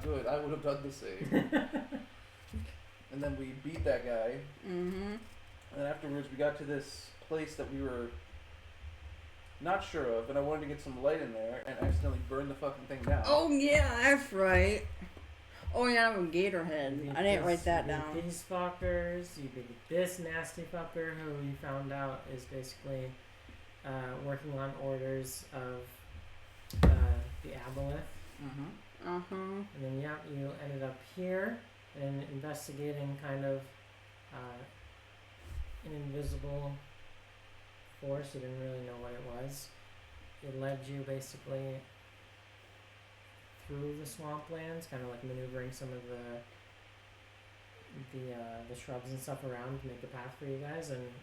good. I would have done the same. And then we beat that guy. Mm-hmm. And afterwards, we got to this place that we were not sure of, and I wanted to get some light in there, and accidentally burned the fucking thing down. Oh yeah, that's right. Oh yeah, I'm a Gatorhead. I didn't write that down. These fuckers. You beat this nasty fucker who you found out is basically working on orders of the Aboleth. Mm-hmm. Uh-huh. And then you ended up here and investigating kind of an invisible force. You didn't really know what it was. It led you basically through the swamplands, kind of like maneuvering some of the shrubs and stuff around to make a path for you guys. And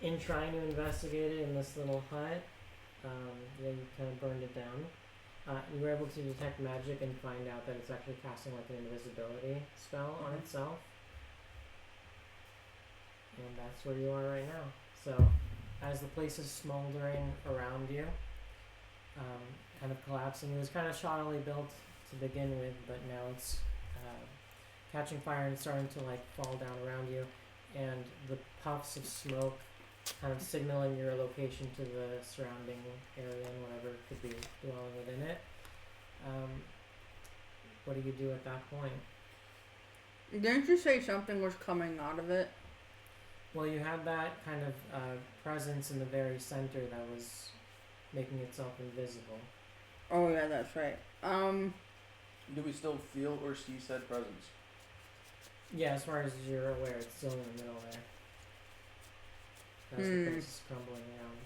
in trying to investigate it in this little hut, you kind of burned it down. You were able to detect magic and find out that it's actually casting like an invisibility spell on itself. And that's where you are right now. So, as the place is smoldering around you, kind of collapsing. It was kind of shoddily built to begin with, but now it's catching fire and starting to like fall down around you. And the puffs of smoke kind of signaling your location to the surrounding area and whatever could be dwelling within it. What do you do at that point? Didn't you say something was coming out of it? Well, you had that kind of presence in the very center that was making itself invisible. Oh yeah, that's right. Do we still feel or see said presence? Yeah, as far as you're aware, it's still in the middle there. As the place is crumbling around.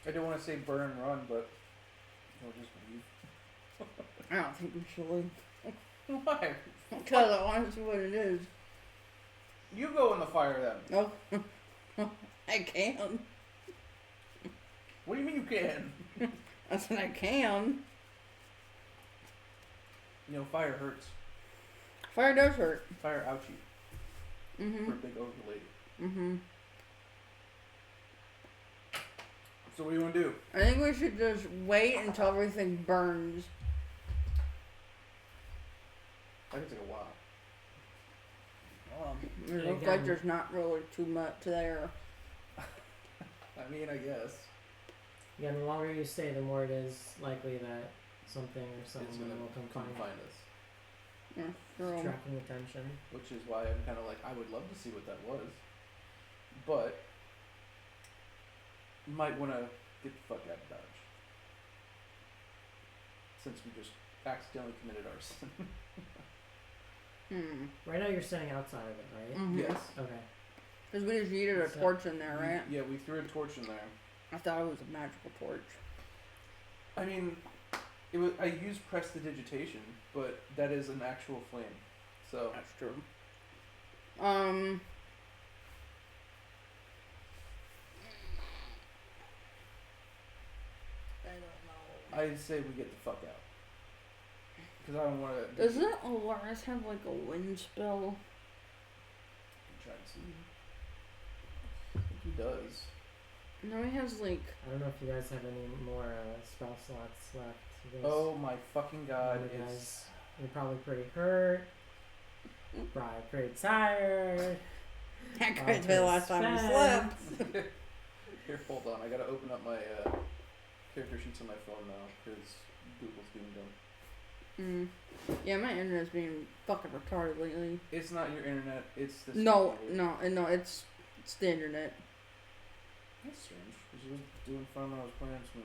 I don't want to say burn and run, but we'll just leave. I don't think we should leave. Why? Because I want to see what it is. You go in the fire then. Oh, I can. What do you mean you can? I said I can. You know, fire hurts. Fire does hurt. Fire ouchie. Mm-hmm. For a big ogre lady. Mm-hmm. So what do you want to do? I think we should just wait until everything burns. That could take a while. It looks like there's not really too much there. I mean, I guess. Yeah, the longer you stay, the more it is likely that something or someone will come find us. Yeah, true. Attracting attention. Which is why I'm kind of like, I would love to see what that was. But, you might want to get the fuck out of Dodge. Since we just accidentally committed arson. Right now you're standing outside of it, right? Mm-hmm. Yes. Okay. Because we just needed a torch in there, right? Yeah, we threw a torch in there. I thought it was a magical torch. I mean, it was. I used prestidigitation, but that is an actual flame. So that's true. I don't know. I'd say we get the fuck out. Because I don't want to. Doesn't Alaris have like a wind spell? Try and see. I think he does. No, he has like. I don't know if you guys have any more spell slots left. Oh my fucking god! You're probably pretty hurt. Probably pretty tired. That could be the last time we slept. Here, hold on. I gotta open up my character sheets on my phone now because Google's being dumb. Yeah, my internet's being fucking retarded lately. It's not your internet. It's this. No, it's the internet. That's strange. Because it was doing fine when I was playing some.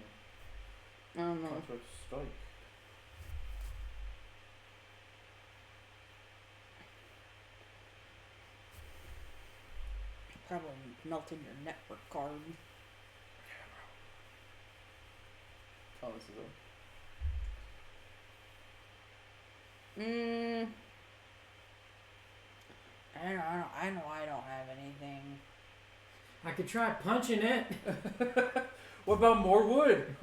I don't know. Counter-Strike. Probably melted your network card. Oh, this is I know I don't have anything. I could try punching it. What about more wood?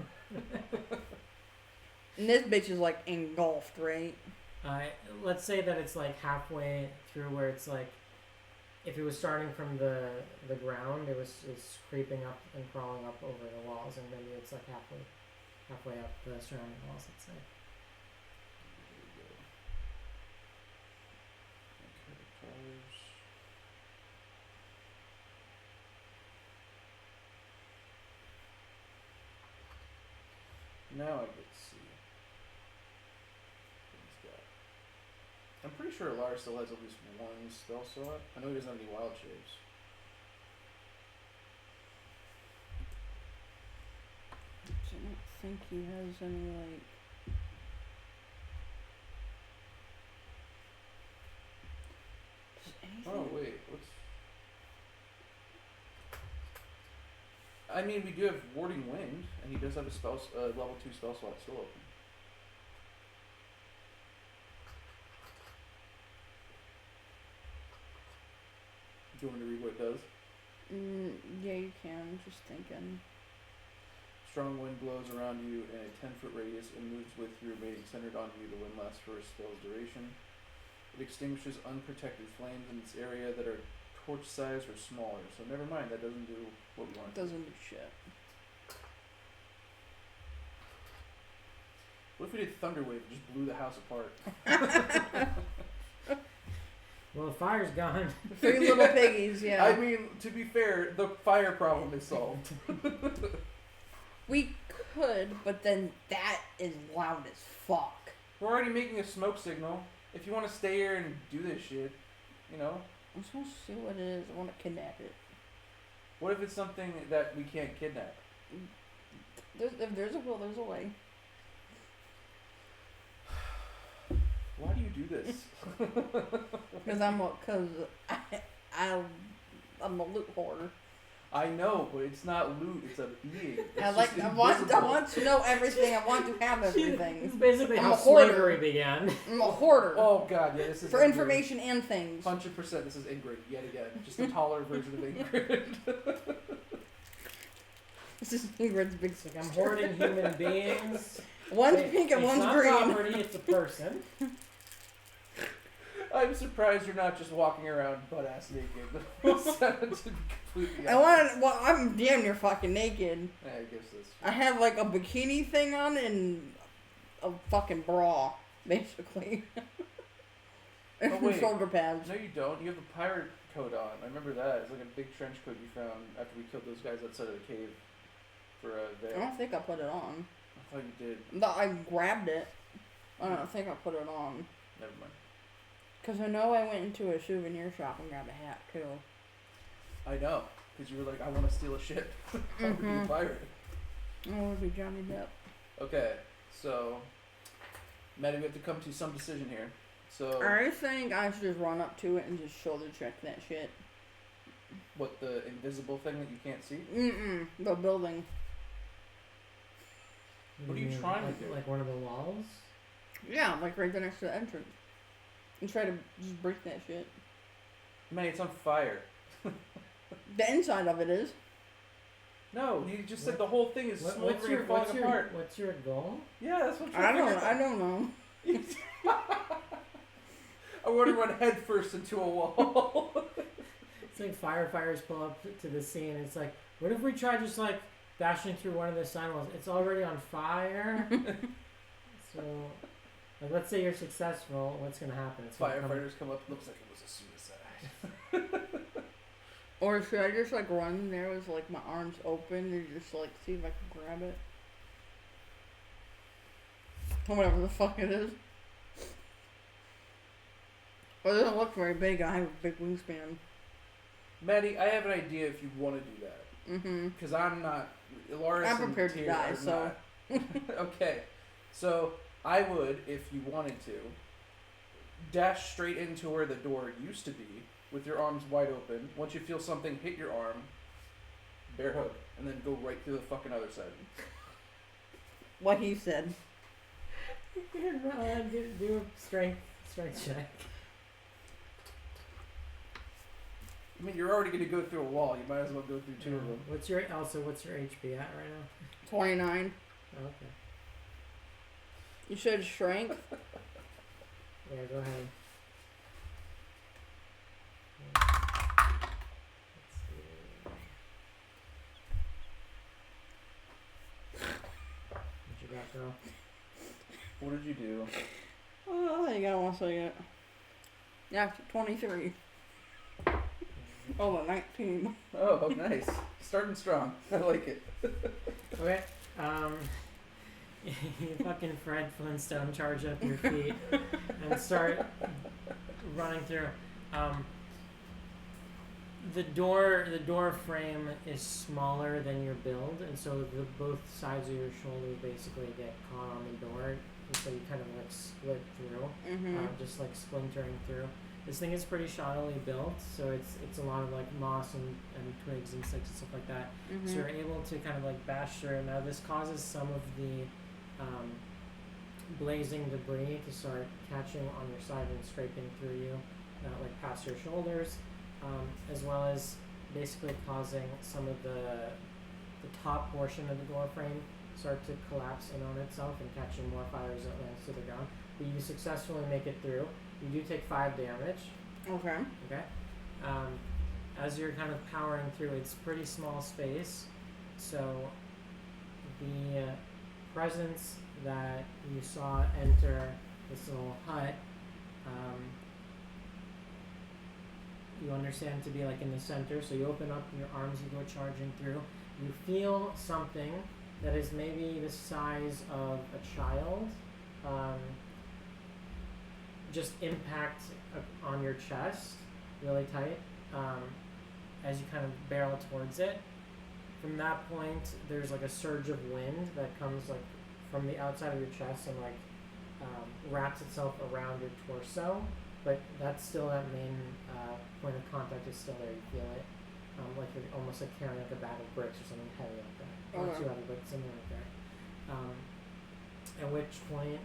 And this bitch is like engulfed, right? Let's say that it's like halfway through where it's like if it was starting from the ground, it's creeping up and crawling up over the walls, and maybe it's like halfway up the surrounding walls, let's say. Now I get to see what he's got. I'm pretty sure Lars still has at least one spell slot. I know he doesn't have any wild shapes. I don't think he has any, like... Oh, wait, what's... I mean, we do have Warding Wind, and he does have a spell, level 2 spell slot still open. Do you want me to read what it does? Yeah, you can. Just thinking. Strong wind blows around you in a 10-foot radius and moves with you, remaining centered on you. The wind lasts for a spell's duration. It extinguishes unprotected flames in its area that are torch size or smaller. So never mind, that doesn't do what we want. It doesn't do shit. What if we did Thunder Wave and just blew the house apart? Well, the fire's gone. 3 little piggies, yeah. I mean, to be fair, the fire problem is solved. We could, but then that is loud as fuck. We're already making a smoke signal. If you want to stay here and do this shit, you know. I'm supposed to see what it is. I want to kidnap it. What if it's something that we can't kidnap? If there's a will, there's a way. Why do you do this? Because I'm a loot hoarder. I know, but it's not loot. It's a being. It's I want to know everything. I want to have everything. It's basically I'm how a hoarder. slavery began. I'm a hoarder. Oh god, yeah, this is For Ingrid. information and things. 100%. This is Ingrid yet again. Just a taller version of Ingrid. This is Ingrid's big It's like I'm hoarding human beings. One's pink and one's not green. Property, it's a person. I'm surprised you're not just walking around butt ass naked. To be completely I'm damn near fucking naked. Yeah, I guess that's true. I have like a bikini thing on and a fucking bra, basically. And Oh, wait. shoulder pads. No, you don't. You have the pirate coat on. I remember that. It's like a big trench coat you found after we killed those guys outside of the cave for a I veil. don't think I put it on. I thought you did. No, I grabbed it. I don't think I put it on. Never mind. Because I know I went into a souvenir shop and grabbed a hat, too. I know. Because you were like, I want to steal a ship. I want to be a pirate. I want to be Johnny Depp. Okay, so Maddie, we have to come to some decision here. So I think I should just run up to it and just shoulder check that shit. what, the invisible thing that you can't see? The building. What are you trying to do? Like one of the walls? Yeah, like right there next to the entrance. And try to just break that shit. Man, it's on fire. The inside of it is. No, you just said the whole thing is smoldering and falling apart. What's your goal? Yeah, that's what you're I don't know. I want to run headfirst into a wall. It's like firefighters pull up to the scene. It's like, what if we try just like bashing through one of the sign walls? It's already on fire. So, like, let's say you're successful. What's gonna happen? It's gonna Firefighters come up. Looks like it was a suicide. Or should I just like run in there with like my arms open and just like see if I can grab it? Or whatever the fuck it is. Well, it doesn't look very big. I have a big wingspan. Maddie, I have an idea if you want to do that. Because I'm not. Loris I'm prepared to die, so. Okay. So, I would, if you wanted to, dash straight into where the door used to be with your arms wide open. Once you feel something hit your arm, bear hug, and then go right through the fucking other side. What he said. Do a strength check. I mean, you're already going to go through a wall. You might as well go through two of them. What's your HP at right now? 29. Oh, okay. You said strength? Yeah, go ahead. throw. What did you do? Oh, hang on 1 second. Yeah, 23. Oh, a 19. Oh, nice. Starting strong. I like it. Okay. You fucking Fred Flintstone charge up your feet and start running through. The door frame is smaller than your build, and so both sides of your shoulders basically get caught on the door, and so you kind of like split through, just like splintering through. This thing is pretty shoddily built, so it's a lot of like moss and twigs and sticks and stuff like that. So you're able to kind of like bash through. Now this causes some of the blazing debris to start catching on your side and scraping through you, like past your shoulders, as well as basically causing some of the top portion of the door frame start to collapse in on itself and catching more fire as it lands to the ground. But you successfully make it through. You do take 5 damage. Okay. Okay. As you're kind of powering through, it's pretty small space, so the presence that you saw enter this little hut, you understand to be like in the center. So you open up your arms, you go charging through. You feel something that is maybe the size of a child. Just impact on your chest really tight as you kind of barrel towards it. From that point, there's like a surge of wind that comes like from the outside of your chest and like wraps itself around your torso, but that's still that main point of contact is still there. You feel it, like you're almost like carrying like a bag of bricks or something heavy like that. Not too heavy, but something like that. At which point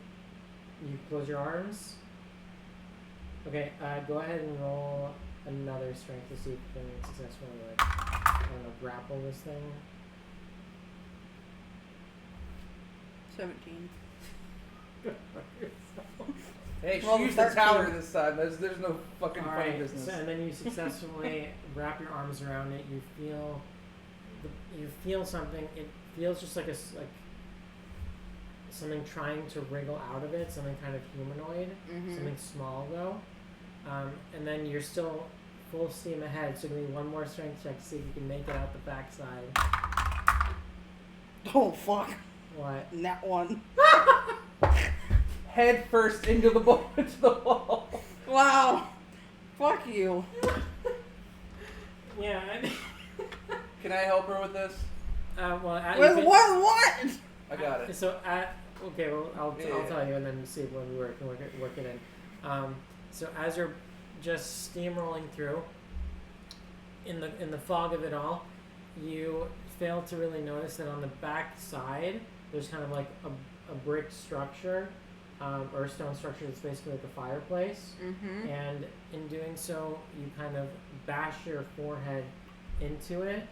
you close your arms. Okay, go ahead and roll another strength to see if you can successfully, like, I don't know, grapple this thing. 17. Hey, she Well, used the 13. tower this time. There's no fucking funny Alright, business. so, and then you successfully wrap your arms around it. You feel something. It feels just like something trying to wriggle out of it, something kind of humanoid, something small though. And then you're still full steam ahead, so give me one more strength check to see if you can make it out the backside. Oh, fuck. What? That one. Head first into the wall. Wow. Fuck you. Yeah. Can I help her with this? Wait, what? I got it. So okay, well I'll Yeah. tell you and then see when we work it in. So as you're just steamrolling through, in the fog of it all, you fail to really notice that on the back side there's kind of like a brick structure, or a stone structure that's basically like a fireplace. And in doing so, you kind of bash your forehead into it,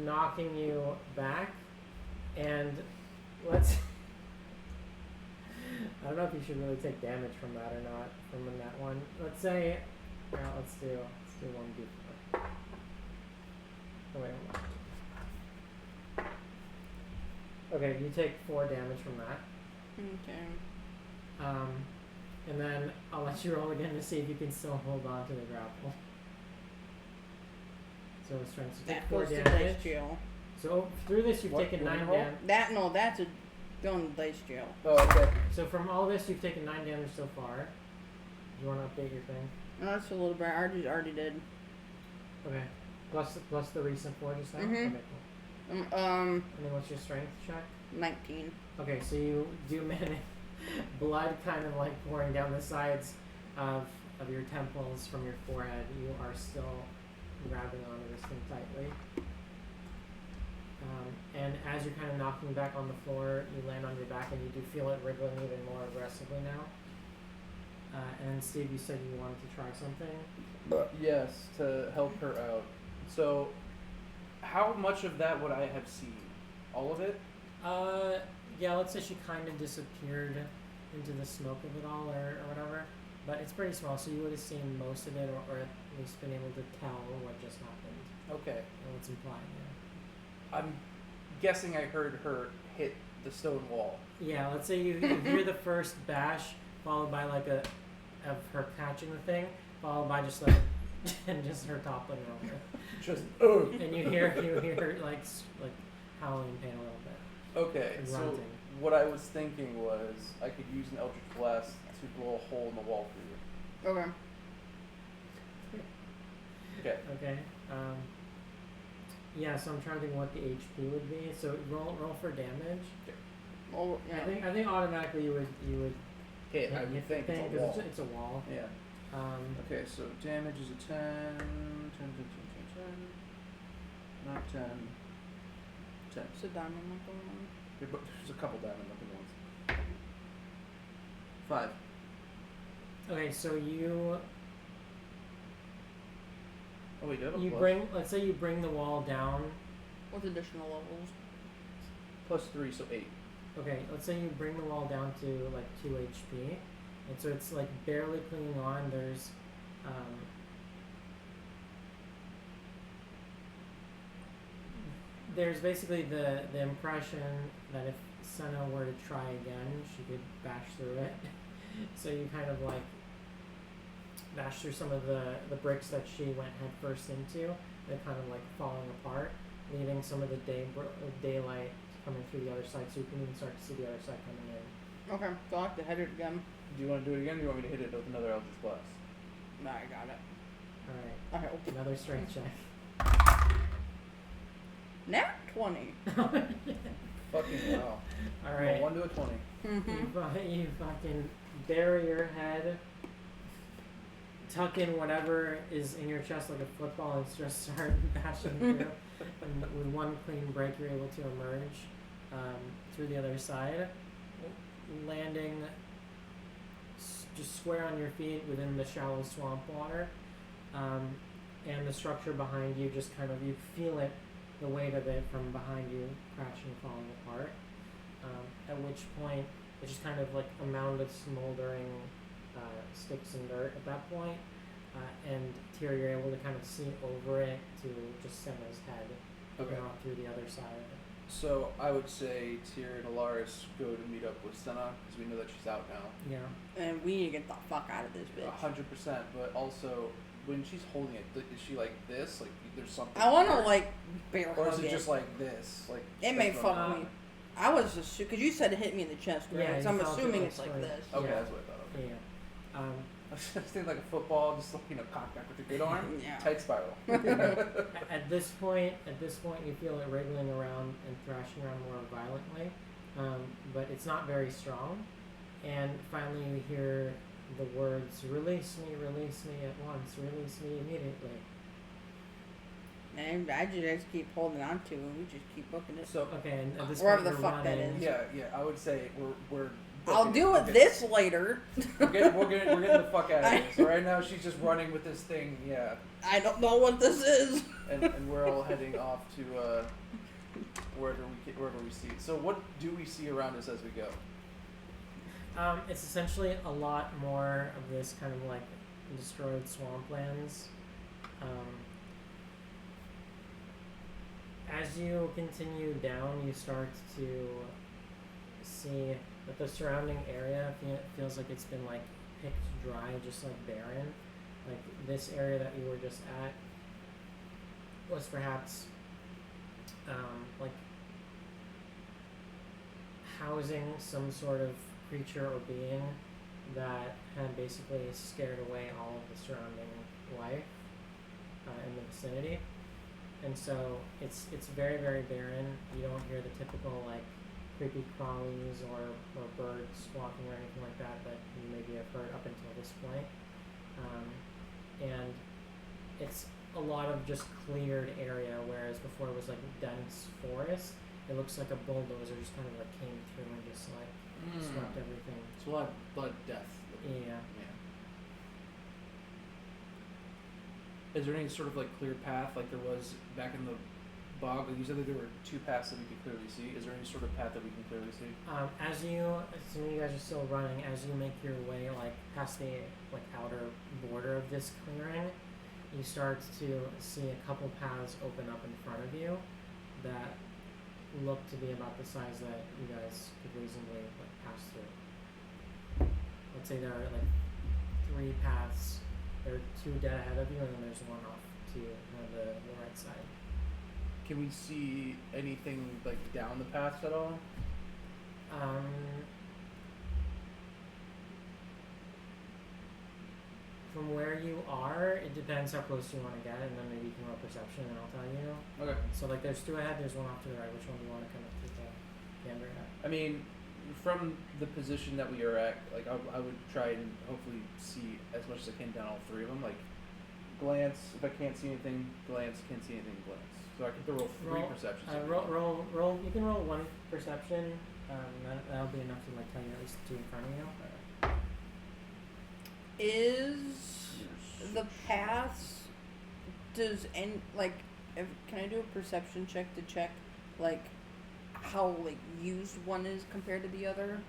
knocking you back. And let's I don't know if you should really take damage from that or not, from that one. Let's say, let's do 1d4. Oh wait, hold on. Okay, you take 4 damage from that. Okay. And then I'll let you roll again to see if you can still hold on to the grapple. So strength. So take That 4 goes to damage. dice jail. So through this you've What? taken You want 9 me to roll? damage. That's a gun dice jail. Oh, okay. So from all this you've taken 9 damage so far. Do you want to update your thing? No, that's a little bit. I already did. Okay. Plus the recent 4 just now? Mhm. Okay, cool. And then what's your strength check? 19. Okay, so you do manage blood kind of like pouring down the sides of your temples from your forehead. You are still grabbing onto this thing tightly. And as you're kind of knocking back on the floor, you land on your back and you do feel it wriggling even more aggressively now. And Steve, you said you wanted to try something? Yes, to help her out. So, how much of that would I have seen? All of it? Yeah, let's say she kind of disappeared into the smoke of it all or whatever. But it's pretty small, so you would have seen most of it or at least been able to tell what just happened. Okay. And what's implied, yeah. I'm guessing I heard her hit the stone wall. Yeah, let's say you hear the first bash, followed by like of her catching the thing, followed by just like and just her toppling over. Just And you hear like howling in pain a little bit. Okay, And so grunting. what I was thinking was I could use an Eldritch Blast to blow a hole in the wall for you. Okay. Okay. Okay. Yeah, so I'm trying to think what the HP would be. So roll for damage. Oh, yeah. I think automatically you would Hit. I would the think thing, it's a 'cause wall. it's a wall. Yeah. Okay, so damage is a 10. 10. Not 10. 10. It's a diamond looking one. There's a couple diamond looking ones. 5. Okay, so you Oh, wait, do I have a plus? bring, let's say you bring the wall down. With additional levels. Plus 3, so 8. Okay, let's say you bring the wall down to like 2 HP, and so it's like barely clinging on. There's basically the impression that if Senna were to try again, she could bash through it. So you kind of like bash through some of the bricks that she went head first into. They're kind of like falling apart, leaving some of the daylight coming through the other side, so you can even start to see the other side coming in. Okay, so I'll have to hit it again. Do you want to do it again, or do you want me to hit it with another Eldritch Blast? Nah, I got it. Alright, I hope. another strength check. Nat 20. Fucking wow. Alright, 1 to a 20. you fucking bury your head, tuck in whatever is in your chest like a football, and just start bashing through. And with one clean break, you're able to emerge through the other side, landing just square on your feet within the shallow swamp water. And the structure behind you just kind of, you feel it, the weight of it from behind you crashing, falling apart. At which point, it's just kind of like a mound of smoldering sticks and dirt at that point. And Tyr, you're able to kind of see over it to just Senna's head, Okay. not through the other side of it. So I would say Tyr and Alaris go to meet up with Senna, because we know that she's out now. Yeah. And we need to get the fuck out of this bitch. 100%, but also, when she's holding it, is she like this? Like, there's something I want to, there? like, bear Or hug is it just like this? Like It may that's what fuck I'm- me. I was just, because you said it hit me in the chest, right? Yeah, So you I'm felt it, assuming like, it's like swing. this. Okay, Yeah. that's what I thought. Okay. Yeah. I was just thinking like a football, just like, cocked back with a good arm. Yeah. Tight spiral. At this point, you feel it wriggling around and thrashing around more violently, but it's not very strong. And finally, you hear the words, release me at once, release me immediately." And I just keep holding on to it. We just keep booking it. So Okay, and at this Wherever point the you're fuck that running. is. yeah, I would say we're. I'll booking deal We're with getting- this later. We're getting the fuck out of here. So right now she's just running with this thing, yeah, I don't know what this is. and we're all heading off to wherever we see. So what do we see around us as we go? It's essentially a lot more of this kind of like destroyed swamplands. As you continue down, you start to see that the surrounding area feels like it's been like picked dry, just like barren. Like this area that you were just at was perhaps like housing some sort of creature or being that had basically scared away all of the surrounding life in the vicinity. And so it's very, very barren. You don't hear the typical like creepy crawlies or birds squawking or anything like that you maybe have heard up until this point. And it's a lot of just cleared area, whereas before it was like dense forest. It looks like a bulldozer just kind of like came through and just like swept everything. So a lot of blood, death. Yeah. Is there any sort of like clear path like there was back in the bog? Like you said that there were 2 paths that we could clearly see. Is there any sort of path that we can clearly see? Assuming you guys are still running, as you make your way like past the like outer border of this clearing, you start to see a couple paths open up in front of you that look to be about the size that you guys could reasonably like pass through. Let's say there are like 3 paths. There are 2 dead ahead of you, and then there's one off to the right side. Can we see anything like down the paths at all? From where you are, it depends how close you want to get, and then maybe you can roll perception, and I'll tell you. Okay. So like, there's 2 ahead, there's one off to the right. Which one do you want to kind of take a gander at? I mean, from the position that we are at, like I would try and hopefully see as much as I can down all 3 of them. Like glance, if I can't see anything, glance. Can't see anything, glance. So I can roll 3 perceptions. Roll. You can roll 1 perception. That'll be enough to like tell you at least 2 in front of you. Is the paths? Does any like? Can I do a perception check to check like how like used one is compared to the other?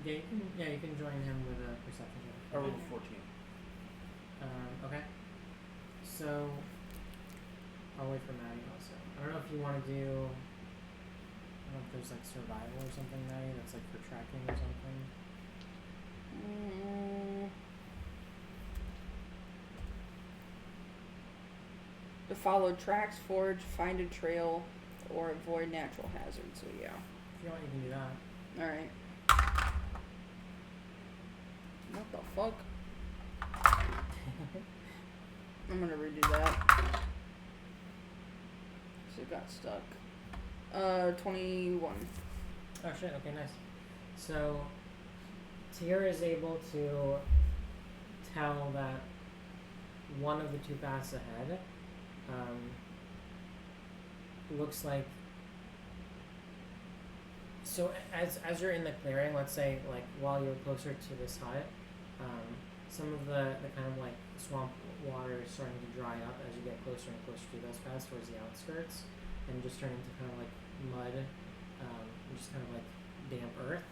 Yeah, you can join him with a perception check. I rolled 14. Okay. So I'll wait for Maddie also. I don't know if you want to do. I don't know if there's like survival or something, Maddie. That's like for tracking or something. To follow tracks, forage, find a trail, or avoid natural hazards. So yeah. If you want, you can do that. All right. What the fuck? I'm gonna redo that. So it got stuck. 21. Oh shit, okay, nice. So Tira is able to tell that one of the 2 paths ahead looks like, so as you're in the clearing, let's say like while you're closer to this hut, some of the kind of like swamp water is starting to dry up as you get closer and closer to those paths towards the outskirts, and just turning to kind of like mud, just kind of like damp earth,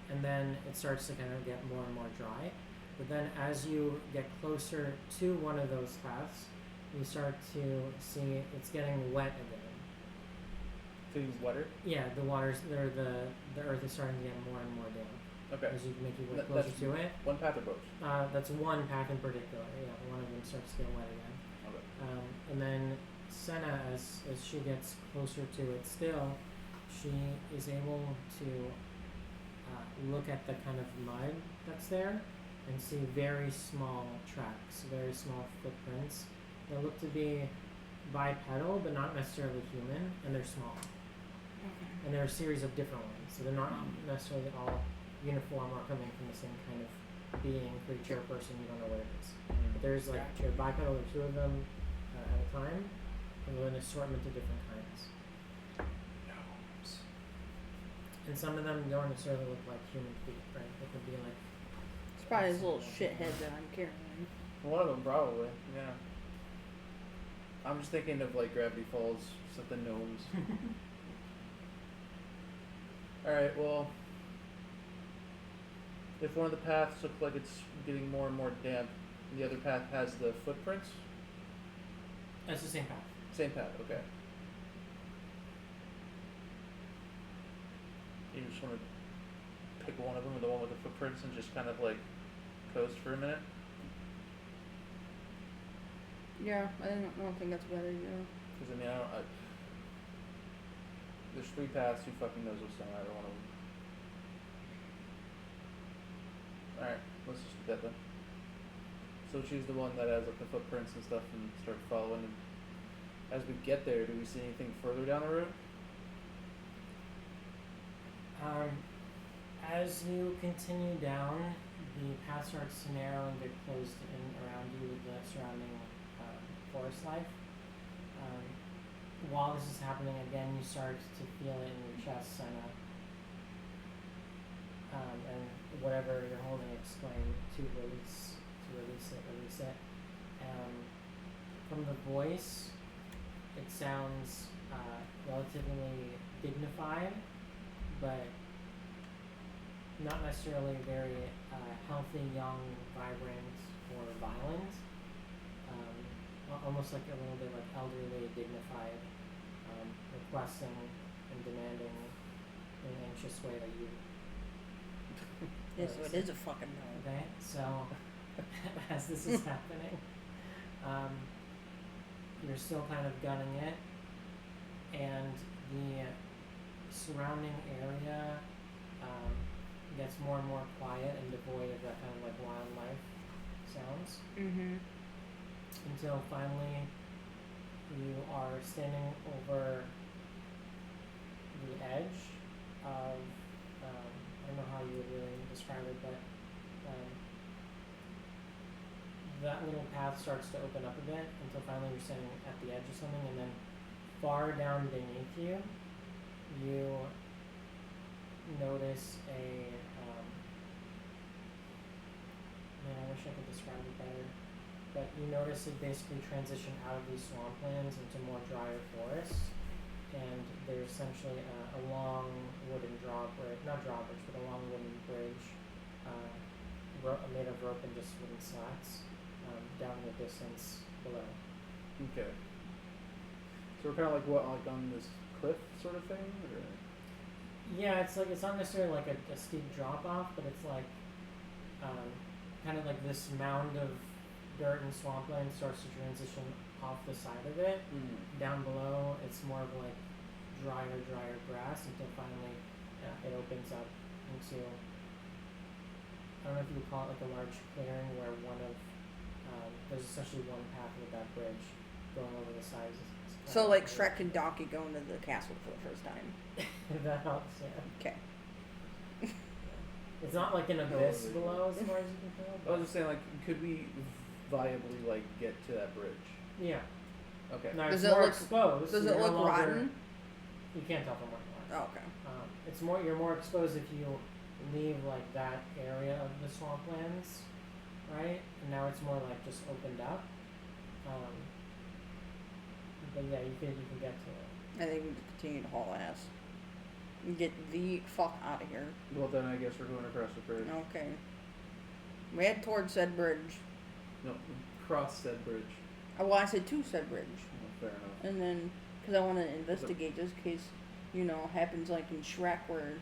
and then it starts to kind of get more and more dry. But then as you get closer to one of those paths, you start to see it's getting wet again. Feeling wetter? Yeah, the earth is starting to get more and more damp. Okay. As you make your way closer to it. One path or both? That's one path in particular. Yeah, one of them starts to get wet again. Okay. And then Senna, as she gets closer to it still, she is able to look at the kind of mud that's there and see very small tracks, very small footprints. They look to be bipedal, but not necessarily human, and they're small. Okay. And there are a series of different ones, so they're not necessarily all uniform or coming from the same kind of being, creature, person. You don't know what it is. But there's like Gotcha. they're bipedal, there are 2 of them at a time, and with an assortment of different kinds. And some of them don't necessarily look like human feet, right? They could be like. It's probably this little shithead that I'm carrying. One of them probably. Yeah. I'm just thinking of like Gravity Falls, something gnomes. Alright, well, if one of the paths looks like it's getting more and more damp, and the other path has the footprints? That's the same path. Same path, okay. You just want to pick one of them, the one with the footprints, and just kind of like coast for a minute? Yeah, I don't think that's a bad idea. Because I mean, there's 3 paths, who fucking knows what's down either one of them. Alright, let's just do that then. So choose the one that has like the footprints and stuff and start following. And as we get there, do we see anything further down the road? As you continue down, the path starts to narrow and get closed in around you with the surrounding forest life. While this is happening, again, you start to feel it in your chest, and whatever you're holding, exclaim to release it. From the voice, it sounds relatively dignified, but not necessarily very healthy, young, vibrant, or violent. Almost like a little bit like elderly, dignified, requesting and demanding in an anxious way that you. Yeah, so it is a fucking no. Okay, so as this is happening, you're still kind of gunning it, and the surrounding area gets more and more quiet and devoid of that kind of like wildlife sounds. Mm-hmm. Until finally you are standing over the edge of, I don't know how you would really describe it, but that little path starts to open up a bit until finally you're standing at the edge of something, and then far down beneath you, you notice a, man, I wish I could describe it better. But you notice it basically transition out of these swamplands into more drier forests, and there's essentially a long wooden drawbridge, not drawbridge, but a long wooden bridge made of rope and just wooden slats down in the distance below. Okay. So we're kind of like what, like on this cliff sort of thing, or? Yeah, it's like, it's not necessarily like a steep drop off, but it's like kind of like this mound of dirt and swampland starts to transition off the side of it. Down below, it's more of like drier grass until finally it opens up into, I don't know if you would call it like a large clearing where one of, there's essentially one path with that bridge going over the sides. So like Shrek and Donkey going to the castle for the first time. If that helps, yeah. Okay. It's not like an abyss below as far as you can tell. I was just saying, like, could we viably like get to that bridge? Yeah. Okay. Now Does it's it more look- exposed. Does so it you're look no longer- rotten? You can't tell from what rotten. Oh, okay. It's more, you're more exposed if you leave like that area of the swamplands, right? And now it's more like just opened up. But yeah, you can get to it. I think we just continue to haul ass. Get the fuck out of here. Well, then I guess we're going across the bridge. Okay. We head towards said bridge. No, cross said bridge. Oh, well, I said to said bridge. Oh, fair enough. And then, because I want to investigate just in case, you know, happens like in Shrek where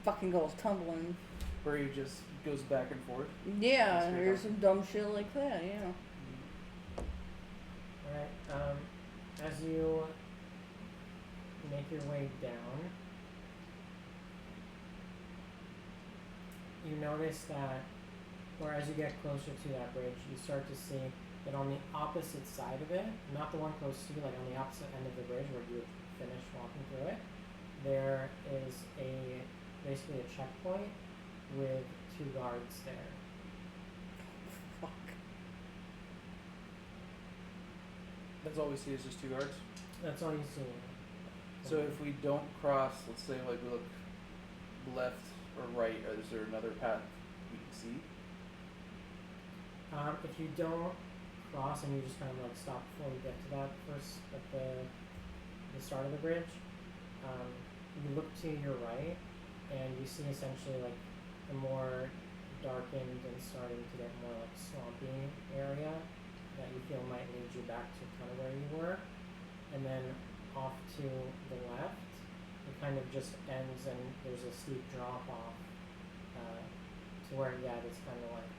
fucking goes tumbling. Where he just goes back and forth. Yeah, That's there's some dumb shit like that, yeah. Alright, as you make your way down, you notice that, or as you get closer to that bridge, you start to see that on the opposite side of it, not the one close to you, like on the opposite end of the bridge where you would finish walking through it, there is basically a checkpoint with 2 guards there. Fuck. That's all we see is just 2 guards. That's all you see. So if we don't cross, let's say like we look left or right, is there another path we can see? If you don't cross and you just kind of like stop before you get to that first at the start of the bridge, you look to your right and you see essentially like a more darkened and starting to get more like swampy area that you feel might lead you back to kind of where you were, and then off to the left it kind of just ends and there's a steep drop off to where it's kind of like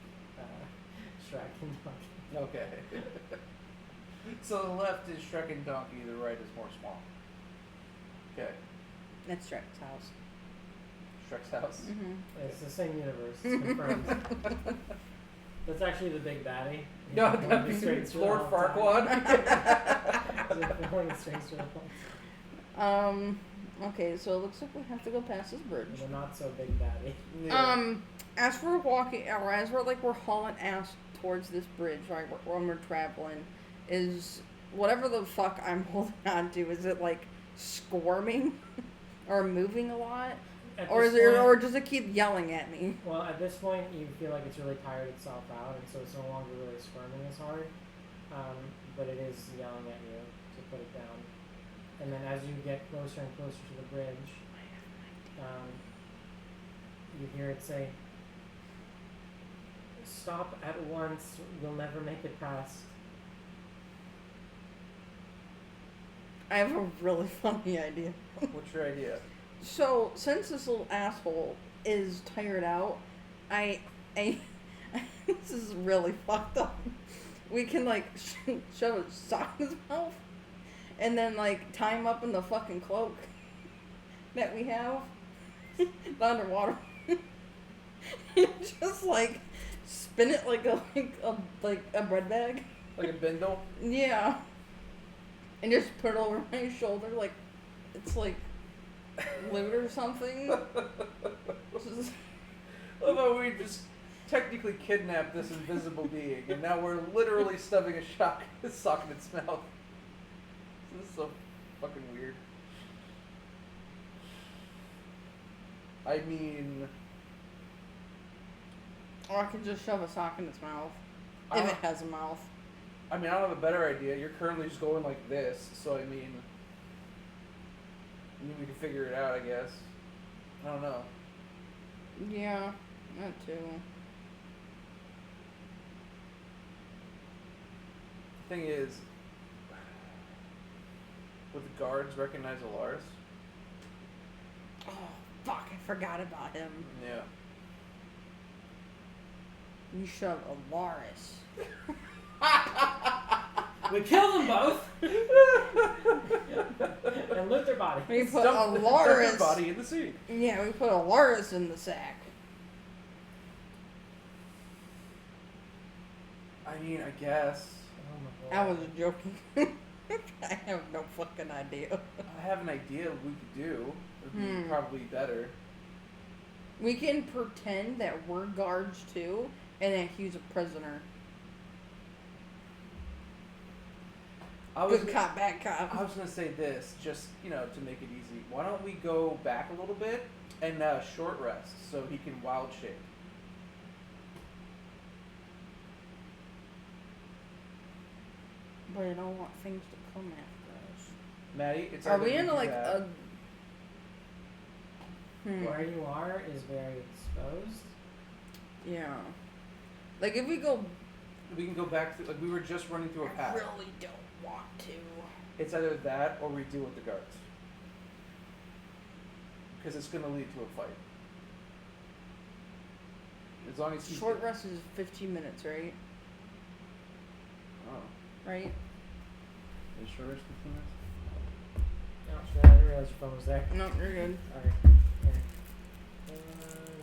Shrek and Donkey. Okay. So the left is Shrek and Donkey, the right is more swamp. Okay. That's Shrek's house. Shrek's house? Mm-hmm. It's the same universe, it's confirmed. That's actually the big baddie. No, Going that'd be straight through the Lord whole time. Farquaad. Going straight through the whole- Okay, so it looks like we have to go past this bridge. The not so big baddie. Yeah. As we're walking, or as we're like, we're hauling ass towards this bridge, right, when we're traveling, is whatever the fuck I'm holding on to, is it like squirming or moving a lot? Or is it, or does it keep yelling at me? Well, at this point, you feel like it's really tired itself out, and so it's no longer really squirming as hard. But it is yelling at you to put it down. And then as you get closer and closer to the bridge, you hear it say, "Stop at once, you'll never make it past." I have a really funny idea. What's your idea? So, since this little asshole is tired out, I this is really fucked up. We can, like, shove a sock in his mouth and then, like, tie him up in the fucking cloak that we have underwater. Just, like, spin it like a bread bag. Like a bindle? Yeah. And just put it over my shoulder like it's like loot or something. Just, I love how we just technically kidnapped this invisible being, and now we're literally stuffing a sock in its mouth. This is so fucking weird. I mean... or I can just shove a sock in its mouth. If it has a mouth. I mean, I don't have a better idea. You're currently just going like this, so I mean we can figure it out, I guess. I don't know. Yeah, that too. The thing is, would the guards recognize Alaris? Oh, fuck, I forgot about him. Yeah. You shove a Loris. We killed them both. And lift their body. We put Dump a their Loris. body in the sea. Yeah, we put a Loris in the sack. I mean, I guess. Oh my I God. was joking. I have no fucking idea. I have an idea what we could do. It would be probably better. We can pretend that we're guards too, and that he's a prisoner. Good cop, bad cop. I was gonna say this, just to make it easy. Why don't we go back a little bit and short rest so he can wild shape? But I don't want things to come after us. Maddie, it's Are either we you into do like that- a? Where you are is very exposed. Yeah. Like if we go. We can go back to we were just running through a I path. really don't want to. It's either that or we deal with the guards. Because it's gonna lead to a fight. As long as he's Short rest is 15 minutes, right? Oh. Right? Are you sure it's 15 minutes? Oh shit, I didn't realize your phone was there. No, you're good. Sorry. Here.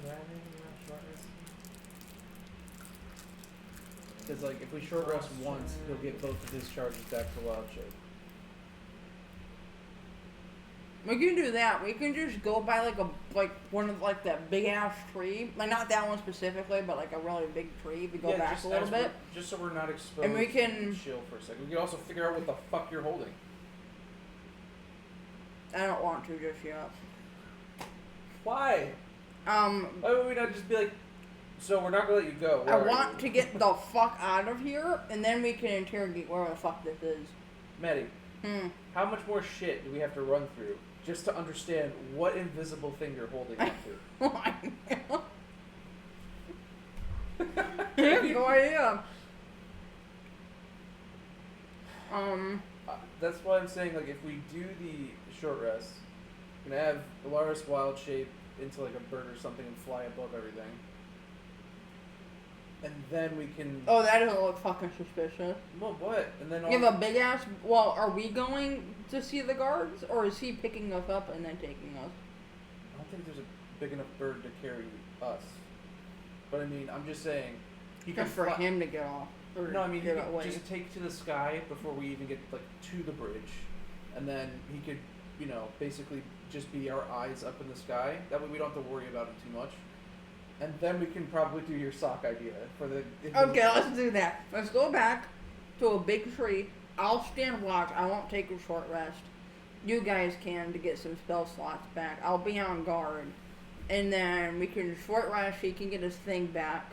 Driving, short rest. Because if we short rest once, he'll get both of his charges back to wild shape. We can do that. We can just go by one of that big ass tree, like not that one specifically, but like a really big tree. We go back a little bit, just so we're not exposed. and we can chill for a second. We can also figure out what the fuck you're holding. I don't want to just yet. Why? Why would we not just be like, so we're not gonna let you go? I want to get the fuck out of here, and then we can interrogate where the fuck this is. Maddie, how much more shit do we have to run through just to understand what invisible thing you're holding onto? I have no idea. That's why I'm saying, if we do the short rest, we're gonna have Alaris wild shape into a bird or something and fly above everything. And then we can... Oh, that doesn't look fucking suspicious. Well, what? And then You have a big ass... Well, are we going to see the guards? Or is he picking us up and then taking us? I don't think there's a big enough bird to carry us. But I mean, I'm just saying... Just for him to get off. No, I mean, he get could away. just take to the sky before we even get to the bridge. And then he could, basically just be our eyes up in the sky. That way we don't have to worry about it too much. And then we can probably do your sock idea for the... Okay, let's do that. Let's go back to a big tree. I'll stand watch. I won't take a short rest. You guys can to get some spell slots back. I'll be on guard. And then we can short rest. He can get his thing back.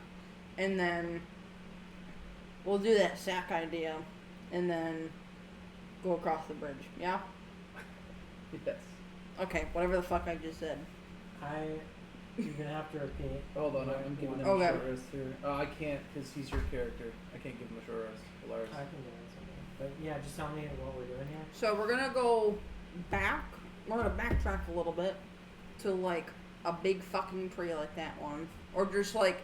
And then we'll do that sack idea. And then go across the bridge. Yeah? Yes. Okay, whatever the fuck I just said. You're gonna have to repeat. Hold on, I'm giving him a short rest here. I can't, because he's your character. I can't give him a short rest. Hilarious. I can do that someday. But yeah, just tell me what we're doing here. So we're gonna go back. We're gonna backtrack a little bit to like a big fucking tree like that one, or just like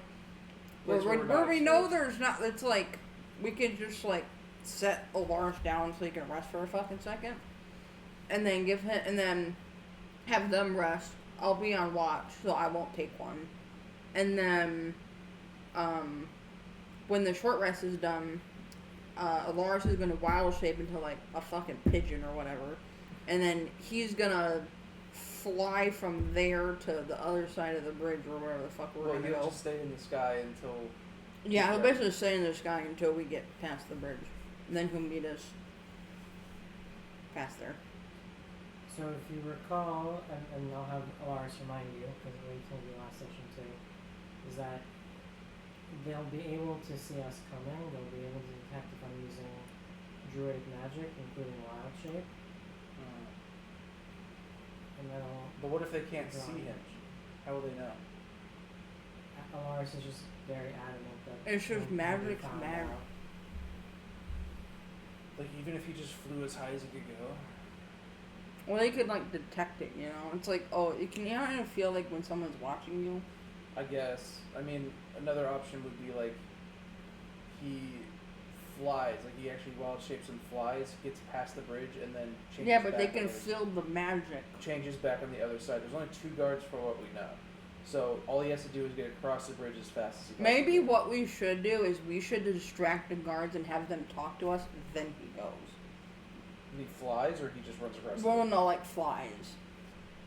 where we know there's not. It's like we could just like set Alaris down so he can rest for a fucking second, and then have them rest. I'll be on watch, so I won't take one, and then when the short rest is done, Alaris is gonna wild shape into like a fucking pigeon or whatever, and then he's gonna fly from there to the other side of the bridge or wherever the fuck we're gonna go. He'll just stay in the sky until. Yeah, he'll basically stay in the sky until we get past the bridge, and then he'll meet us past there. So if you recall, and I'll have Alaris remind you, because we told you last session too, is that they'll be able to see us coming, they'll be able to detect if I'm using druidic magic, including wild shape, and that'll... But what if they can't see him? How will they know? Alaris is just very adamant that... It's just magic's magic. Like, even if he just flew as high as he could go? Well, they could, like, detect it, you know? It's like, oh, you can kind of feel, like, when someone's watching you. I guess. I mean, another option would be, like, he flies. Like, he actually wild shapes and flies, gets past the bridge, and then changes Yeah, but back they can on feel the magic. changes back on the other side. There's only 2 guards for what we know. So, all he has to do is get across the bridge as fast as he can. Maybe what we should do is we should distract the guards and have them talk to us, then he goes. He flies, or he just runs across the Well, bridge? no, like flies.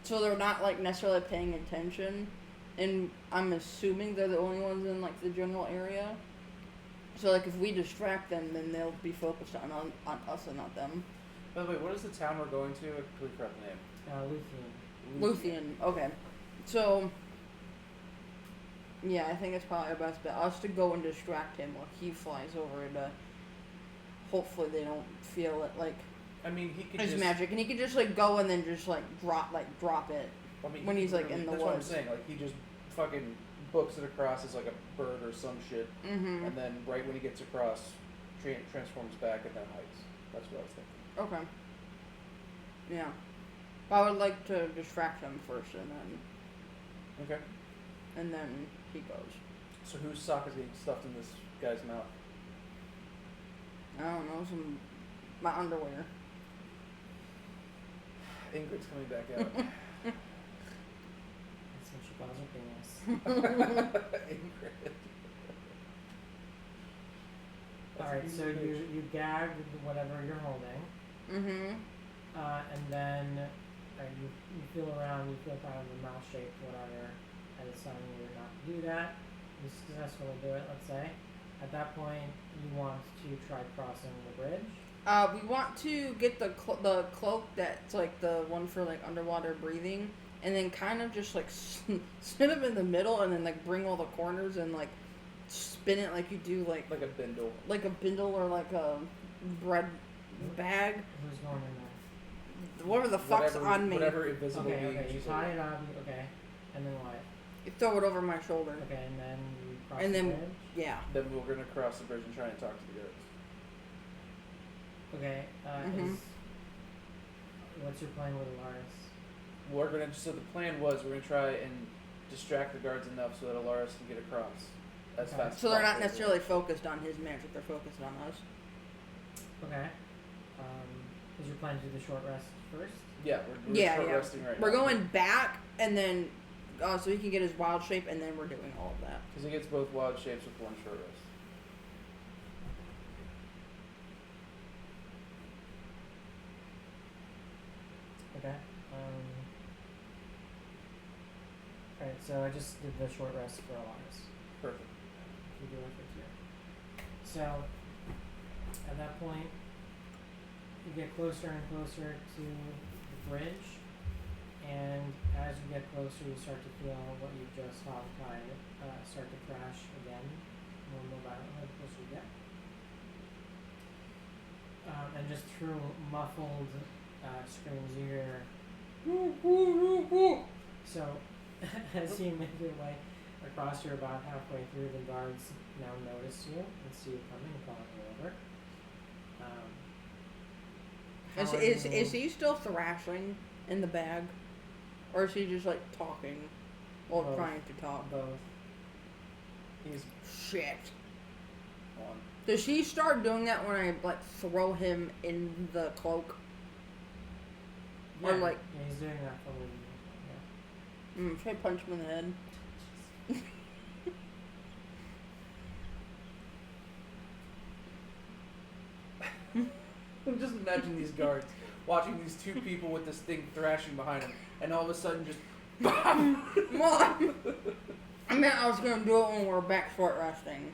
So they're not like necessarily paying attention, and I'm assuming they're the only ones in like the general area. So like if we distract them, then they'll be focused on us and not them. By the way, what is the town we're going to? I completely forgot the name. Luthien. Luthien. Okay. So yeah, I think it's probably our best bet. Us to go and distract him while he flies over to. Hopefully they don't feel it like. I mean, he could it's just... magic, and he could just like go and then just like drop it. I mean, when he's like in the that's woods. what I'm saying. Like, he just fucking books it across as like a bird or some shit, Mm-hmm. and then right when he gets across, transforms back and then hikes. That's what I was thinking. Okay. Yeah. I would like to distract him first, Okay. and then he goes. So whose sock is getting stuffed in this guy's mouth? I don't know, my underwear. Ingrid's coming back out. That's what she calls her penis. Ingrid. Alright, so you gag whatever you're holding, Mm-hmm. and then you feel around, you feel kind of the mouth shaped, whatever, and it's telling you not to do that. You successfully do it, let's say. At that point, you want to try crossing the bridge. We want to get the cloak that's like the one for like underwater breathing, and then kind of just like sit him in the middle, and then like bring all the corners and like spin it like you do like a bindle. Like a bindle or like a bread bag. Who's going in there? Whatever the fuck's on me. Whatever invisible Okay, being you she's tie over. it up, okay, and then what? You throw it over my shoulder. Okay, and then you cross And the then- bridge. Yeah. Then we're gonna cross the bridge and try and talk to the guards. Okay, Mhm. what's your plan with Alaris? So the plan was we're gonna try and distract the guards enough so that Alaris can get across as Okay. fast as So they're not possible. necessarily focused on his magic; they're focused on us. Okay. Is your plan to do the short rest first? Yeah, we're Yeah, short yeah. resting right now. We're going back, and then so he can get his wild shape, and then we're doing all of that. Because he gets both wild shapes with one short rest. Okay. Alright, so I just did the short rest for Alaris. Perfect. You do it for here. So, at that point, you get closer and closer to the bridge, and as you get closer, you start to feel what you just hog-tied start to crash again, more violently the closer you get. And just through muffled screams, you hear, "Woo, woo, woo, woo." So, as you make your way across, you're about halfway through, the guards now notice you and see you coming and calling you over. how are Is you- he still thrashing in the bag, or is he just like talking, or Both. trying to talk? both? He's Shit. on. Does he start doing that when I like throw him in the cloak? Yeah, Or like, yeah, he's doing that for a little. should I punch him in the head? Just imagine these guards watching these two people with this thing thrashing behind them, and all of a sudden just BAM! Mom! I meant I was gonna do it when we were back short resting.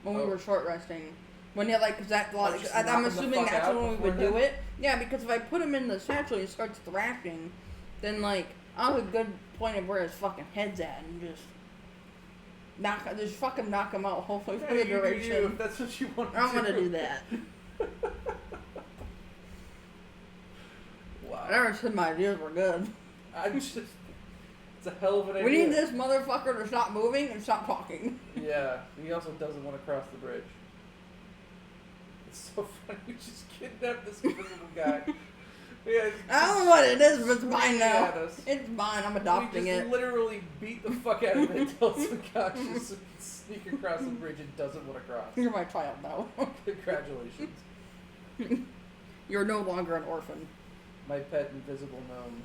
When we Oh. were short resting. When they like, cause that, like, just I'm knock 'em the assuming fuck that's out when we would before do then? it. Yeah, because if I put him in the satchel and he starts thrashing, then like, I'll have a good point of where his fucking head's at and just fucking knock him out hopefully for Hey, the you do you, duration. if that's what you want to I'm do. gonna do that. Wow. I never said my ideas were good. I'm just. It's a hell of an idea. We need this motherfucker to stop moving and stop talking. Yeah, he also doesn't want to cross the bridge. It's so funny. We just kidnapped this invisible guy. Yeah, I don't know what it is, but it's mine screaming now. at us. It's mine. I'm adopting We just it. literally beat the fuck out of it until it's unconscious and can sneak across the bridge and doesn't want to cross. You're my child now. Congratulations. You're no longer an orphan. My pet invisible gnome.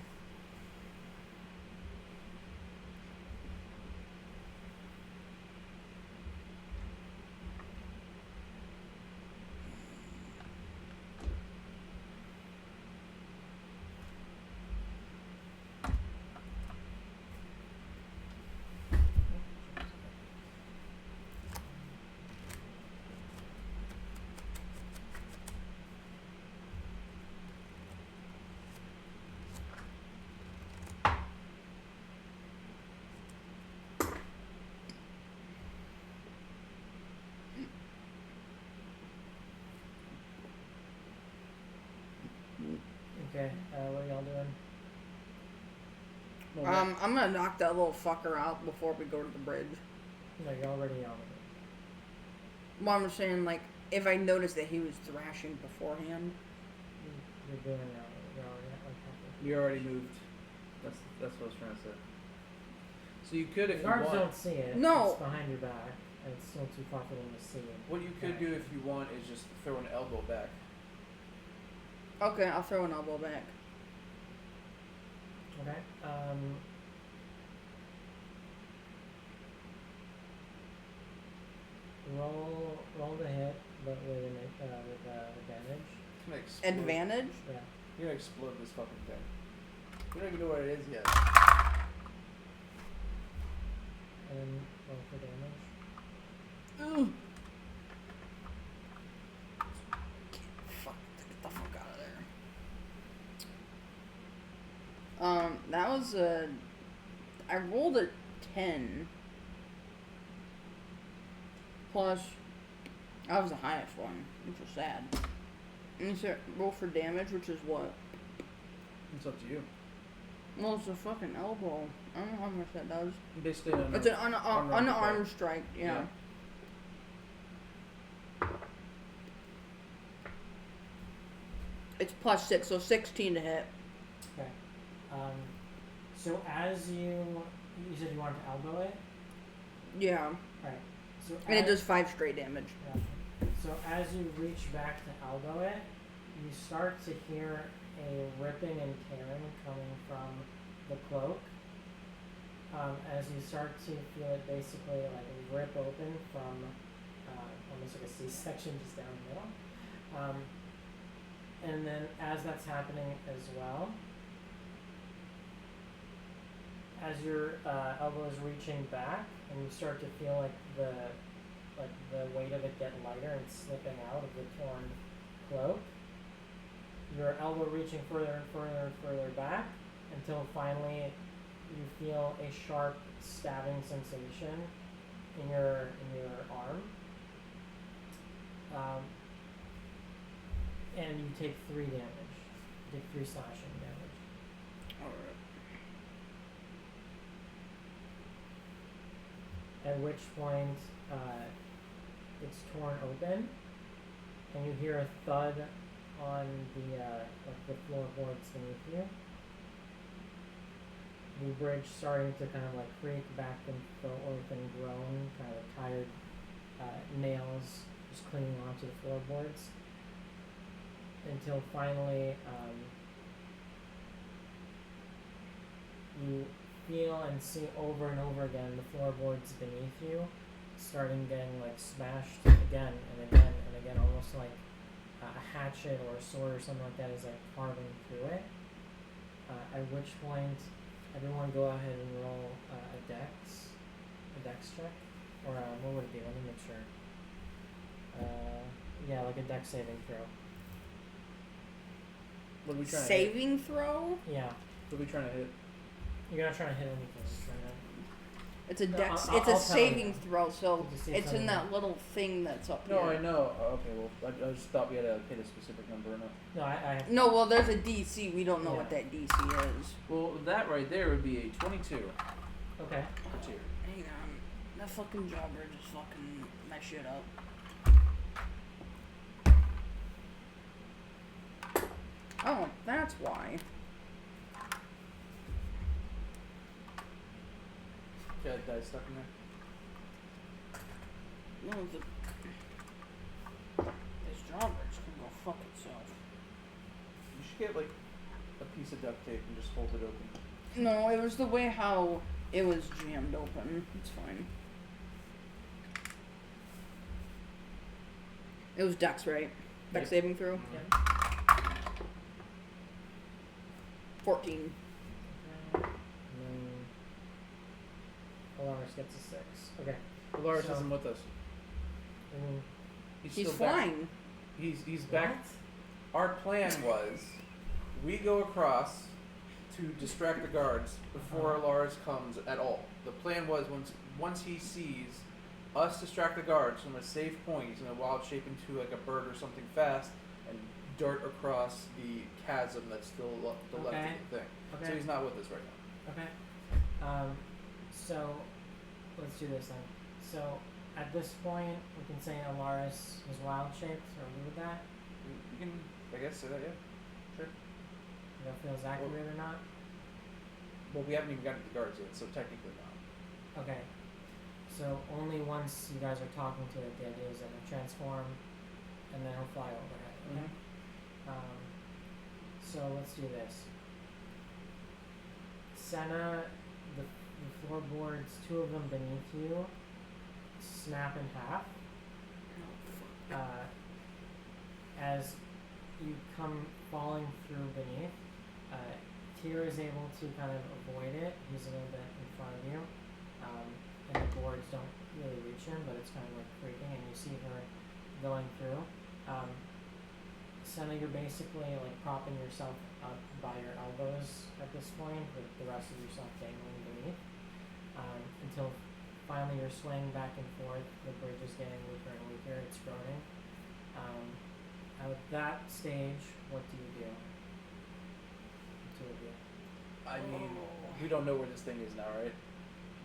Okay, what are y'all doing? I'm gonna knock that little fucker out before we go to the bridge. No, you're already on it. Well, I'm saying, like, if I noticed that he was thrashing beforehand. You're doing it. You're already on top You already moved. That's what I was trying to say. So you could, of it. if The you guards want. don't see it. No. It's behind your back, and it's still too far for them to see it. What you could do if you want is just throw an elbow back. Okay, I'll throw an elbow back. Okay. Roll the hit, but with advantage. It's gonna explode. Advantage? Yeah. You're gonna explode this fucking thing. You don't even know what it is yet. And roll for damage. Ugh. Fuck, get the fuck out of there. That was I rolled a 10. Plus, that was the highest one, which was sad. And you said roll for damage, which is what? It's up to you. Well, it's a fucking elbow. I don't know how much that does. Basically, an It's an strike. unarmed strike, yeah. It's plus 6, so 16 to hit. Okay. So as you said you wanted to elbow it. Yeah. Right. So And it as- does 5 straight damage. Yeah. So as you reach back to elbow it, you start to hear a ripping and tearing coming from the cloak. As you start to feel it basically like rip open from almost like a C-section just down the middle. And then as that's happening as well, as your elbow is reaching back and you start to feel like the weight of it get lighter and slipping out of the torn cloak, your elbow reaching further and further and further back until finally you feel a sharp stabbing sensation in your arm. And you take 3 damage. You take 3 slashing damage. Alright. At which point, it's torn open, and you hear a thud on the like the floorboards beneath you. The bridge starting to kind of like creak back and forth and groan, kind of tired nails just clinging onto the floorboards. Until finally you feel and see over and over again the floorboards beneath you starting getting like smashed again and again and again, almost like a hatchet or a sword or something like that is like carving through it. At which point, everyone go ahead and roll a dex check, or what would it be? Let me make sure. Yeah, like a dex saving throw. What are we trying Saving throw? Yeah, to hit? What are we trying to hit? you're not trying to hit anything. You're trying to. It's a No, dex. I'll it's a tell saving you. throw, so Just see it's in something. that little thing that's up No, here. I know. Okay, well, I just thought we had to hit a specific number or not. No, I No, well, there's a DC. We don't know Yeah. what that DC is. Well, that right there would be a 22. okay. Tier. Hang on. That fucking jobber just fucking messed shit up. Oh, that's why. Got dice stuck in there. No, this jobber's can go fuck itself. You should get like a piece of duct tape and just hold it open. No, it was the way how it was jammed open. It's fine. It was Dex, right? Dex Yep. saving throw? Yeah. 14. Okay. And then Alaris gets a 6. Okay. Lars So- isn't with us. And He's still flying. Back. He's back. Our plan was we go across to distract the guards before Lars comes at all. The plan was once he sees us distract the guards from a safe point, he's gonna wild shape into like a bird or something fast and dart across the chasm that's still the left Okay. of the thing. Okay. So he's not with us right now. Okay. So let's do this then. So at this point, we can say Alaris was wild shaped. Are we with that? You can, I guess, say that, yeah. Sure. If that feels accurate or not? Well, we haven't even gotten to the guards yet, so technically not. Okay. So only once you guys are talking to it, the idea is that he'll transform, and then he'll fly overhead. Okay. So let's do this. Senna, the floorboards, 2 of them beneath you, snap in half. As you come falling through beneath, Tyr is able to kind of avoid it. He's a little bit in front of you, and the boards don't really reach him, but it's kind of like creaking, and you see her going through. Senna, you're basically like propping yourself up by your elbows at this point, with the rest of yourself dangling beneath, until finally you're swaying back and forth. The bridge is getting weaker and weaker. It's groaning. At that stage, what do you do? The 2 of you. I mean, we don't know where this thing is now, right?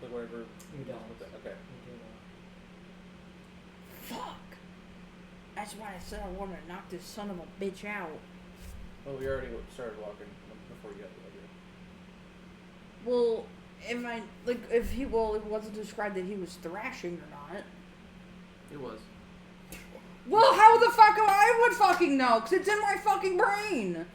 Like wherever. You don't. Okay. You do not. Fuck. That's why I said I wanted to knock this son of a bitch out. Well, we already started walking before you got the idea. Well, it wasn't described that he was thrashing or not. It was. Well, how the fuck I would fucking know? Because it's in my fucking brain.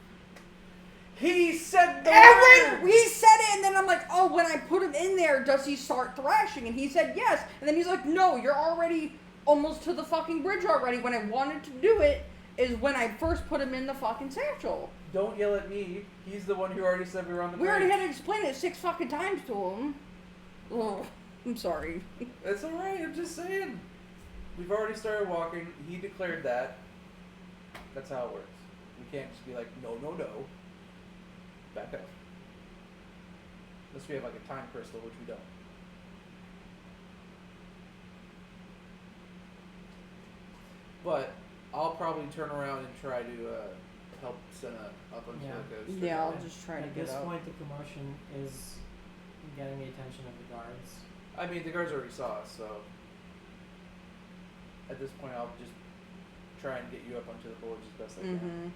He said the And word! when he said it, and then I'm like, oh, when I put him in there, does he start thrashing? And he said yes. And then he's like, no, you're already almost to the fucking bridge already. When I wanted to do it is when I first put him in the fucking satchel. Don't yell at me. He's the one who already said we were on the We bridge. already had to explain it 6 fucking times to him. Oh, I'm sorry. It's alright, I'm just saying. We've already started walking. He declared that. That's how it works. We can't just be like, no. Back up. Unless we have like a time crystal, which we don't. But I'll probably turn around and try to help Senna up onto Yeah. the coast. Yeah, I'll Okay. just try to At get this out. point, the commotion is getting the attention of the guards. I mean, the guards already saw us, so at this point, I'll just try and get you up onto the boards as best I can. Mm-hmm.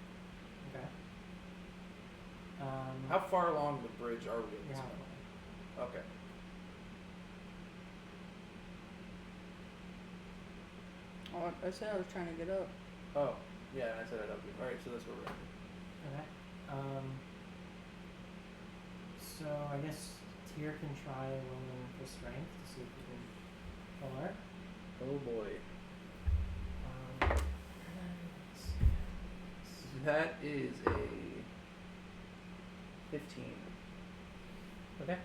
Okay. How far along the bridge are we at this Yeah. point? Okay. Oh, I said I was trying to get up. Oh, yeah, I said I'd up you. Alright, so that's where we're at. Okay. So I guess Tyr can try rolling for strength to see if he can pull her. Oh boy. Let's see. That is a 15. Okay.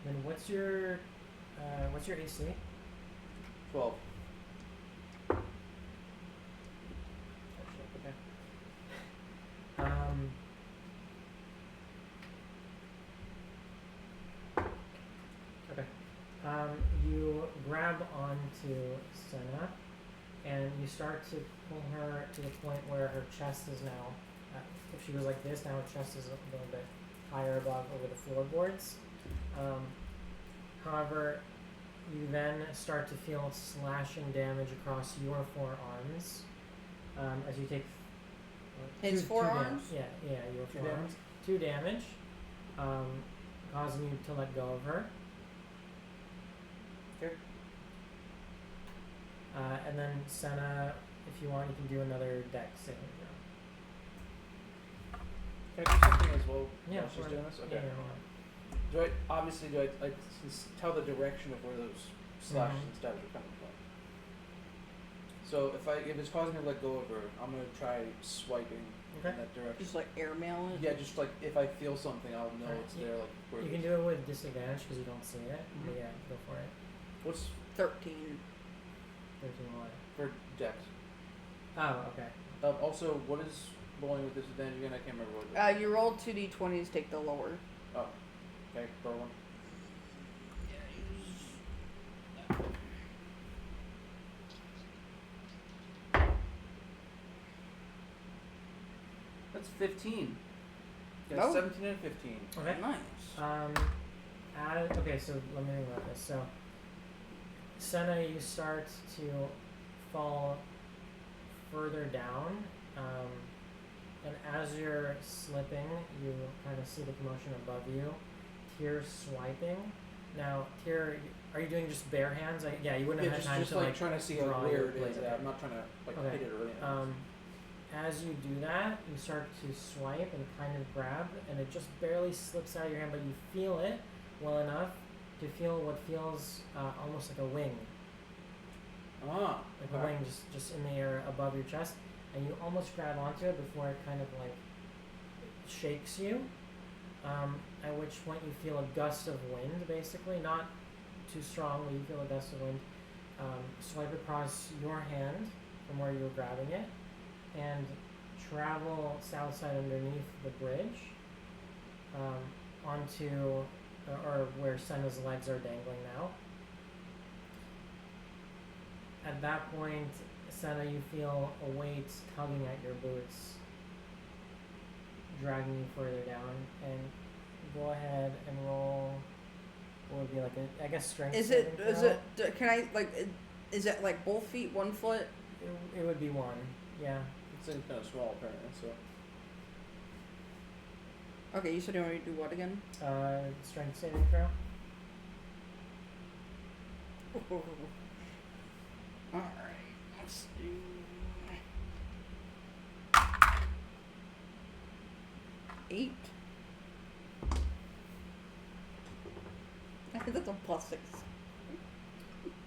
Then what's your AC? 12. Oh shit. Okay. Okay. You grab onto Senna, and you start to pull her to the point where her chest is now. If she goes like this, now her chest is a little bit higher above over the floorboards. However, you then start to feel slashing damage across your forearms as you take. His forearms? Yeah, your 2 forearms. 2 damage, causing you to let go of her. Okay. And then Senna, if you want, you can do another dex saving throw. Can I do something as well Yeah, while she's sure. doing this? Okay. Yeah. Do I tell the direction of where those slashes and stabs are coming from? So if it's causing her to let go of her, I'm gonna try swiping Okay. in that direction. Just like airmail it. Yeah, just like if I feel something, I'll know Alright, it's you- there. Like where You it can is. do it with disadvantage because you don't see it. But Mhm. yeah, go for it. What's 13. 13 what? for dex? Oh, okay. Also, what is rolling with disadvantage again? I can't remember what it is. You roll 2d20s, take the lower. Oh, okay, throw one. That's 15. Yeah, Oh. 17 and 15. Okay. Nice. Okay, so let me think about this. So, Senna, you start to fall further down, and as you're slipping, you kind of see the commotion above you. Tyr swiping. Now, Tyr, are you doing just bare hands? Yeah, you wouldn't Yeah, have just, had time just to like trying to see like draw where your it is. blade. Yeah, I'm not trying to like Okay. hit it or anything. As you do that, you start to swipe and kind of grab, and it just barely slips out of your hand, but you feel it well enough to feel what feels almost like a wing. Ah, Like okay. a wing just in the air above your chest, and you almost grab onto it before it kind of like shakes you, at which point you feel a gust of wind, basically, not too strong, but you feel a gust of wind swipe across your hand from where you were grabbing it, and travel south side underneath the bridge onto, or where Senna's legs are dangling now. At that point, Senna, you feel a weight tugging at your boots, dragging you further down, and go ahead and roll. What would be like a, I guess, strength Is saving it? Is throw? it? Can I like? Is it like both feet, 1 foot? It would be 1. Yeah. It's in kind of small apparently, so. Okay, you said you want me to do what again? Strength saving throw. All right, let's do. Eight. I think that's a +6.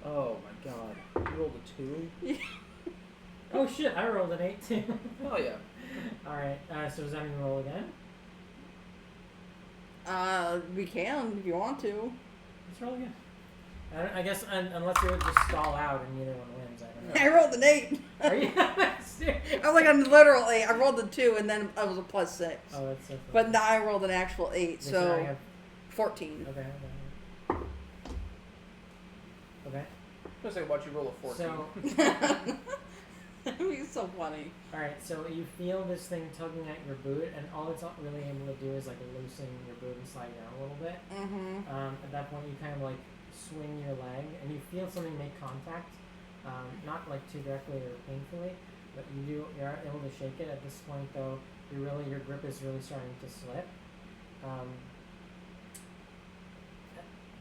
Oh my god. You rolled a 2? Oh shit! I rolled an 8 too. Oh yeah. All right. So does that mean roll again? We can if you want to. Let's roll again. I guess unless you would just stall out and neither one wins. I don't know. I rolled an 8. Are you serious? I'm like, I'm literally, I rolled a 2 and then I was a +6. Oh, that's so funny. But now I rolled an actual 8, They said so I have- 14. Okay. Okay. I was gonna say, watch you roll a 14. So, That'd be so funny. all right. So you feel this thing tugging at your boot, and all it's really able to do is like loosen your boot and slide down a little bit. Mm-hmm. At that point, you kind of like swing your leg, and you feel something make contact, not like too directly or painfully, but you're able to shake it. At this point, though, your grip is really starting to slip.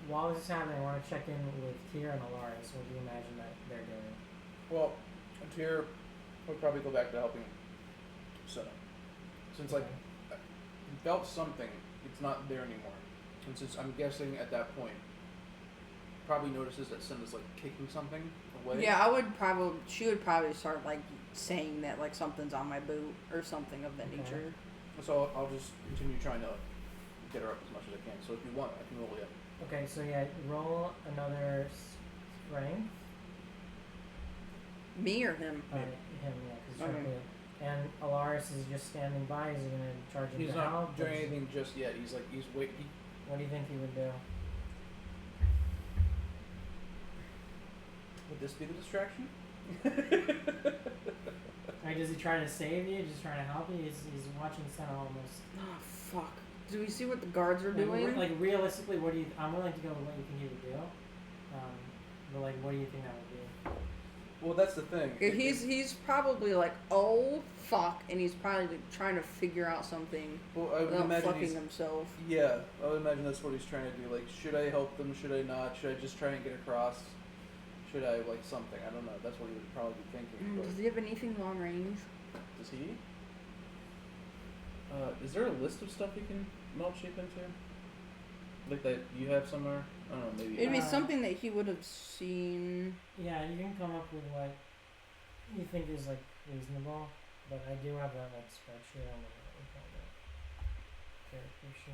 While this is happening, I want to check in with Tyr and Alaris. What do you imagine that they're doing? Well, Tyr would probably go back to helping Senna. Since, like, he felt something, it's not there anymore. And since I'm guessing at that point, probably notices that Senna's, like, kicking something away. Yeah, she would probably start, like, saying that, like, something's on my boot or something of that nature. So I'll just continue trying to get her up as much as I can. So if you want, I can roll it. Okay, so yeah, roll another strength. Me or him? Him, yeah, because and Alaris is just standing by. Is he gonna charge him He's to not help? doing anything just yet. He's waiting. What do you think he would do? Would this be the distraction? Like, does he try to save you? Just trying to help you? He's watching Senna almost. Oh, fuck. Do we see what the guards are doing? Like, realistically, what do you... I'm willing to go with what you think he would do. But, like, what do you think that would be? Well, that's the thing. He's probably like, oh, fuck, and he's probably trying to figure out something without fucking himself. Yeah, I would imagine that's what he's trying to do. Like, should I help them? Should I not? Should I just try and get across? Should I, like, something? I don't know. That's what he would probably be thinking. Does he have anything long range? Does he? Is there a list of stuff he can melt shape into? Like that you have somewhere? I don't know, maybe. It'd be something that he would have seen. Yeah, you can come up with what you think is, like, reasonable. But I do have that, like, spreadsheet on the character sheet.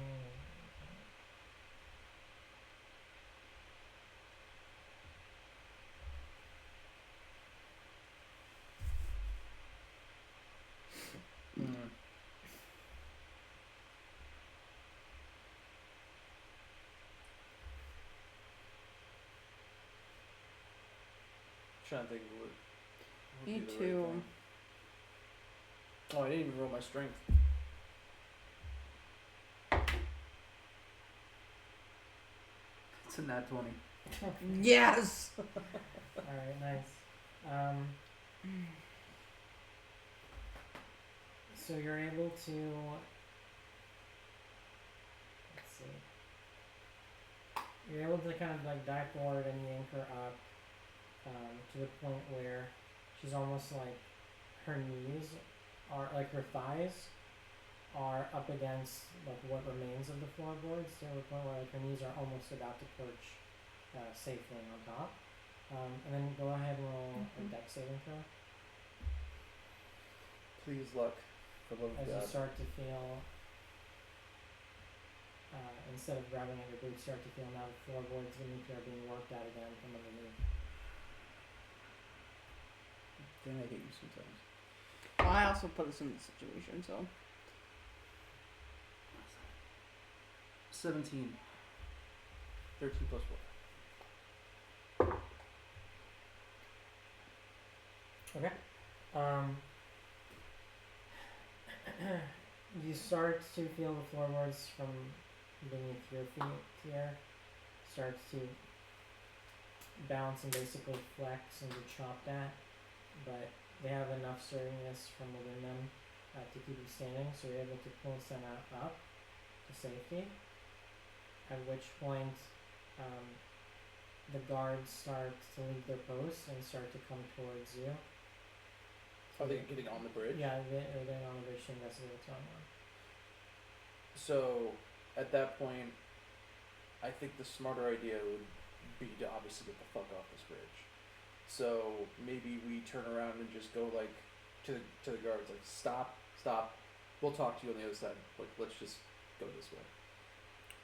Trying to think of what. Me would be the right too. thing. Oh, I didn't even roll my strength. It's a nat 20. Yes! Alright, nice. So you're able to... Let's see. You're able to kind of, like, dive forward and yank her up to the point where she's almost like her knees are, like, her thighs are up against, like, what remains of the floorboards to the point where, like, her knees are almost about to perch safely on top. And then go ahead and roll a dex saving throw. Please, luck. For love of As God. you start to feel, instead of grabbing at your boots, start to feel now the floorboards beneath you are being worked out again from underneath. Damn, I hate you sometimes. Well, I also put us in this situation, so. 17. 13 plus 4. Okay. You start to feel the floorboards from beneath your feet here starts to bounce and basically flex and be chopped at, but they have enough sturdiness from within them to keep you standing, so you're able to pull Senna up to safety, at which point the guards start to leave their posts and start to come towards you. Are they getting on the bridge? Yeah, they're getting on the bridge to investigate what's going on. So, at that point, I think the smarter idea would be to obviously get the fuck off this bridge. So, maybe we turn around and just go, like, to the guards, like, stop, we'll talk to you on the other side. Like, let's just go this way.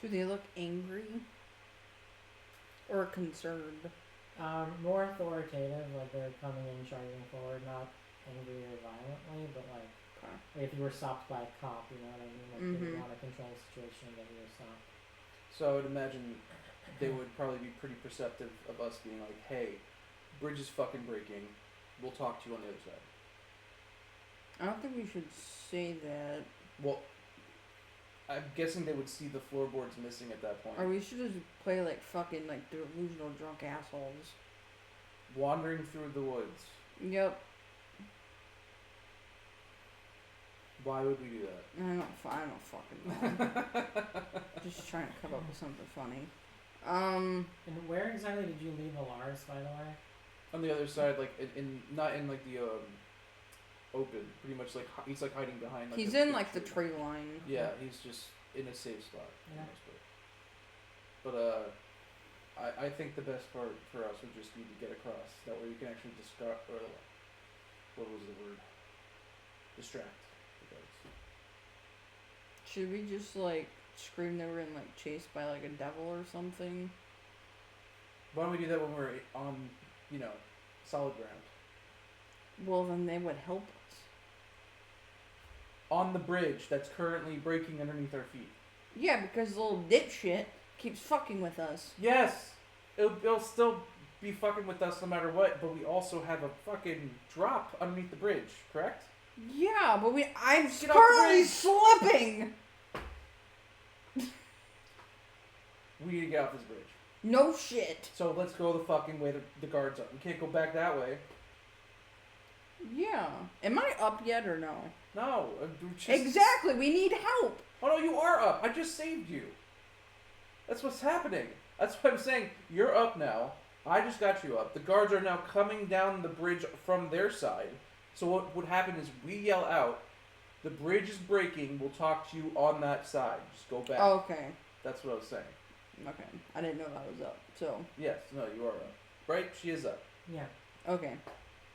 Do they look angry? Or concerned? More authoritative, like they're coming in, charging forward, not angry or violently, but like if you were stopped by a cop, you know what I mean? Like they would want to control the situation and get you stopped. So I would imagine they would probably be pretty perceptive of us being like, hey, bridge is fucking breaking, we'll talk to you on the other side. I don't think we should say that. Well, I'm guessing they would see the floorboards missing at that point. Or we should just play like fucking like delusional drunk assholes. Wandering through the woods. Yep. Why would we do that? I don't fucking know. Just trying to come up with something funny. And where exactly did you leave Alaris, by the way? On the other side, like in not in like the open. Pretty much like he's like hiding behind. Like, he's a in big like the tree. tree line. Yeah, he's just in a safe spot. Yeah. But I think the best part for us would just be to get across. That way we can actually distract, or what was the word? Distract the guards. Should we just like scream they were in like chased by like a devil or something? Why don't we do that when we're on, solid ground? Well, then they would help us. On the bridge that's currently breaking underneath our feet. Yeah, because the little dipshit keeps fucking with us. Yes! It'll still be fucking with us no matter what, but we also have a fucking drop underneath the bridge, correct? Yeah, but I'm Get off the currently bridge. slipping! We need to get off this bridge. No shit. So let's go the fucking way the guards up. We can't go back that way. Yeah. Am I up yet or no? No. Just... Exactly, we need help. Oh no, you are up. I just saved you. That's what's happening. That's what I'm saying. You're up now. I just got you up. The guards are now coming down the bridge from their side. So what would happen is we yell out, the bridge is breaking, we'll talk to you on that side. Just go back. Oh, okay. That's what I was saying. Okay. I didn't know that was up, so. Yes, no, you are up. Right? She is up. Yeah. Okay.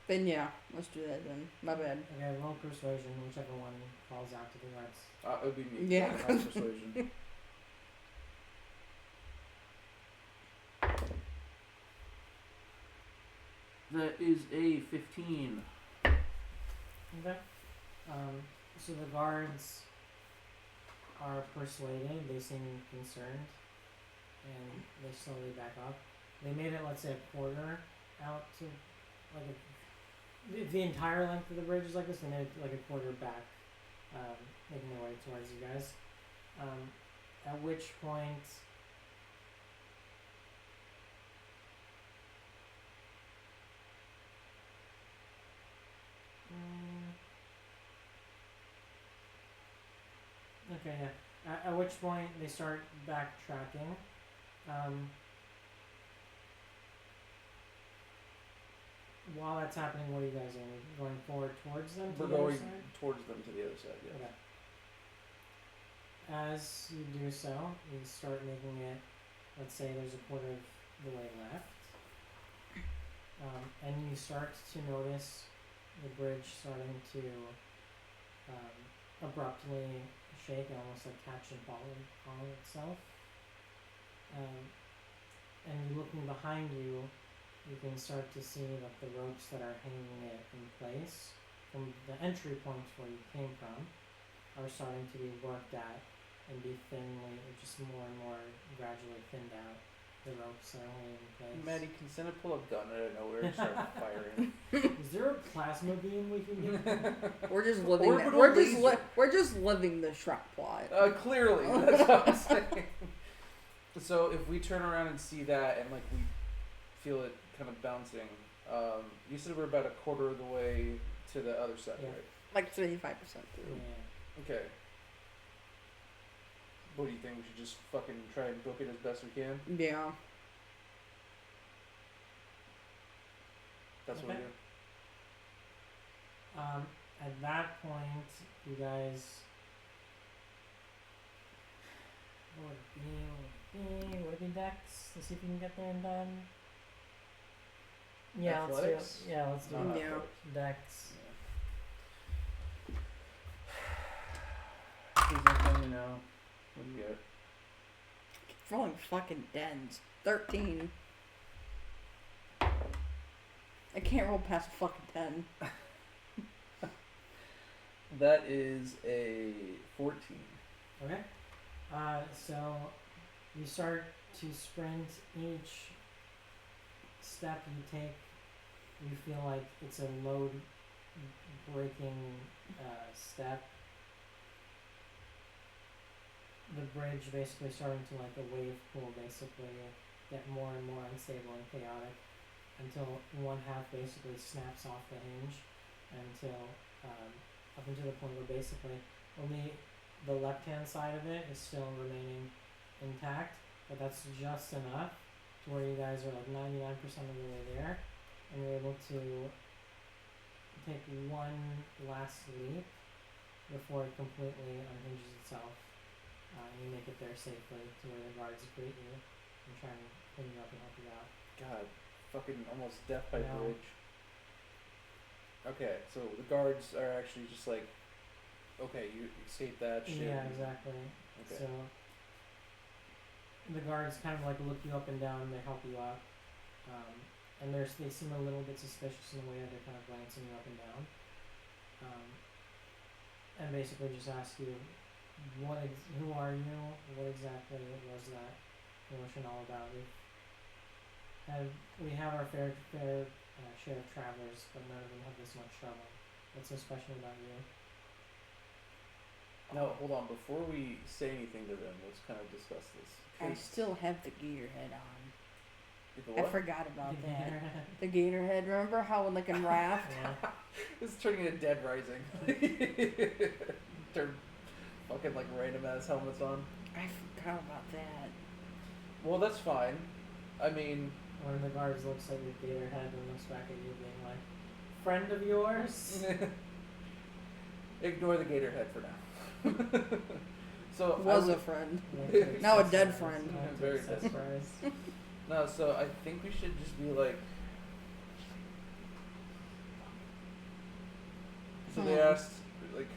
Then yeah, let's do that then. My bad. Okay, roll persuasion, whichever one falls out to the guards. It would be me. Yeah. Not persuasion. That is a 15. Okay. So the guards are persuaded. They seem concerned, and they slowly back up. They made it, let's say, a quarter out to, like the entire length of the bridge is like this. They made it like a quarter back, making their way towards you guys. At which point. Okay, yeah. At which point they start backtracking. While that's happening, what are you guys doing? Going forward towards them? We're to the other going side? towards them to the other side, yeah. Okay. As you do so, you start making it, let's say there's a quarter of the way left. And you start to notice the bridge starting to abruptly shake and almost like catch and fall on itself. And looking behind you, you can start to see that the ropes that are hanging it in place from the entry point where you came from are starting to be worked at and be thinly, just more and more gradually thinned out. The ropes are only in place. Maddie, can Senna pull a gun out of nowhere and start firing? Is there a plasma beam we can get? We're just living. Orbital We're just living the Shrek plot. Clearly, that's what I'm saying. So if we turn around and see that, and like we feel it kind of bouncing, you said we're about a quarter of the way to the other side, Yeah. right? Like 75% through. Yeah. Okay. What do you think? We should just fucking try and book it as best we can? Yeah. That's what we Okay. do. At that point, you guys. What would it be Dex? Let's see if we can get there in time. Yeah, Athletics? let's do Not it. Yeah. athletics. Dex. Please don't tell me now. What do you get? Rolling fucking dens. 13. I can't roll past a fucking 10. That is a 14. Okay. So you start to sprint. Each step you take, you feel like it's a load breaking step. The bridge basically starting to like a wave pool basically get more and more unstable and chaotic until one half basically snaps off the hinge until up until the point where basically only the left-hand side of it is still remaining intact, but that's just enough to where you guys are like 99% of the way there, and you're able to take one last leap before it completely unhinges itself, and you make it there safely to where the guards greet you and try and clean you up and help you out. God, fucking almost death by No. bridge. Okay, so the guards are actually just like, okay, you escape that shit. Yeah, exactly. Okay. So the guards kind of like look you up and down and they help you out. And they seem a little bit suspicious in the way that they're kind of glancing you up and down. And basically just ask you, who are you? What exactly was that commotion all about? We have our fair share of travelers, but none of them have this much trouble. What's so special about you? No, hold on. Before we say anything to them, let's kind of discuss this. I still have the gator head on. The I what? forgot about that. The gator head. Remember how like in Raft? Yeah. This is turning into Dead Rising. Turn fucking like random ass helmets on. I forgot about that. Well, that's fine. I mean, One of the guards looks at your gator head and looks back at you being like, friend of yours? ignore the gator head for now. So Was a friend. Like, Now a take dead surprise. friend. Now take Very dead. surprise. No, so I think we should just be like. So they asked, like,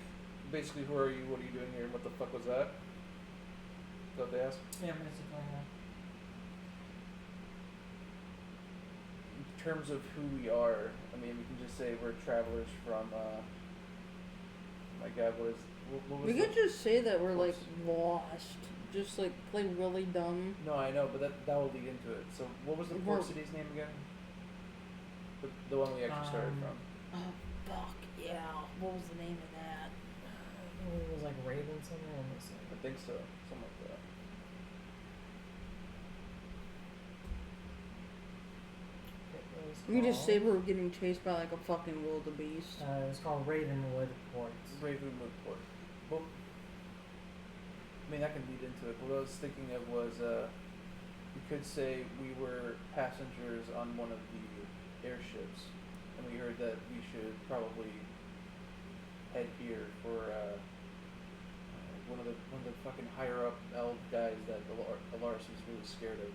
basically, who are you? What are you doing here? What the fuck was that? Is that what they asked? Yeah, basically, yeah. In terms of who we are, I mean, we can just say we're travelers from. My God, what was We could the- just say that we're like lost. Just like play really dumb. No, I know, but that will lead into it. So, what was the port We're- city's name again? The one we actually started from. Oh fuck yeah! What was the name of that? It was like Raven something. Let me see. I think so, something like that. It was We could just say called- we're getting chased by like a fucking wildebeest. It was called Ravenwood Port. Ravenwood Port. Well, I mean, that can lead into it. What I was thinking of was, we could say we were passengers on one of the airships, and we heard that we should probably head here for one of the fucking higher up elf guys that Alaris was really scared of.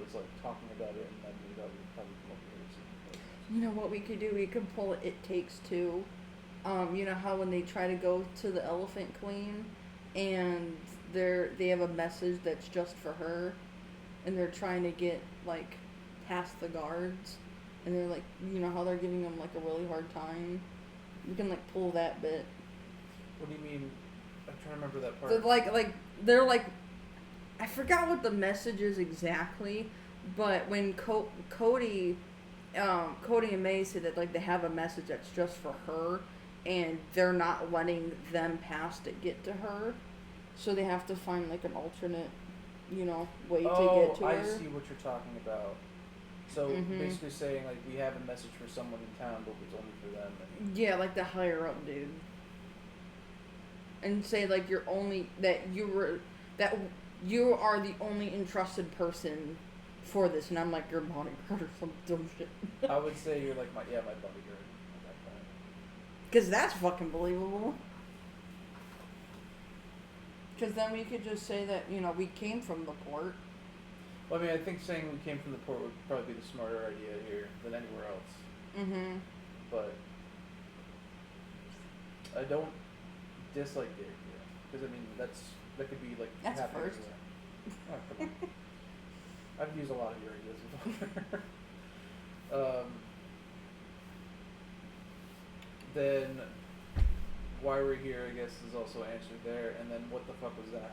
Was like talking about it, and then we thought we'd probably come over here soon. You know what we could do? We could pull It Takes Two. You know how when they try to go to the Elephant Queen, and they have a message that's just for her, and they're trying to get like past the guards, and they're like, you know how they're giving them like a really hard time. We can like pull that bit. What do you mean? I'm trying to remember that part. They're like, I forgot what the message is exactly, but when Cody and May say that like they have a message that's just for her, and they're not letting them past it get to her, so they have to find like an alternate, way to get to her. I see what you're talking about. So Mhm. basically saying like we have a message for someone in town, but it's only for them. And Yeah, like the higher up dude. And say like you are the only entrusted person for this, and I'm like your bodyguard or some dumb shit. I would say you're like my bodyguard at that point. Because that's fucking believable. Because then we could just say that, we came from the port. Well, I mean, I think saying we came from the port would probably be the smarter idea here than anywhere else. Mm-hmm. But I don't dislike the idea because I mean that could be like That's happening first. anywhere. Oh, come on. I've used a lot of your ideas before. Then why we're here, I guess, is also answered there. And then what the fuck was that?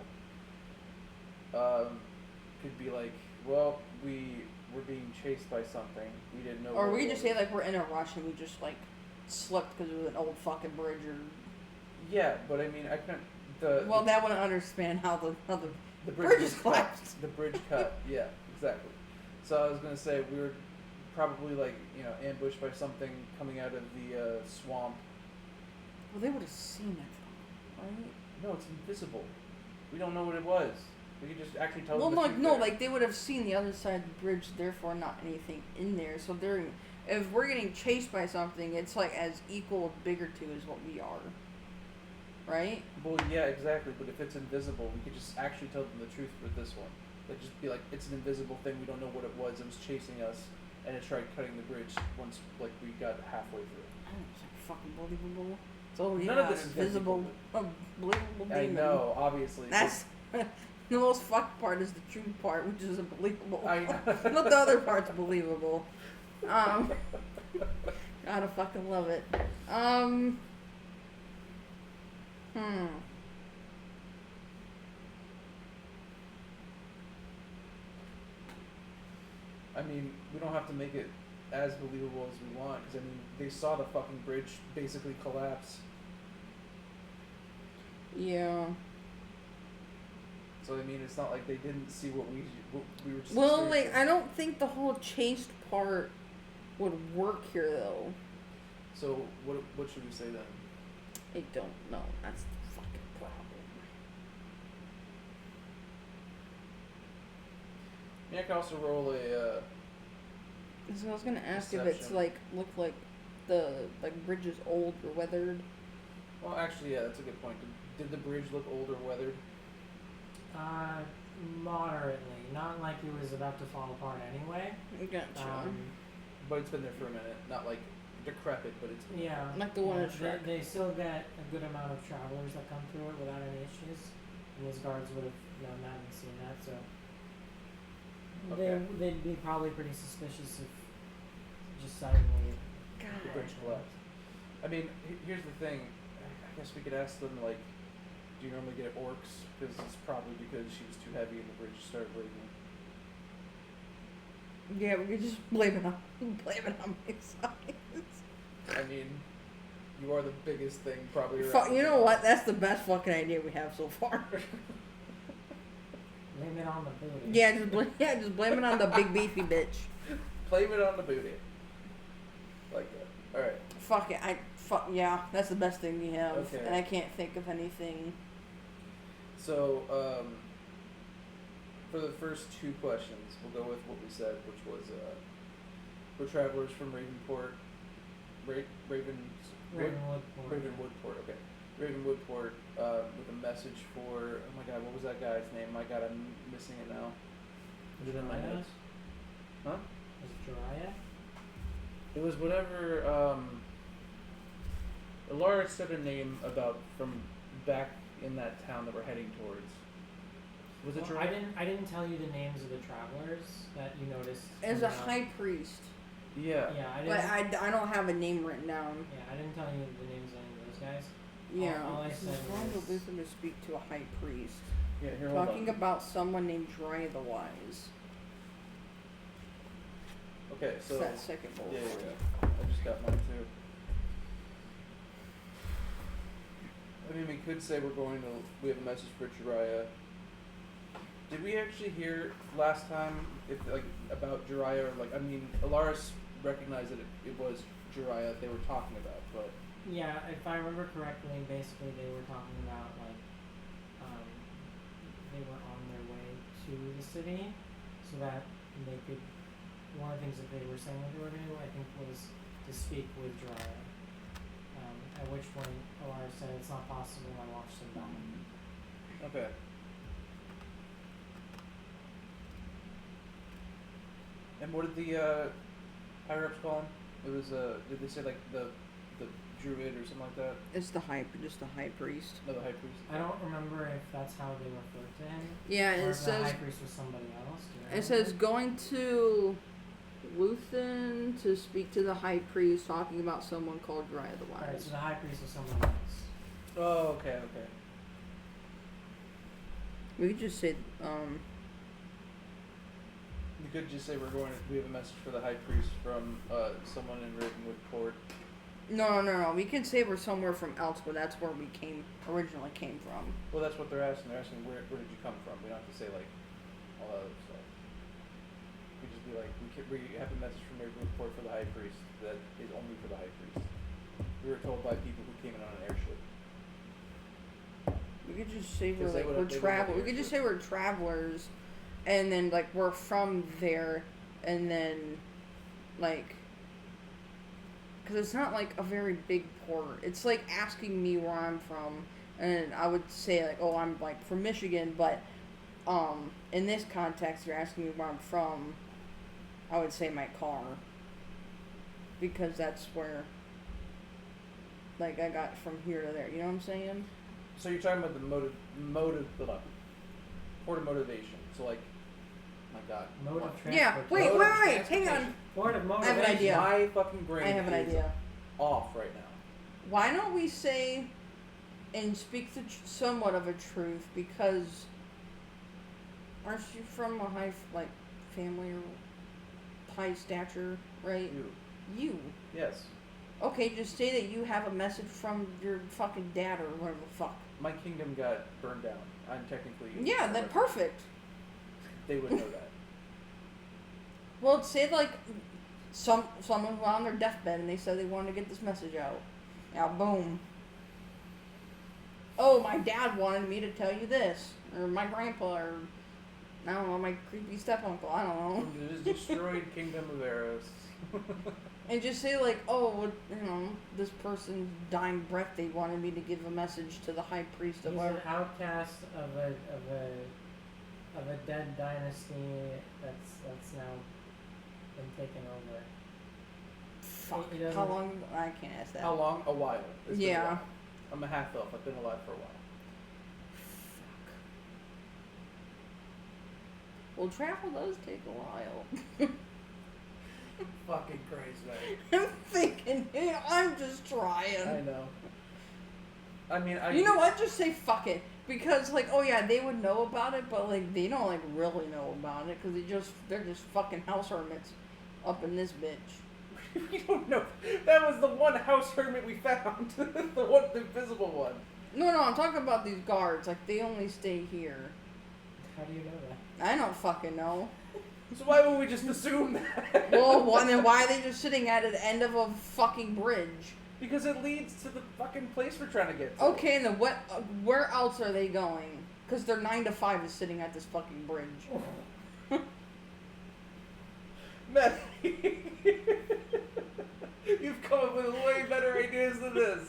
Could be like, well, we were being chased by something. We didn't know. Or what we it just say was. like we're in a rush and we just like slipped because it was an old fucking bridge or. Yeah, but I mean, I couldn't. Well, that wouldn't understand how the the bridge was is cut. collapsed. The bridge cut. Yeah, exactly. So I was gonna say we were probably like ambushed by something coming out of the swamp. Well, they would have seen it, right? No, it's invisible. We don't know what it was. We could just actually tell Well, them the like truth no, there. like they would have seen the other side of the bridge, therefore not anything in there. So they're, if we're getting chased by something, it's like as equal, bigger to as what we are, right? Well, yeah, exactly. But if it's invisible, we could just actually tell them the truth with this one. Like, just be like, it's an invisible thing. We don't know what it was. It was chasing us, and it tried cutting the bridge once, like, we got halfway through. It's like fucking believable. So yeah, None of this is visible, believable demon. I know, obviously. That's the most fucked part is the true part, which is unbelievable. I know. Not the other part's believable. Gotta fucking love it. I mean, we don't have to make it as believable as we want, because I mean, they saw the fucking bridge basically collapse. Yeah. So I mean, it's not like they didn't see what we were just. Well, like experiencing. I don't think the whole chased part would work here though. So what should we say then? I don't know. That's the fucking problem. I mean, I could also roll a. So I was gonna ask if Perception. it's like look like the bridge is old or weathered. Well, actually, yeah, that's a good point. Did the bridge look old or weathered? Moderately. Not like it was about to fall apart anyway. Gotcha. But it's been there for a minute. Not like decrepit, but it's been Yeah. Like the one in they, Shrek. they still get a good amount of travelers that come through it without any issues. And those guards would have known that and seen that, so Okay. they'd be probably pretty suspicious if just suddenly the bridge collapsed. I mean, here's the thing. I guess we could ask them, like, do you normally get orcs? Because it's probably because she was too heavy and the bridge started breaking. Yeah, we could just blame it on my size. I mean, you are the biggest thing probably around. Fuck, you know what? That's the best fucking idea we have so far. blame it on the booty. just blame it on the big beefy bitch. Blame it on the booty. Like that. Alright. Fuck it. Yeah, that's the best thing we have. Okay. And I can't think of anything. So, for the first two questions, we'll go with what we said, which was, we're travelers from Ravenport. Ravenwoodport, okay. Ravenwoodport, with a message for, oh my god, what was that guy's name? My god, I'm missing it now. Is it in my Jiraiya? notes? Huh? Was it Jiraiya? It was whatever, Laura said a name about from back in that town that we're heading towards. Was it Well, Jiraiya? I didn't tell you the names of the travelers that you noticed. As in a the- high priest. Yeah. Yeah, I But didn't. I don't have a name written down. Yeah, I didn't tell you the names of any of those guys. Yeah. All I It's said wrong was- to listen to speak to a high priest. Yeah, here, hold Talking on. about someone named Jiraiya the Wise. Okay, It's so. that second bullet Yeah, point. yeah. I just got mine too. I mean, we could say we have a message for Jiraiya. Did we actually hear last time if like about Jiraiya? Or, like, I mean, Alaris recognized that it was Jiraiya they were talking about, but Yeah, if I remember correctly, basically they were talking about like they were on their way to the city, so that they could. One of the things that they were saying that they were going to do, I think, was to speak with Jiraiya. At which point, Alara said it's not possible. I watched them die. okay. And what did the higher ups call him? It was did they say like the druid or something like that? It's just the high priest. No, the high priest. I don't remember if that's how they referred to him. Yeah, or it if the says high priest was somebody else. Do you it says remember? going to Luthien to speak to the high priest, talking about someone called Jiraiya the Alright, Wise. so the high priest was someone else. Oh, okay, okay. We could just say You could just say we have a message for the high priest from someone in Ravenwoodport. no. We could say we're somewhere from elsewhere. That's where we originally came from. Well, that's what they're asking. They're asking where did you come from? We don't have to say like all that other stuff. We just be like we have a message from Ravenwoodport for the high priest that is only for the high priest. We were told by people who came in on an airship. We could just say Because they we're would've- they would've travel. We had could just say airship. we're travelers, and then like we're from there, and then like, because it's not like a very big port. It's like asking me where I'm from, and I would say like, oh, I'm like from Michigan, but in this context, you're asking me where I'm from. I would say my car, because that's where like I got from here to there. You know what I'm saying? So you're talking about the port of motivation. So like, my God. Mode of what? transportation. Yeah. Wait. Mode of Hang on. transportation. Port of I motivation. have an idea. My fucking brain I have an is idea. off right now. Why don't we say and speak the somewhat of a truth, because aren't you from a high like family or high stature, right? You. Yes. Okay, just say that you have a message from your fucking dad or whatever the fuck. My kingdom got burned down. I'm technically. Yeah, that's perfect. They would know that. Well, say like someone was on their deathbed and they said they wanted to get this message out. Now, boom. Oh, my dad wanted me to tell you this, or my grandpa, or I don't know, my creepy step uncle. I don't know. From the destroyed kingdom of Eros. And just say like, oh, this person's dying breath. They wanted me to give a message to the high priest of He's our. an outcast of a dead dynasty that's now been taken over. Fuck. He doesn't- How long? I can't ask that. How long? A while. It's been a Yeah. while. I'm a half elf. I've been alive for a while. Well, travel does take a while. Fucking crazy. I'm thinking, I'm just I trying. know. I mean, You know what? Just say fuck it. Because, like, oh yeah, they would know about it, but, like, they don't, like, really know about it. Because they're just fucking house hermits up in this bitch. We don't know. That was the one house hermit we found. the invisible one. No, I'm talking about these guards. Like, they only stay here. How do you know that? I don't fucking know. So why would we just assume that? Well, then why are they just sitting at the end of a fucking bridge? Because it leads to the fucking place we're trying to get to. Okay, and then where else are they going? Because their 9 to 5 is sitting at this fucking bridge. Man, you've come up with way better ideas than this.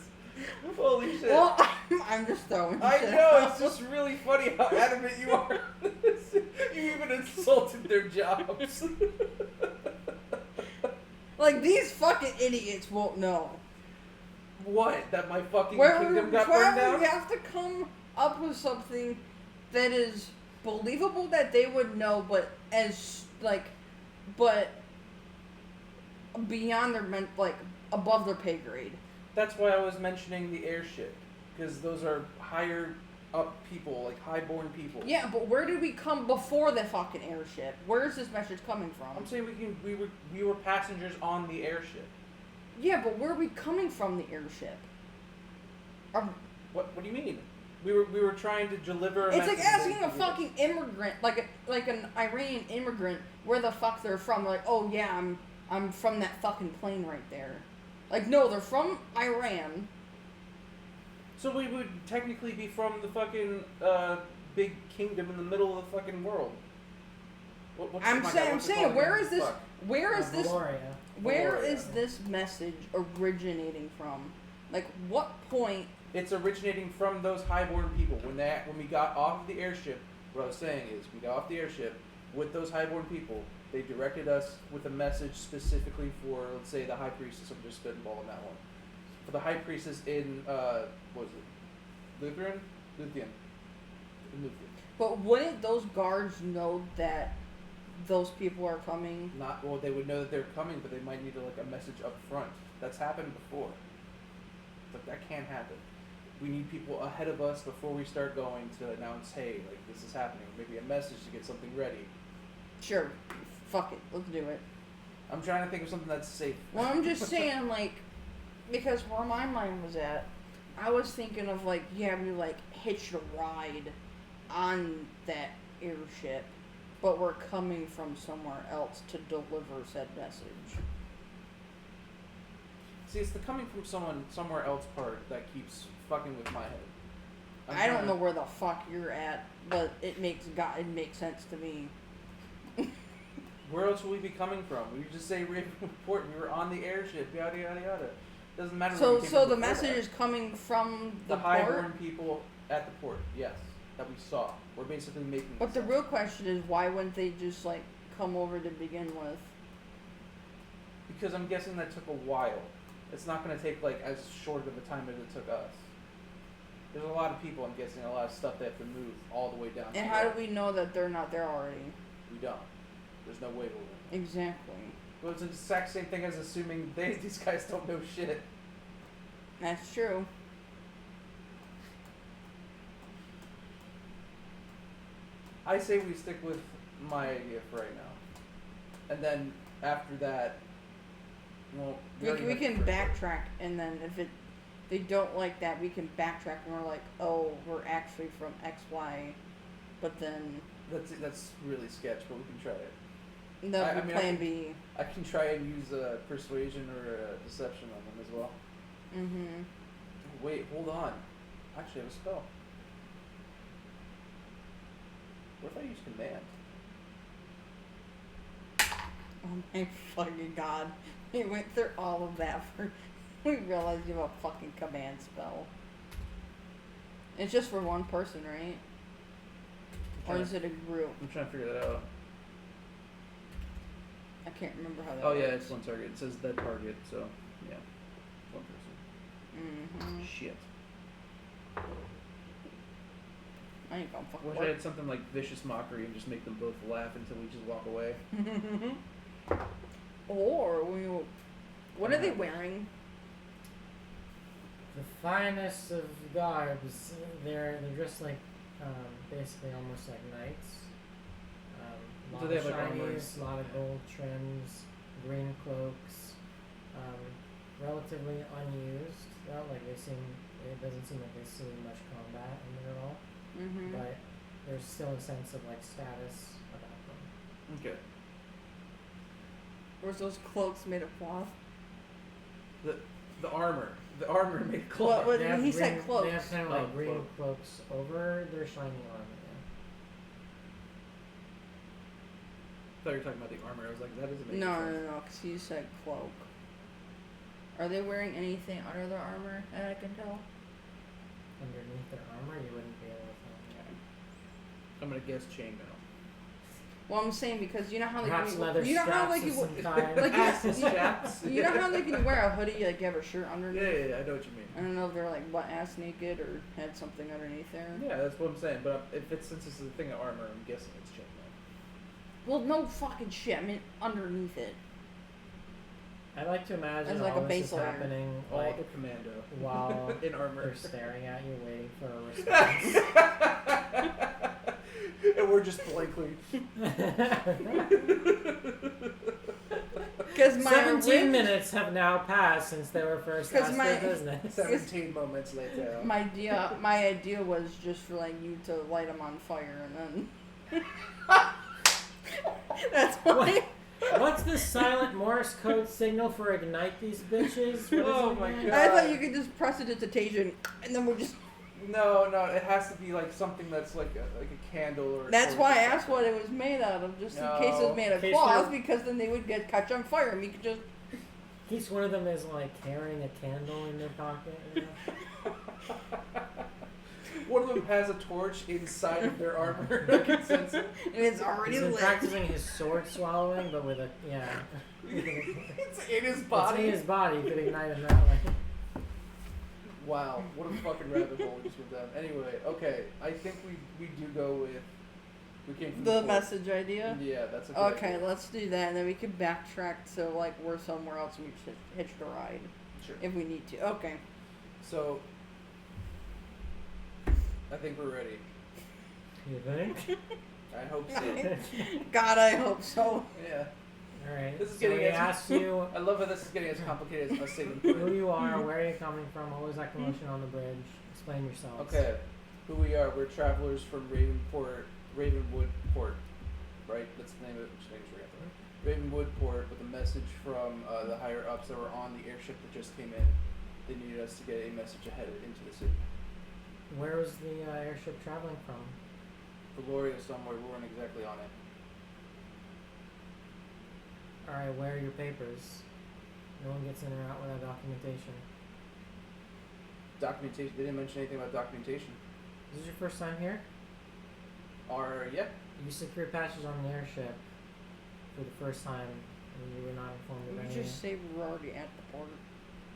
Holy shit. Well, I'm just throwing I shit know, out. it's just really funny how adamant you are. You even insulted their jobs. Like, these fucking idiots won't know. What? That my fucking kingdom got burned down? We have to come up with something that is believable that they would know, but beyond their above their pay grade. That's why I was mentioning the airship. Because those are higher up people, like highborn people. Yeah, but where did we come before the fucking airship? Where is this message coming from? I'm saying we were passengers on the airship. Yeah, but where are we coming from, the airship? What do you mean? We were trying to deliver a It's like message asking that- a fucking immigrant, like an Iranian immigrant, where the fuck they're from. Like, oh yeah, I'm from that fucking plane right there. Like, no, they're from Iran. So we would technically be from the fucking big kingdom in the middle of the fucking world. I'm saying, where is this? Where is this? Valoria. Where Valoria. is this message originating from? Like, what point? It's originating from those highborn people. When we got off the airship, what I was saying is we got off the airship with those highborn people. They directed us with a message specifically for, let's say, the high priestess. I'm just spitballing that one. For the high priestess in what was it? Luthien. In Luthien. But wouldn't those guards know that those people are coming? They would know that they're coming, but they might need a message up front. That's happened before. But that can't happen. We need people ahead of us before we start going to announce, hey, this is happening. Maybe a message to get something ready. Sure, fuck it, let's do it. I'm trying to think of something that's safe. Well, I'm just saying, because where my mind was at, I was thinking of having to hitch a ride on that airship, but we're coming from somewhere else to deliver said message. See, it's the coming from someone somewhere else part that keeps fucking with my head. I don't know where the fuck you're at, but it makes sense to me. Where else will we be coming from? We just say Ravenport. We were on the airship. Yada yada yada. Doesn't matter. So the message is coming from the port. Highborn people at the port. Yes, that we saw. We're basically making. But the real question is, why wouldn't they just like come over to begin with? Because I'm guessing that took a while. It's not going to take like as short of a time as it took us. There's a lot of people, I'm guessing, a lot of stuff they have to move all the way down. And how do we know that they're not there already? We don't. There's no wiggle room. Exactly. Well, it's the exact same thing as assuming these guys don't know shit. That's true. I say we stick with my idea for right now. And then after that, well, we can backtrack, and then if they don't like that, we can backtrack and we're like, oh, we're actually from XY, but then that's really sketch, but we can try it. That'll be plan B. I can try and use a persuasion or a deception on them as well. Mm-hmm. Wait, hold on. I actually have a spell. What if I use command? Oh my fucking god. We went through all of that for... We realized you have a fucking command spell. It's just for one person, right? Or is it a group? I'm trying to figure that out. I can't remember how that Oh works. yeah, it's one target. It says that target, so yeah. One person. Mm-hmm. Shit. I ain't gonna fucking Wish I had something like vicious mockery and just make them both laugh until we just walk away. Or what are they wearing? The finest of garbs. They're dressed like basically almost like knights. A lot Do they of have, like, shinies, armors? a lot of gold trims, green cloaks. Relatively unused. Well, like it doesn't seem like they see much combat in there at all. Mm-hmm. But there's still a sense of like status about them. Okay. Where's those cloaks made of cloth? The armor. The armor made cloth. What They have he said green- cloaks. They have kind of like Oh, green cloak. cloaks over their shiny armor. I thought you were talking about the armor. I was like, that doesn't make No, sense. because you said cloak. Are they wearing anything under their armor that I can tell? Underneath their armor, you wouldn't be able to tell. I'm gonna guess chainmail. Well, I'm saying because you know how Perhaps like leather you know how like straps you of some kind. like Straps. you know how like you wear a hoodie like you have a shirt Yeah, underneath. yeah, I know what you mean. I don't know if they're like butt ass naked or had something underneath there. Yeah, that's what I'm saying. But since this is a thing of armor, I'm guessing it's chainmail. Well, no fucking shit. I mean underneath it. I like to imagine As like all a this base is layer. happening All like the commando while in armor. they're staring at you, waiting for a response. And we're just blankly. Because my 17 minutes have now passed since they were first 'Cause asked my- their business. 17 moments later. My idea was just for like you to light them on fire and then. That's why. What's the silent Morse code signal for ignite these bitches? What is Oh it my again? God. I thought you could just press it at the Tajan and then we're just. No, it has to be like something that's like a candle or. That's torch why or I asked something. what it was made out of, just in case it No. was made of In case cloth, they're- because then they would catch on fire and we could just. In case one of them is like carrying a candle in their pocket. You know? One of them has a torch inside of their armor. I can sense it. And it's already He's been lit. practicing his sword swallowing, but with a It's in his It's body. in his body. You could ignite him that way. Wow, what a fucking rabbit hole we just went down. Anyway, okay, I think we do go with. We came from The port. message idea? Yeah, that's a good Okay, idea. let's do that, and then we can backtrack to like we're somewhere else and we just hitch the ride Sure. if we need to. Okay. So, I think we're ready. You think? I hope so. God, I hope so. Yeah. Alright. This is So getting we as- asked you I love how this is getting as complicated as us saying who you are, where you're coming from, what was that commotion on the bridge. Explain yourselves. Okay, who we are. We're travelers from Ravenwood Port. right? That's the name of it. Just making sure I got that right. Ravenwood port with a message from the higher ups that were on the airship that just came in. They needed us to get a message ahead into the city. Where was the airship traveling from? Valoria somewhere. We weren't exactly on it. Alright, where are your papers? No one gets in or out without documentation. Documentation. They didn't mention anything about documentation. Is this your first time here? Yeah. You secured passage on the airship for the first time, and you were not informed of You any. just say we're already at the port.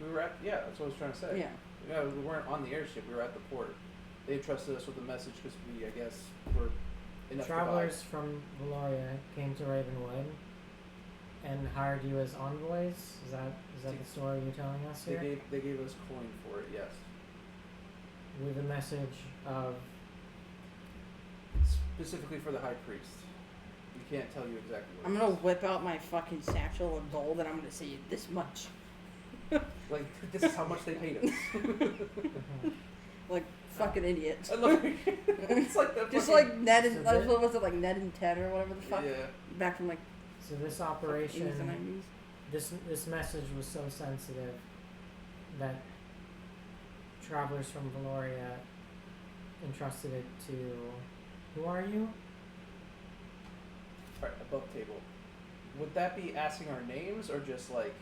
We were at. Yeah, that's what I was trying to say. Yeah. Yeah, we weren't on the airship. We were at the port. They trusted us with the message because we, I guess, were enough Travelers from Valoria came to Ravenwood and hired you as envoys. Is that the story you're telling us to buy. here? They gave us coin for it. Yes. With a message of Specifically for the high priest. We can't tell you exactly what I'm it gonna is. whip out my fucking satchel of gold and I'm gonna say this much. Like, this is how much they paid us. Like fucking idiots. I love it. It's like the Just fucking- like Ned and So what was it, like Ned and Ted or whatever the fuck? Yeah. Back from like so this 80s operation. and 90s. This message was so sensitive that travelers from Valoria entrusted it to. Who are you? Alright, above table. Would that be asking our names or just like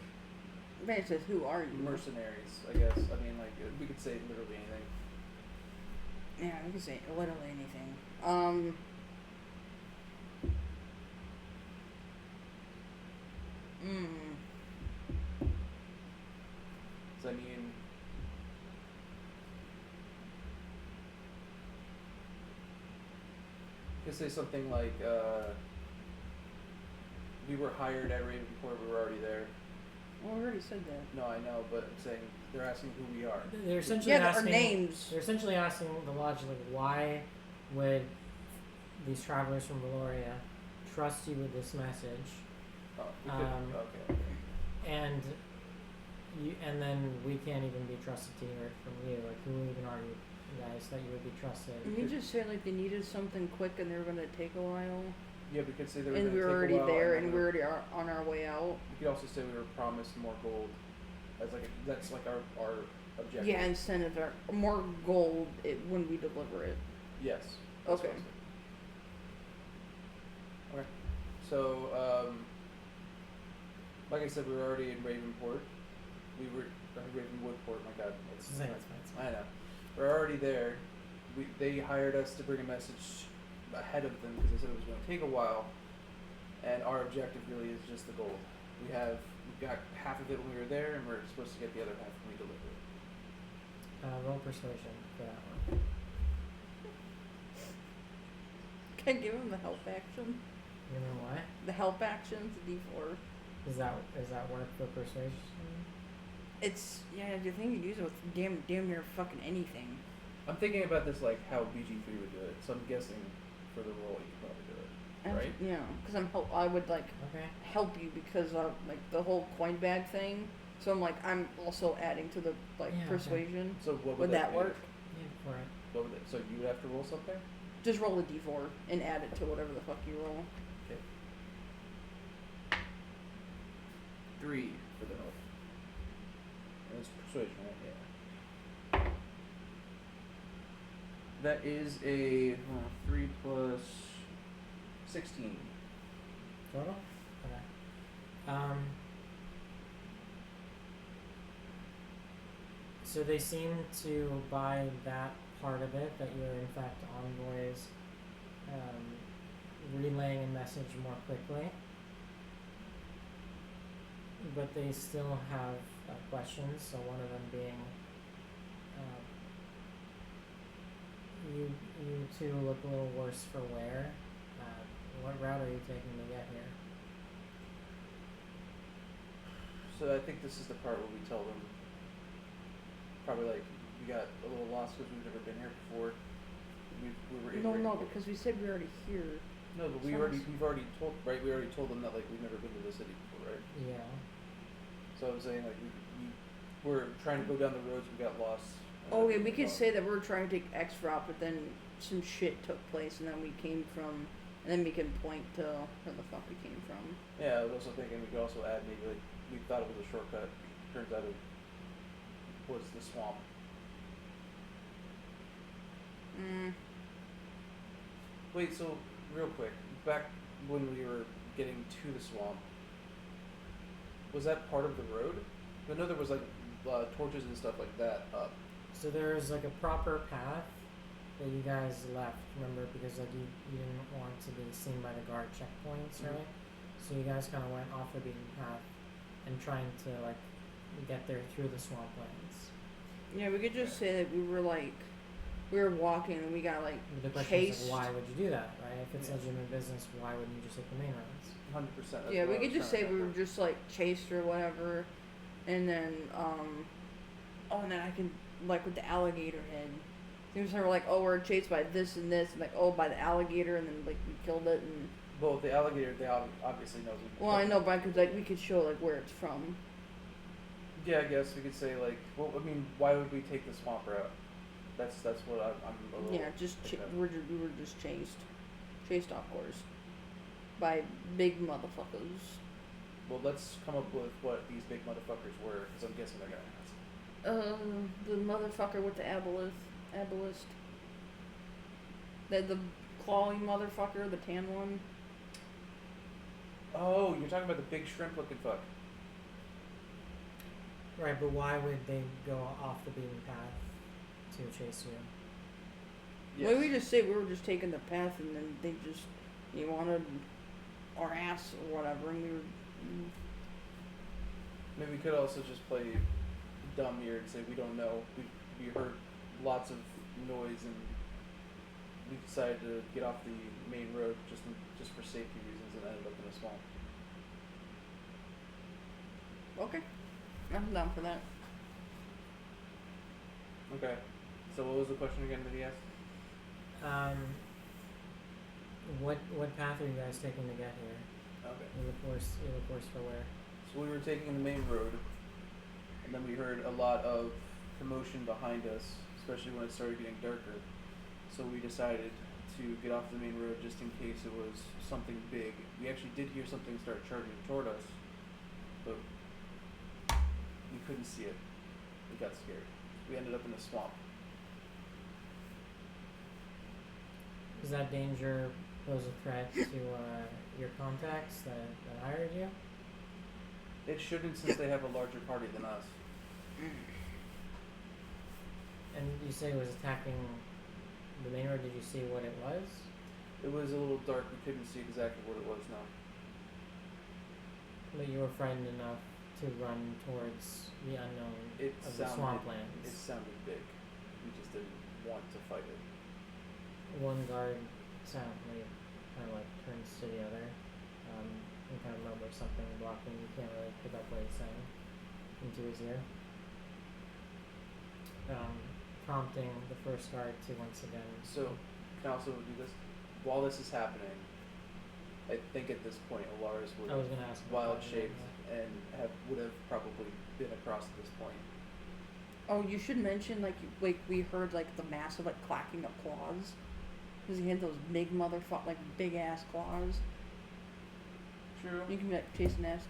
But it says, who are you? mercenaries, I guess? I mean, like, we could say literally anything. Yeah, we can say literally anything. Does that mean could say something like, we were hired at Ravenport, we were already there. Well, we already said that. No, I know, but I'm saying they're asking who we are. They're essentially Yeah, our asking. names. They're essentially asking the logic, like, why would these travelers from Valoria trust you with this message? Oh, we could, okay. And then we can't even be trusted to hear it from you. Like, who even are you guys that you would be trusted? You just said like they needed something quick and they were gonna take a while, Yeah, we could say they were and gonna we were take already a while, there, then and we already are on our way out. we could also say we were promised more gold. As like that's like our objective. Yeah, incentive or more gold when we deliver it. Yes. that's what Okay. I was thinking. Okay. So, like I said, we were already in Ravenport. We were Ravenwoodport. My God, It's fine. I know. We're already there. They hired us to bring a message ahead of them because they said it was going to take a while, and our objective really is just the gold. We got half of it when we were there, and we're supposed to get the other half when we deliver it. Roll persuasion for that one. Can I give him the help action? You know why? The help action's a D4. Is that work for persuasion? It's the thing you use it with damn near fucking anything. I'm thinking about this like how BG3 would do it, so I'm guessing for the roll you could probably do it. Right? Yeah, because I would like Okay. help you because of like the whole coin bag thing. So I'm also adding to the like Yeah, okay. persuasion. So what Would that be? work? Yeah, for it. What would it? So you would have to roll something? Just roll a D4 and add it to whatever the fuck you roll. Okay. 3 for the help. And it's persuasion, right? Yeah. That is a 3 plus 16. Total? Okay. So they seem to buy that part of it, that you're in fact envoys, relaying a message more quickly. But they still have questions, so one of them being, you two look a little worse for wear. What route are you taking to get here? So I think this is the part where we tell them, probably like, we got a little lost because we've never been here before. We were in No, Ravenport. because we said we're already here. No, but we've already told, right? We already told them that like we've never been to the city before, right? Yeah. So I'm saying like we're trying to go down the roads, we got lost. Okay, we could say that we're trying to take X route, but then some shit took place, and then we came from and then we can point to where the fuck we came from. Yeah, I was also thinking we could also add maybe like we thought it was a shortcut. Turns out it was the swamp. Wait, so real quick, back when we were getting to the swamp, was that part of the road? I know there was like torches and stuff like that up. So there's like a proper path that you guys left, remember, because like you didn't want to be seen by the guard checkpoints, right? So you guys kind of went off the beaten path and trying to like get there through the swamplands. Yeah, we could just say that we were walking and we got like But the question chased. is like, why would you do that, right? If it's legitimate business, why wouldn't you just take the main roads? 100%. Yeah, we could just say we were just like chased or whatever, and then and then I can like with the alligator head. Things are like, oh, we're chased by this and this, and like, oh, by the alligator, and then like we killed it, and. Well, the alligator, they obviously knows. Well, I know, but I could like we could show like where it's from. Yeah, I guess we could say like, well, I mean, why would we take the swamp route? That's what I'm a little. Yeah, we were just chased off course by big motherfuckers. Well, let's come up with what these big motherfuckers were, because I'm guessing they're gonna ask. The motherfucker with the obelisk. The clawy motherfucker, the tan one. Oh, you're talking about the big shrimp-looking fuck. Right, but why would they go off the beaten path to chase you? Well, we just say we were just taking the path, and then they just wanted our ass or whatever, and we were. Maybe we could also just play dumb here and say we don't know. We heard lots of noise and we decided to get off the main road just for safety reasons and ended up in a swamp. Okay, I'm down for that. Okay. So what was the question again that he asked? What path are you guys taking to get here? Okay. You look worse for where? So we were taking the main road, and then we heard a lot of commotion behind us, especially when it started getting darker. So we decided to get off the main road just in case it was something big. We actually did hear something start charging toward us, but we couldn't see it. We got scared. We ended up in a swamp. Does that danger pose a threat to your contacts that hired you? It shouldn't, since they have a larger party than us. And you say it was attacking the main road. Did you see what it was? It was a little dark. We couldn't see exactly what it was now. But you were frightened enough to run towards the unknown of the swamplands. It sounded big. We just didn't want to fight it. One guard silently kind of like turns to the other and kind of murmurs something, blocking. You can't really pick up what he's saying into his ear. Prompting the first guard to once again. So, can I also do this? While this is happening, I think at this point, Alaris would I was gonna ask wild shaped and would have probably been across at this point. Oh, you should mention like we heard like the massive like clacking of claws, because he had those big big ass claws. True. You can be like chasing at us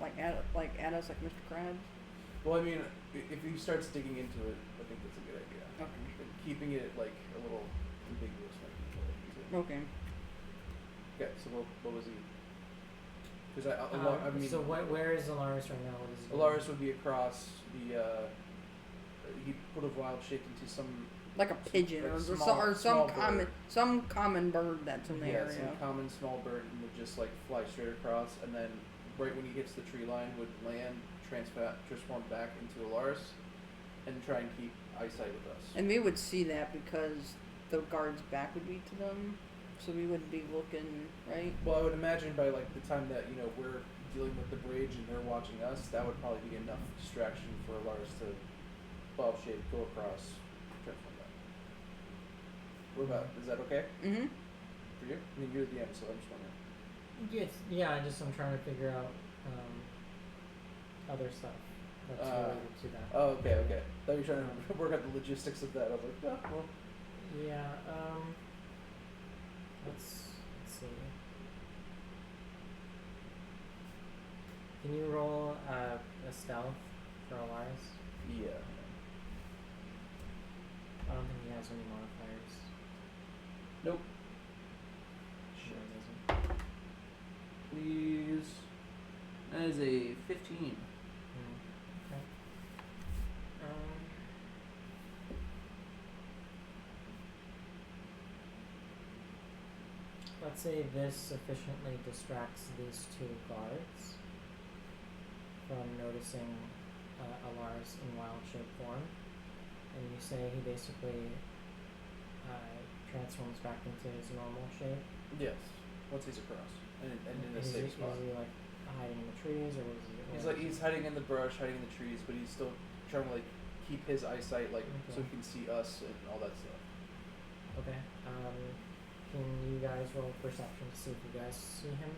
like Mr. Krabs. Well, I mean, if he starts digging into it, I think that's a good idea. Okay. But keeping it like a little ambiguous might be easier. Okay. Okay, so what was he? Because I mean. So where is Alaris right now? What is he Alaris would be across the. He would have wild shaped into some. Like a pigeon like some common bird that's in the area. Some common small bird, and would just like fly straight across, and then right when he hits the tree line, would land, transform back into Alaris, and try and keep eyesight with us. And we would see that because the guard's back would be to them, so we wouldn't be looking, right? Well, I would imagine by like the time that we're dealing with the bridge and they're watching us, that would probably be enough distraction for Alaris to bob shape, go across, transform back. What about? Is that okay? Mm-hmm. For you? I mean, you're the DM, so I'm just wondering. Yes, yeah. I'm trying to figure out other stuff that's related to that. Oh, okay. I thought you were trying to work out the logistics of that. I was like, well. Yeah. Let's see. Can you roll a stealth for Alaris? Yeah. I don't think he has any modifiers. Nope. Sure Shit. doesn't. Please. That is a 15. Okay. Let's say this sufficiently distracts these two guards from noticing Alars in wild shape form, and you say he basically transforms back into his normal shape. Yes. Once he's across. And in a Is safe spot. he like hiding in the trees, or was he? He's hiding in the brush, hiding in the trees, but he's still trying to like keep his eyesight like so he can see us and all that stuff. Okay. Can you guys roll perception to see if you guys see him?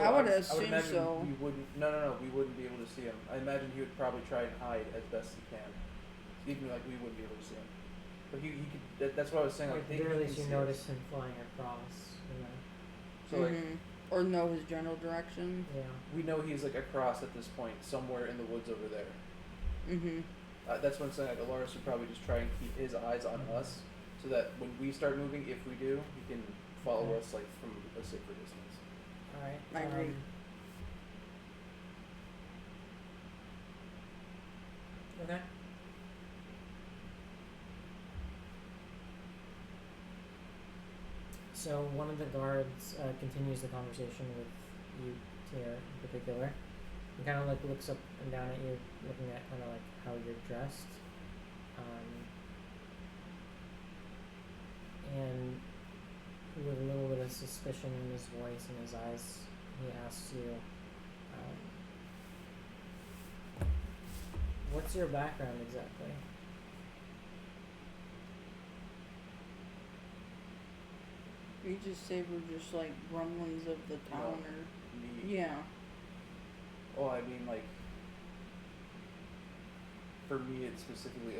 I would I assume would imagine so. we wouldn't. No, we wouldn't be able to see him. I imagine he would probably try and hide as best he can, even like we wouldn't be able to see him. But he could. That's what I was saying. Like, Like, at least you notice him flying across. You know. So like or know his general direction. Yeah. we know he's like across at this point, somewhere in the woods over there. Mhm. That's what I'm saying. Like Alaris would probably just try and keep his eyes on us, so that when we start moving, if we do, he can follow Okay. us like from a safer distance. All right. I agree. Okay. So one of the guards continues the conversation with you, Tier, in particular. He kind of like looks up and down at you, looking at kind of like how you're dressed. And with a little bit of suspicion in his voice and his eyes, he asks you, what's your background exactly? You just say we're just like gremlins of the town, or Me. yeah. Oh, I mean, like, for me, it's specifically.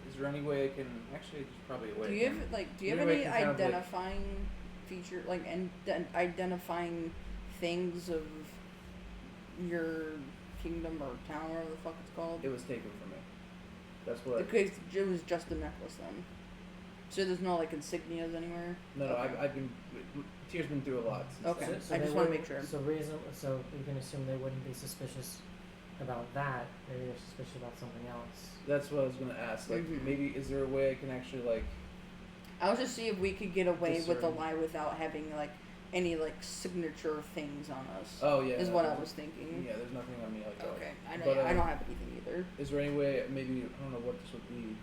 Is there any way I can actually? There's probably a way. Do you have Do you have Any way any I can kind of, like- identifying feature, like, and identifying things of your kingdom or town, whatever the fuck it's called? It was taken from me. That's what. Because it was just a necklace then. So there's no like insignias anywhere. No, Okay. I've been. Tier's been through a lot. Since Okay. then. I they just wanna wouldn't- make sure. So you can assume they wouldn't be suspicious about that. Maybe they're suspicious about something else. That's what I was gonna ask. Like, Mhm. maybe is there a way I can actually like? I'll just see if we could get away with the Discern. lie without having like any like signature things on us. Oh yeah. Is what I was thinking. Yeah, there's nothing on me like that. Okay. I But, don't have anything either. Is there any way? Maybe I don't know what this would be.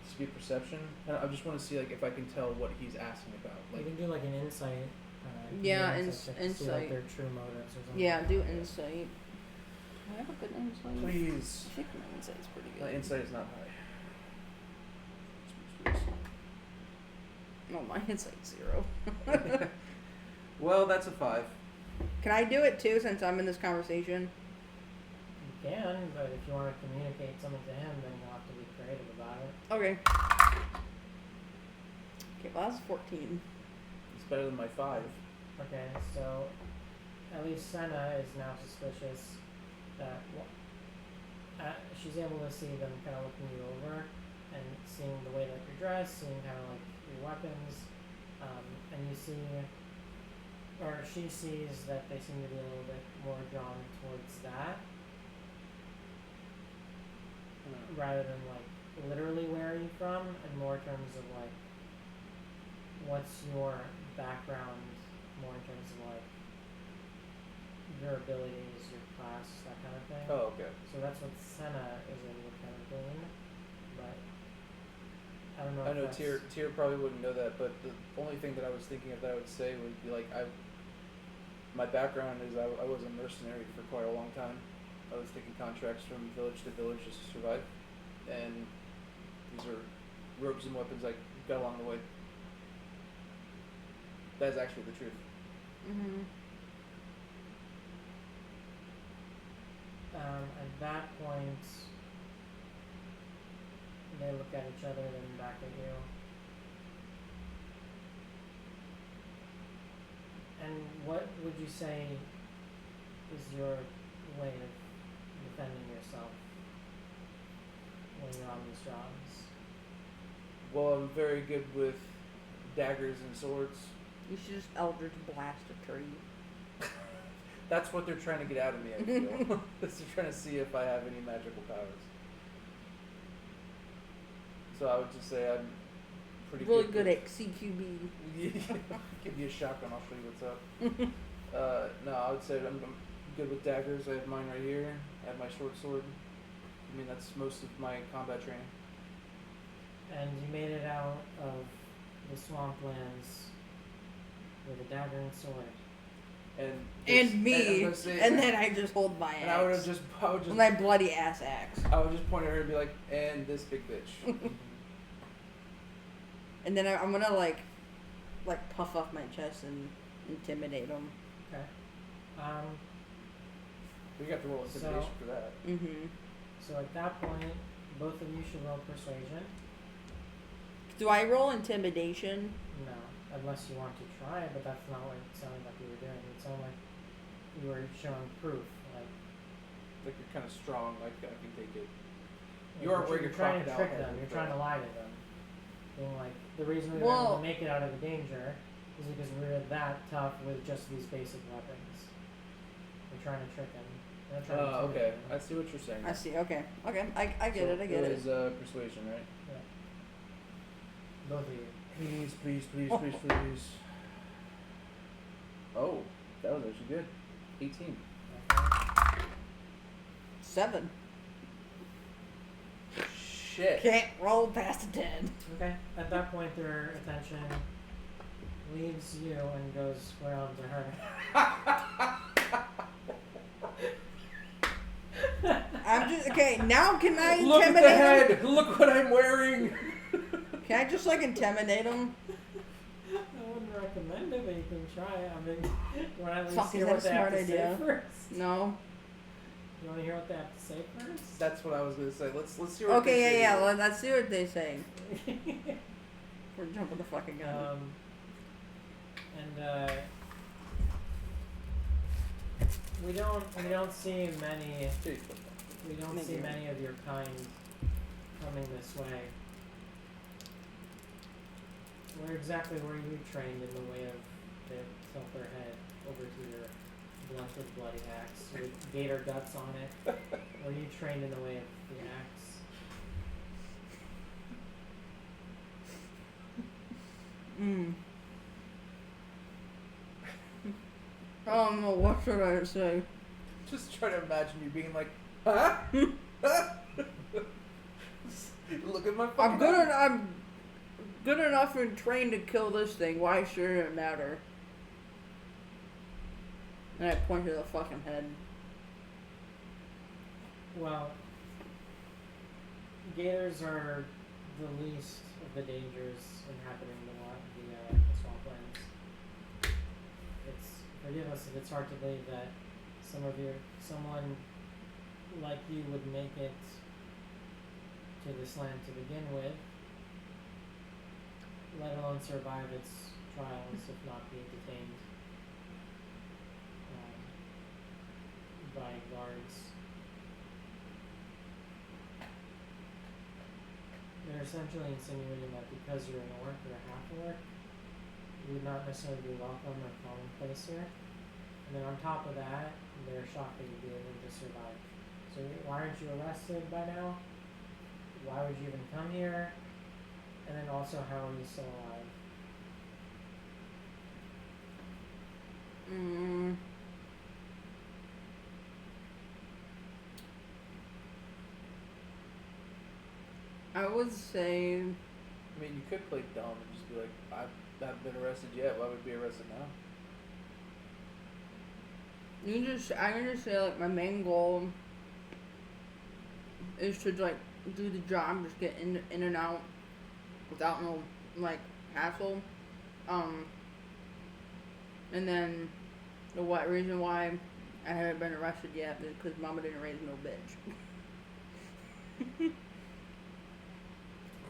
This would be perception. I just want to see like if I can tell what he's asking about. You Like, can do like an insight. You can do Yeah, an ins- check to see, like, insight. their true motives or something. Yeah, like do that. insight. I have a good insight. please. I think my insight's pretty My good. insight is not high. Speech, please. No, my insight's 0. Well, that's a 5. Can I do it too since I'm in this conversation? You can, but if you want to communicate something to him, then you'll have to be creative about it. Okay. Okay, well that's 14. It's better than my 5. Okay, so at least Senna is now suspicious that she's able to see them kind of looking you over and seeing the way that you're dressed, seeing kind of like your weapons, and you see, or she sees that they seem to be a little bit more drawn towards that rather than like literally where are you from, and more in terms of like what's your background, more in terms of like your abilities, your class, that kind of thing. Oh, okay. So that's what Senna is able to kind of gain, but I don't know. I if know that's- Tyr probably wouldn't know that, but the only thing that I was thinking of that I would say would be like my background is I was a mercenary for quite a long time. I was taking contracts from village to village just to survive, and these are ropes and weapons I got along the way. That is actually the truth. Mm-hmm. At that point, they look at each other, then back at you. And what would you say is your way of defending yourself when you're on these jobs? Well, I'm very good with daggers and swords. You should just Eldritch Blast a tree. That's what they're trying to get out of me, I feel. They're trying to see if I have any magical powers. So I would just say I'm pretty Really good good with- at CQB. Give you a shotgun, I'll show you what's up. No, I would say I'm good with daggers. I have mine right here. I have my short sword. I mean, that's most of my combat training. And you made it out of the swamplands with a dagger and sword. And Me. I'm gonna say- And then I just hold my and I would axe. have With my bloody ass axe. I would just point at her and be like, and this big bitch. And then I'm gonna like puff off my chest and intimidate them. Okay. We got to roll intimidation for that. Mm-hmm. So at that point, both of you should roll persuasion. Do I roll intimidation? No, unless you want to try, but that's not what it sounded like you were doing. It sounded like you were showing proof, like Like you're kind of strong, like I can take it. You you're are wearing you're a trying to crocodile trick head them. with You're trying to the- lie to them, being like the reason we were able Well- to make it out of the danger is because we were that tough with just these basic weapons. We're trying to trick them. We're not trying to Okay. intimidate them. I see what you're saying. I see. Okay. Okay. I get it. I get it. It was persuasion, right? Yeah. Both of you. Please, please, please, please, please. Oh, that was actually good. 18. Okay. 7. Shit. Can't roll past a 10. Okay. At that point, their attention leaves you and goes square on to her. I'm just okay. Now can I Look at intimidate the him? head. Look what I'm wearing. Can I just like intimidate him? I wouldn't recommend it, but you can try. I mean, you want to at least Fuck, hear is that what a they have smart to idea? say first? No. You want to hear what they have to say first? That's what I was gonna say. Let's see what. Okay. they say. Yeah. Let's see what they say. We're jumping the fucking gun. And we don't see many. Jeez. We don't Thank see you. many of your kind coming this way. Where exactly were you trained in the way of the tilt their head over to your blunted bloody axe with gator guts on it? Were you trained in the way of the axe? I don't know. What should I say? Just try to imagine you being like, huh? Look at my fucking. I'm good enough and trained to kill this thing. Why should it matter? And I point to the fucking head. Well, gators are the least of the dangers inhabiting the swamplands. Forgive us if it's hard to believe that someone like you would make it to this land to begin with, let alone survive its trials, if not be detained by guards. They're essentially insinuating that because you're an orc or a half-orc, you would not necessarily be welcome or commonplace here. And then on top of that, they're shocked that you'd be able to survive. So why aren't you arrested by now? Why would you even come here? And then also, how are you still alive? I would say I mean, you could play dumb and just be like, I haven't been arrested yet. Why would I be arrested now? I'm gonna say like my main goal is to like do the job, just get in and out without no like hassle. And then the reason why I haven't been arrested yet is because Mama didn't raise no bitch.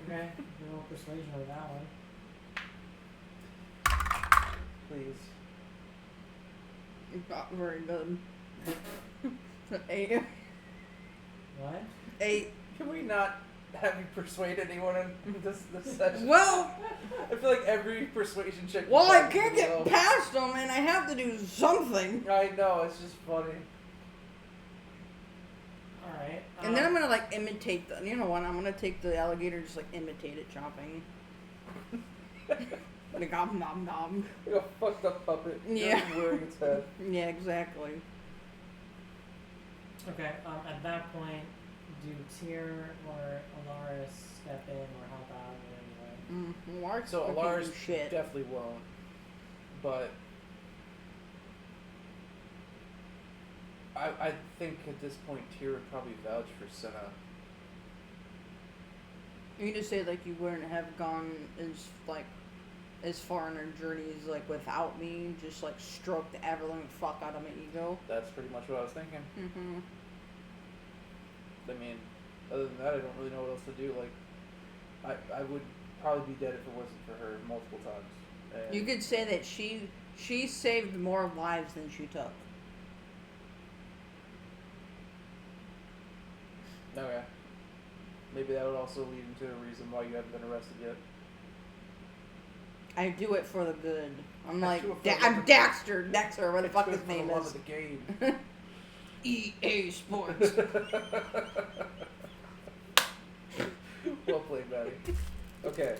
Okay, roll persuasion with that one. Please. Not very good. 8. What? 8. Can we not have you persuade anyone in this session? Well, I feel like every persuasion check. well, you I have can't is get low. past them, and I have to do something. I know, it's just funny. Alright. And then I'm gonna like imitate the. You know what? I'm gonna take the alligator, and just like imitate it chopping. Like nom nom nom. Like a fucked up puppet. Yeah. Just wearing its head. Yeah, exactly. Okay, at that point, do Tyr or Alaris step in or help out in any way? Lark So can't Alaris do shit. definitely won't. But I think at this point Tyr would probably vouch for Senna. You can just say like you wouldn't have gone as far in our journeys like without me. Just like stroke the ever living fuck out of my ego. That's pretty much what I was thinking. Mm-hmm. I mean, other than that, I don't really know what else to do. Like, I would probably be dead if it wasn't for her multiple times. And You could say that she saved more lives than she took. Okay. Maybe that would also lead into a reason why you haven't been arrested yet. I do it for the good. I'm I like, do it for the I'm love of- Dexter, whatever the fuck It's his good for name the love is. of the game. EA Sports. Well played, Maddie. Okay.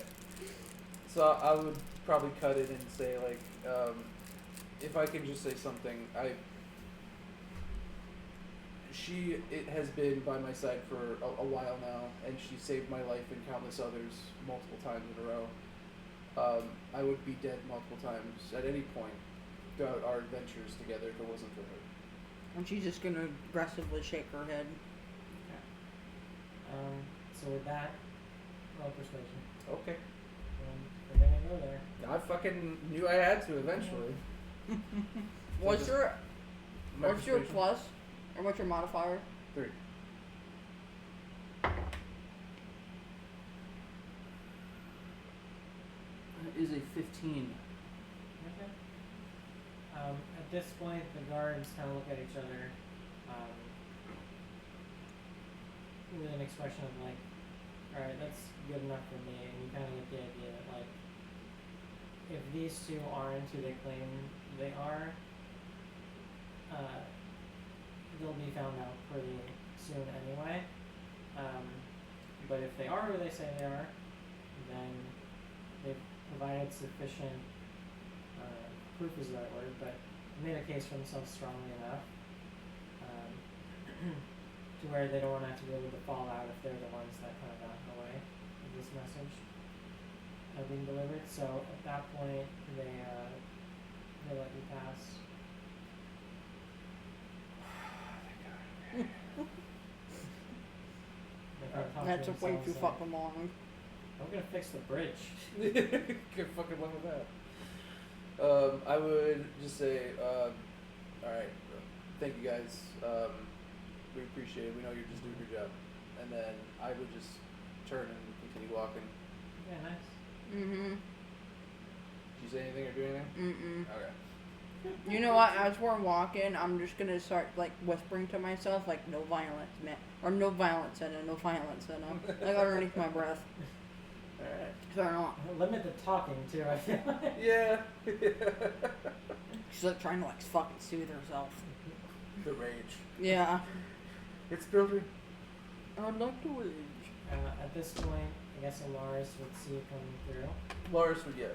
So I would probably cut it and say, like, if I can just say something, it has been by my side for a while now, and she saved my life and countless others multiple times in a row. I would be dead multiple times at any point throughout our adventures together if it wasn't for her. And she's just gonna aggressively shake her head. So with that, roll persuasion. Okay. We're gonna go there. I fucking knew I had to eventually. What's your My persuasion? plus? Or what's your modifier? 3. That is a 15. Okay. At this point, the guards kind of look at each other with an expression of like, alright, that's good enough for me, and you kind of get the idea that like, if these two aren't who they claim they are, they'll be found out pretty soon anyway. But if they are who they say they are, then they've provided sufficient proof is the right word, but made a case for themselves strongly enough to where they don't want to have to deal with the fallout if they're the ones that kind of got in the way of this message being delivered. So at that point, they let you pass. They kind of talk to That's way too themselves like, fucking long. I'm gonna fix the bridge. Good fucking luck with that. I would just say, alright, thank you guys. We appreciate it. We know you're just doing your job. And then I would just turn and continue walking. Yeah, nice. Mm-hmm. Did you say anything or do anything? Mm-mm. Okay. You know what? As we're walking, I'm just gonna start like whispering to myself, like "No violence, man," or "No violence, Senna, no violence, Senna," like underneath my breath. Alright. So I don't. Limit the talking too, I feel like. Yeah. She's like trying to like fucking soothe herself. The rage. Yeah. It's building. I'd like to rage. At this point, I guess Alaris would see you coming through. Lars would, yeah.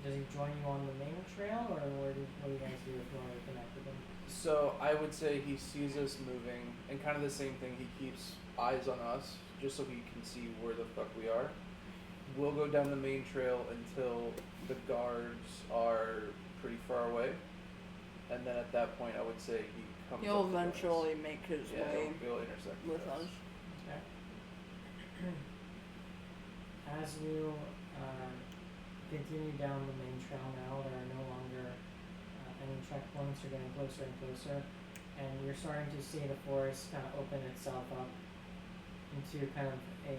Does he join you on the main trail, or what do you guys do if you want to connect with him? So I would say he sees us moving, and kind of the same thing. He keeps eyes on us, just so he can see where the fuck we are. We'll go down the main trail until the guards are pretty far away, and then at that point, I would say he comes. He'll up to us. eventually make his Yeah, way he'll intersect with us. Okay. As you continue down the main trail now, there are no longer any checkpoints. You're getting closer and closer, and you're starting to see the forest kind of open itself up into kind of a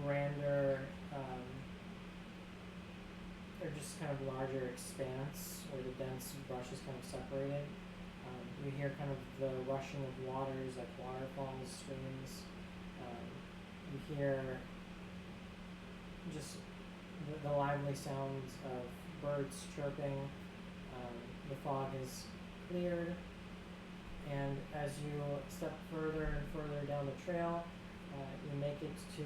grander, or just kind of larger expanse where the dense brush is kind of separated. You hear kind of the rushing of waters, like waterfalls, streams. You hear just the lively sounds of birds chirping. The fog is cleared, and as you step further and further down the trail, you make it to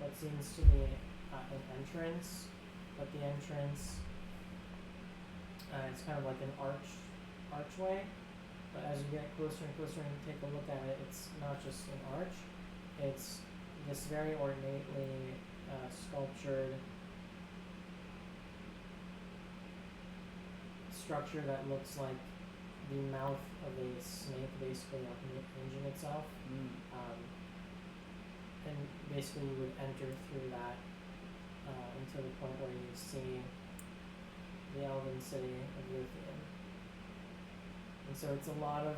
what seems to be an entrance, but the entrance it's kind of like an archway. But as you get closer and closer and take a look at it, it's not just an arch; it's this very ornately sculptured structure that looks like the mouth of a snake, basically hinging itself. And basically, you would enter through that until the point where you see the elven city of Luthien. And so it's a lot of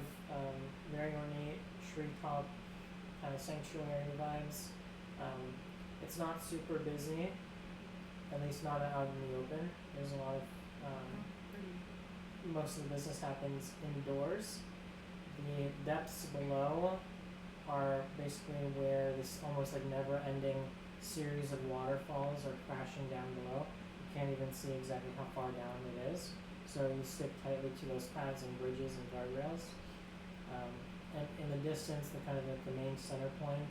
very ornate treetop kind of sanctuary vibes. It's not super busy, at least not out in the open. There's a lot of most of the business happens indoors. The depths below are basically where this almost like never-ending series of waterfalls are crashing down below. You can't even see exactly how far down it is, so you stick tightly to those paths and bridges and guardrails. And in the distance, the kind of like the main center point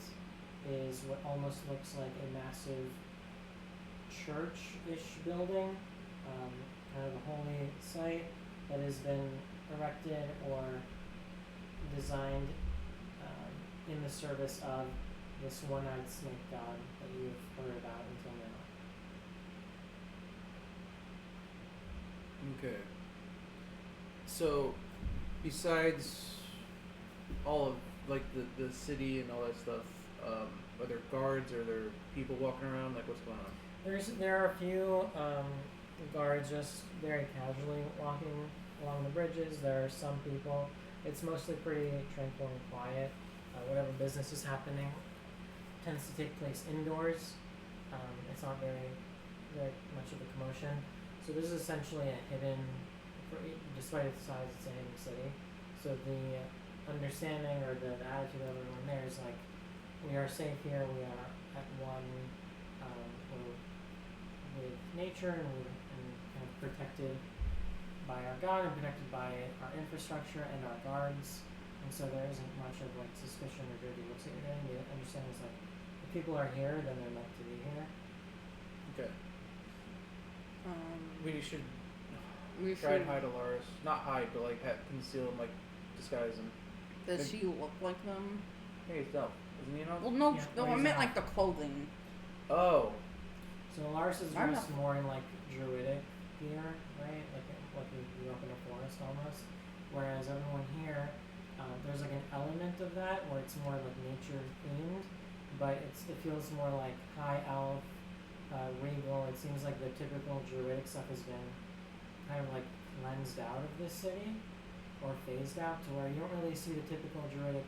is what almost looks like a massive church-ish building, kind of a holy site that has been erected or designed in the service of this one-eyed snake god that you've heard about until now. Okay. So, besides all of like the city and all that stuff, are there guards? Are there people walking around? Like, what's going on? There are a few guards just very casually walking along the bridges. There are some people. It's mostly pretty tranquil and quiet. Whatever business is happening tends to take place indoors. It's not very much of a commotion. So this is essentially a hidden, despite its size, it's a hidden city. So the understanding or the attitude of everyone there is like, we are safe here, we are at one with nature and kind of protected by our God and protected by our infrastructure and our guards. And so there isn't much of like suspicion or dirty looks at your name. The understanding is like, if people are here, then they're meant to be here. Okay. We should We try should. and hide Alaris. Not hide, but like conceal him, like disguise him. Does she look like them? Hey, it's Delph. Isn't he an elf? Well, no, Yeah, no, well, I he's meant not. like the clothing. Oh. So Lars is I don't dressed more in like druidic gear, right? Like you grew up in a forest almost. Whereas everyone here, there's like an element of that where it's more like nature themed, but it feels more like high elf, regal. It seems like the typical druidic stuff has been kind of like cleansed out of this city or phased out to where you don't really see the typical druidic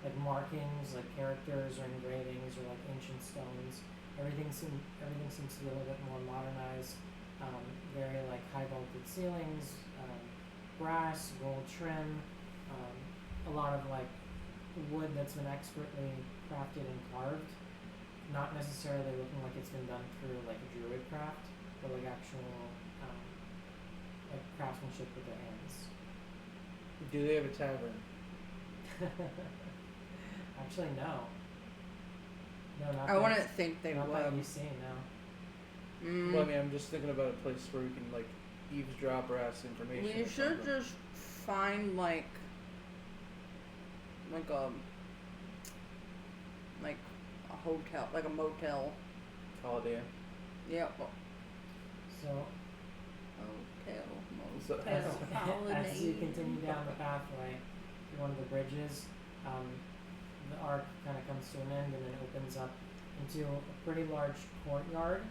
like markings, like characters or engravings or like ancient stones. Everything seems to be a little bit more modernized. Very like high vaulted ceilings, brass, gold trim, a lot of like wood that's been expertly crafted and carved, not necessarily looking like it's been done through like a druid craft, but like actual like craftsmanship with their hands. Do they have a tavern? Actually, no. No, not I that- wouldn't think they not that would. you see, no. Well, I mean, I'm just thinking about a place where we can like eavesdrop or ask information. We or should something. just find like a hotel, like a motel. Holiday Inn. Yep. So Hotel, So- motel, holiday. as you continue down the pathway through one of the bridges, the arc kind of comes to an end and then opens up into a pretty large courtyard,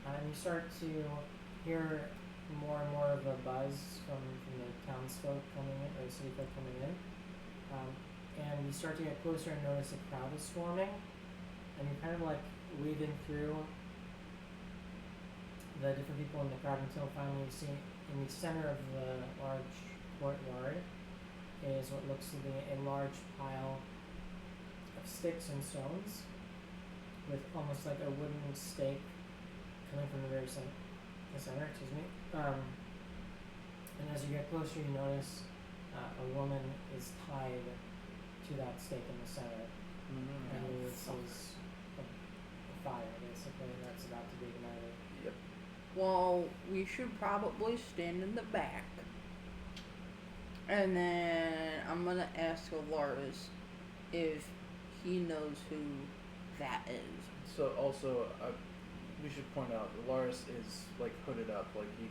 and you start to hear more and more of a buzz from the townsfolk coming in, or the city folk coming in, and you start to get closer and notice a crowd is forming, and you're kind of like weaving through the different people in the crowd until finally you see in the center of the large courtyard is what looks to be a large pile of sticks and stones with almost like a wooden stake coming from the very center. And as you get closer, you notice a woman is tied to that stake in the center. And this is a fire, basically, that's about to be ignited. Yep. Well, we should probably stand in the back. And then I'm gonna ask Alaris if he knows who that is. So also, we should point out, Lars is like hooded up, like he's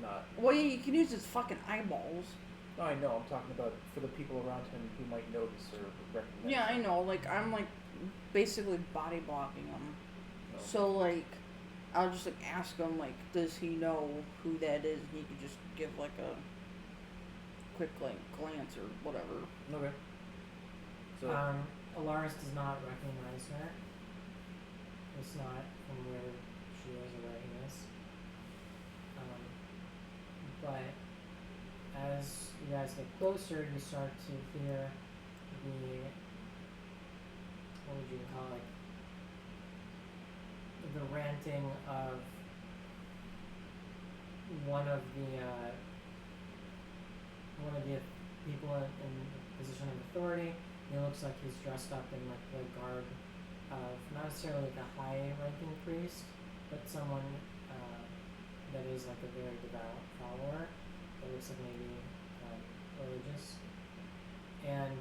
not. Well, yeah, you can use his fucking eyeballs. No, I know. I'm talking about for the people around him who might notice or recognize. Yeah, I know. Like, I'm like basically body blocking him. No. So like, I'll just like ask him like, does he know who that is? And he could just give like a quick like glance or whatever. Okay. So. Alaris does not recognize her. It's not from where she is or where he is. But as you guys get closer, you start to hear the, what would you call it? The ranting of one of the people in the position of authority. He looks like he's dressed up in like the garb of not necessarily like a high-ranking priest, but someone that is like a very devout follower. That looks like maybe religious. And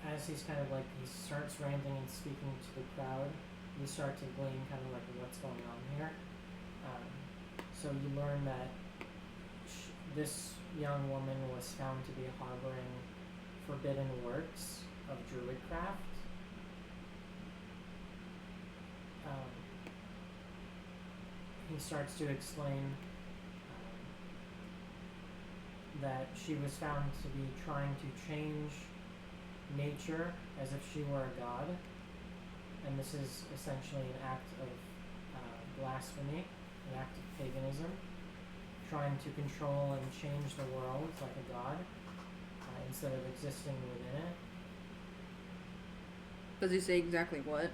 as he's kind of like he starts ranting and speaking to the crowd, you start to glean kind of like what's going on here. So you learn that this young woman was found to be harboring forbidden works of druidcraft. He starts to explain that she was found to be trying to change nature as if she were a god, and this is essentially an act of blasphemy, an act of paganism, trying to control and change the world like a god instead of existing within it. Does he say exactly what?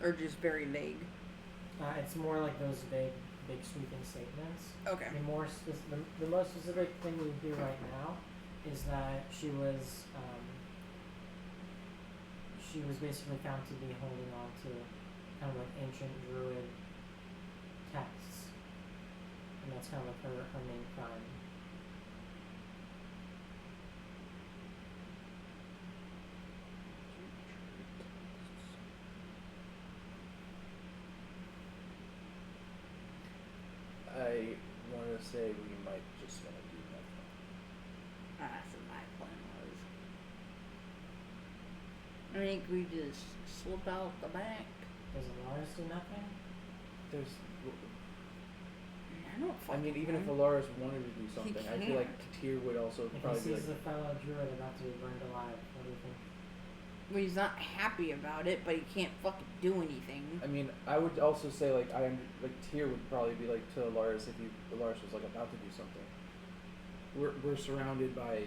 Or just very vague? It's more like those big sweeping statements. Okay. The most specific thing you hear right now is that she was basically found to be holding on to kind of like ancient druid texts, and that's kind of like her main crime. I want to say we might just want to do nothing. That's what my plan was. I think we just slip out the back. Does Alaris do nothing? There's. I don't I fucking mean, even if know. Alaris wanted to do something, I feel like can't. Katir would also If he probably be sees like. a fellow druid about to be burned alive, what do you think? Well, he's not happy about it, but he can't fucking do anything. I mean, I would also say like Tyr would probably be like to Alaris if Alaris was like about to do something. We're surrounded by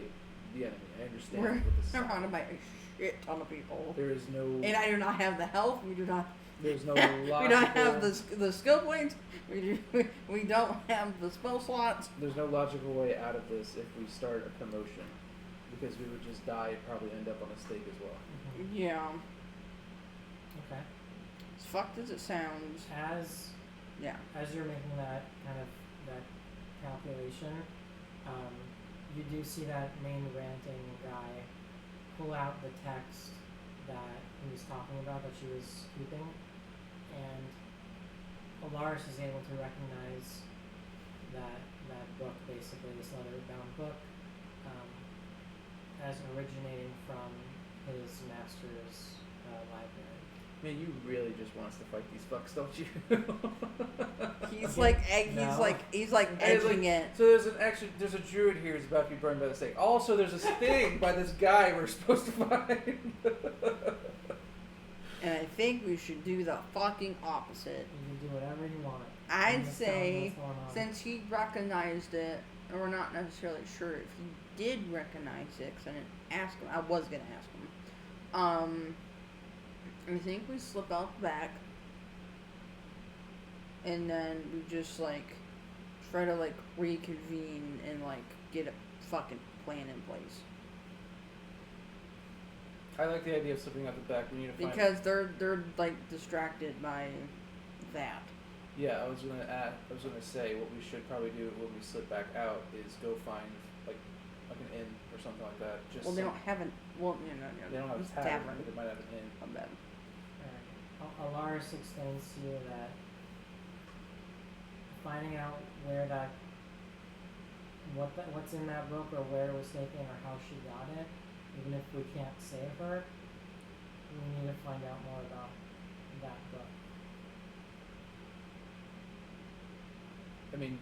the enemy. I understand. We're with the surrounded by a shit ton of people. There is no. And I do not have the health. We do not. There's no logical. We don't have the skill points. We don't have the spell slots. There's no logical way out of this if we start a commotion, because we would just die and probably end up on a stake as well. Mm-hmm. Yeah. Okay. As fucked as it sounds. As you're making that kind of that calculation, you do see that main ranting guy pull out the text that he was talking about that she was keeping, and Alaris is able to recognize that book, basically this leather-bound book, as originating from his master's library. Man, you really just want us to fight these fucks, don't you? He's Okay. like No. he's like edging it. So there's a druid here who's about to be burned by the stake. Also, there's a sting by this guy we're supposed to find. And I think we should do the fucking opposite. You can do whatever you want. I'd Just tell me say, what's going on. since he recognized it, and we're not necessarily sure if he did recognize it, because I didn't ask him. I was going to ask him. I think we slip out the back, and then we just, like, try to, like, reconvene and, like, get a fucking plan in place. I like the idea of slipping out the back. We need to find. Because they're like distracted by that. Yeah, I was gonna say what we should probably do when we slip back out is go find like an inn or something like that. Just Well, they don't have an. Well, They don't have it's a tavern, tavern. but they might have an inn. I'm bad. Alaris explains to you that finding out where that what's in that book or where it was taken or how she got it, even if we can't save her, we need to find out more about that book. I mean,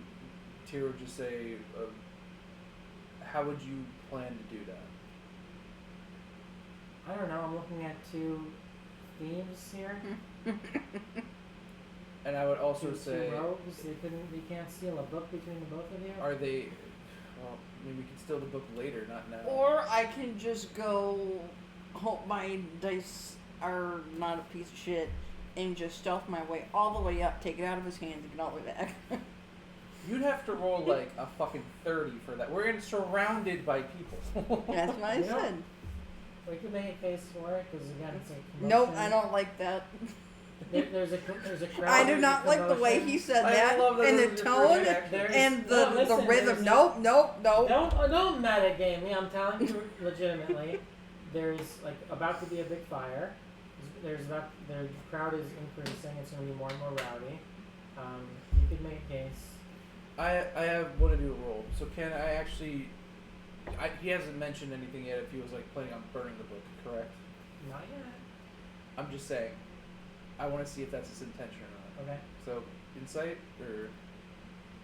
Tyr would just say, how would you plan to do that? I don't know, I'm looking at two thieves here. And I would also two say, rogues, they can't steal a book between the both of you? are they? Well, I mean, we can steal the book later, not now. Or I can just go. Hope my dice are not a piece of shit, and just stealth my way all the way up, take it out of his hands, and get all the way back. You'd have to roll like a fucking 30 for that. We're surrounded by people. That's what I said. We could make a case for it, because again, it's a commotion. Nope, I don't like that. There's a crowd. I do there's not a like the way commotion. he said I that, love that and the this is your tone, first reaction. and No, the listen, rhythm. there's- Nope. Don't metagame me. I'm telling you legitimately. There's like about to be a big fire. The crowd is increasing. It's going to be more and more rowdy. You could make a case. I want to do a roll. So can I actually? He hasn't mentioned anything yet. If he was like planning on burning the book, correct? Not yet. I'm just saying. I want to see if that's his intention or not. Okay. So insight or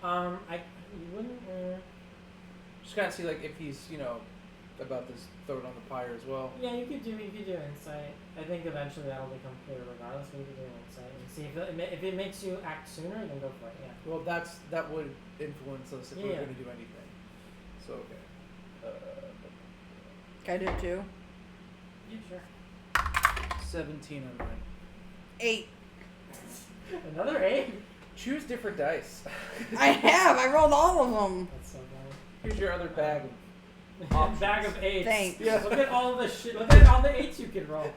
You wouldn't. just kind of see like if he's about to throw it on the pyre as well. Yeah, you could do insight. I think eventually that'll become clear regardless. But you could do insight and see if it makes you act sooner, then go for it. Yeah. Well, that would influence us if we're Yeah. going to do anything. So okay. Can I do it too? Yeah, sure. 17 on mine. 8. Another 8. Choose different dice. I have. I rolled all of them. That's so funny. Here's your other bag. Bag of 8s. Thanks. Yeah. Look at all the shit. Look at all the 8s you can roll.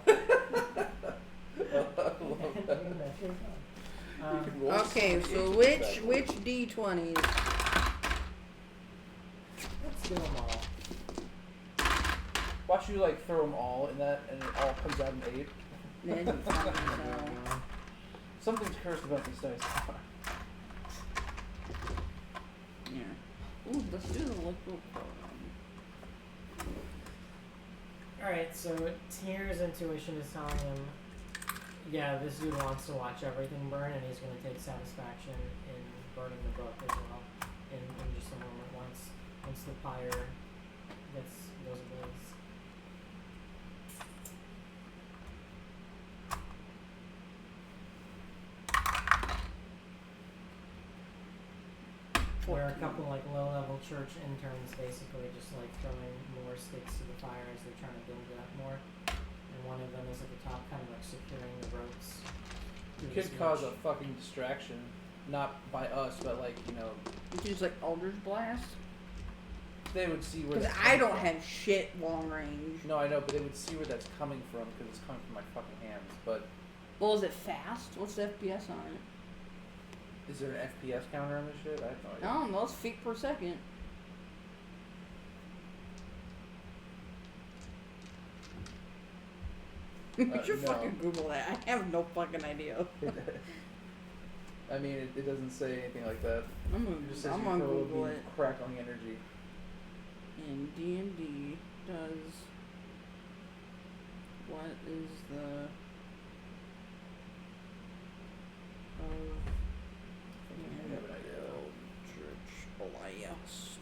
Okay, so which D20s? Let's do them all. Watch you like throw them all in that, and it all comes out an 8. Then you find yourself. Something's cursed about these dice. Yeah. Ooh, let's do the liquid program. Alright, so Tyr's intuition is telling him, yeah, this dude wants to watch everything burn, and he's going to take satisfaction in burning the book as well in just a moment once the fire goes ablaze. There are a couple like low-level church interns basically just like throwing more sticks to the fire as they're trying to build it up more. And one of them is at the top kind of like securing the ropes. You could cause a fucking distraction. Not by us, but like, You could use like Eldritch Blast. they would see where Because that's I coming don't from. have shit long range. No, I know, but they would see where that's coming from because it's coming from my fucking hands. But Well, is it fast? What's the FPS on it? is there an FPS counter on this shit? I have no idea. I don't know. It's feet per second. You should no. fucking Google that. I have no fucking idea. I mean, it doesn't say anything like that. I'm It just says gonna your throw will Google be it. crackling energy. And D&D does. What is the I have an idea. Eldritch Blast?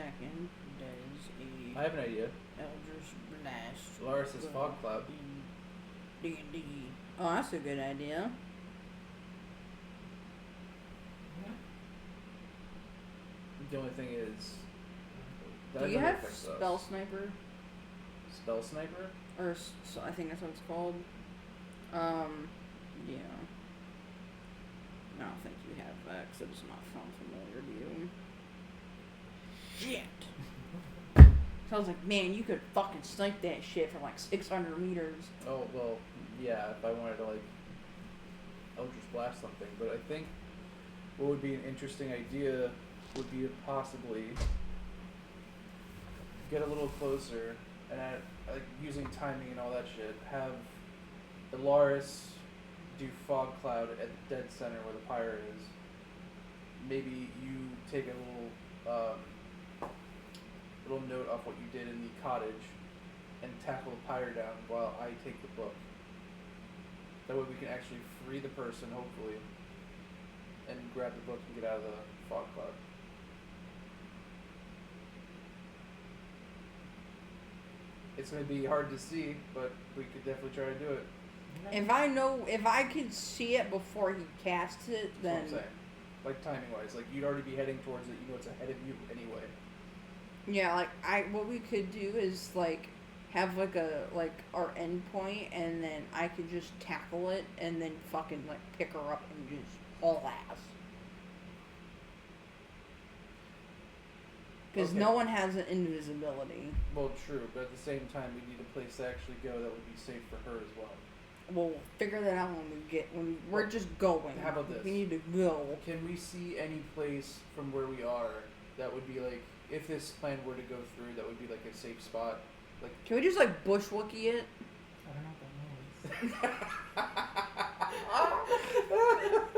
second does I have an idea. Eldritch Blast Laris's Fog Cloud. D&D. Oh, that's a good idea. Yeah. The only thing is, Do you have Spell Sniper? Spell Sniper? Or I think that's what it's called. Yeah. I don't think you have that because it does not sound familiar to you. Shit. So I was like, man, you could fucking snipe that shit from like 600 meters. Oh, well, yeah, if I wanted to, like, Eldritch Blast something. But I think what would be an interesting idea would be to possibly get a little closer and, like, using timing and all that shit, have Alaris do Fog Cloud at the dead center where the pyre is. Maybe you take a little note off what you did in the cottage and tackle the pyre down while I take the book. That way we can actually free the person, hopefully, and grab the book and get out of the Fog Cloud. It's going to be hard to see, but we could definitely try to do it. If I could see it before he casts it, That's then. what I'm saying. Like timing wise, like you'd already be heading towards it, you know it's ahead of you anyway. Yeah, like what we could do is like have like our end point, and then I could just tackle it, and then fucking like pick her up and just haul ass. Because Okay. no one has an invisibility. Well, true, but at the same time, we need a place to actually go that would be safe for her as well. We'll figure that out when we're just going. How about this? We need to go. Can we see any place from where we are that would be like, if this plan were to go through, that would be like a safe spot? Like, Can we just like bushwookie it? I don't know what that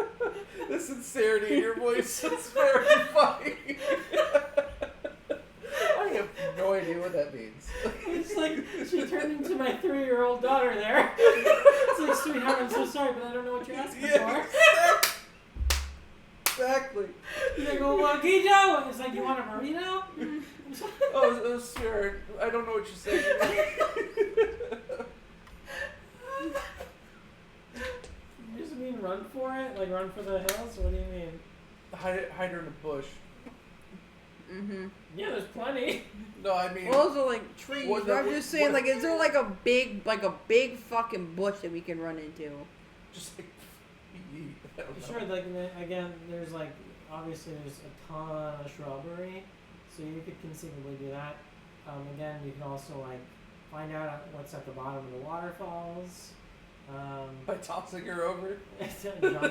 means. the sincerity in your voice is very funny. I have no idea what that means. It's like she turned into my 3-year-old daughter there. It's like, sweetheart, I'm so sorry, but I don't know what you're asking for. Exactly. He's like, well, what can you do? It's like, you want a burrito? Oh, sure. I don't know what you're saying. You just mean run for it? Like run for the hills? What do you mean? Hide her in a bush. Mm-hmm. Yeah, there's plenty. No, I mean. Well, those are like trees. What- I'm what- just saying, what- like, is there like a big fucking bush that we can run into? Just like. I don't know. Sure, like, again, there's like, obviously there's a ton of shrubbery, so you could conceivably do that. Again, you can also like find out what's at the bottom of the waterfalls. By tossing her over?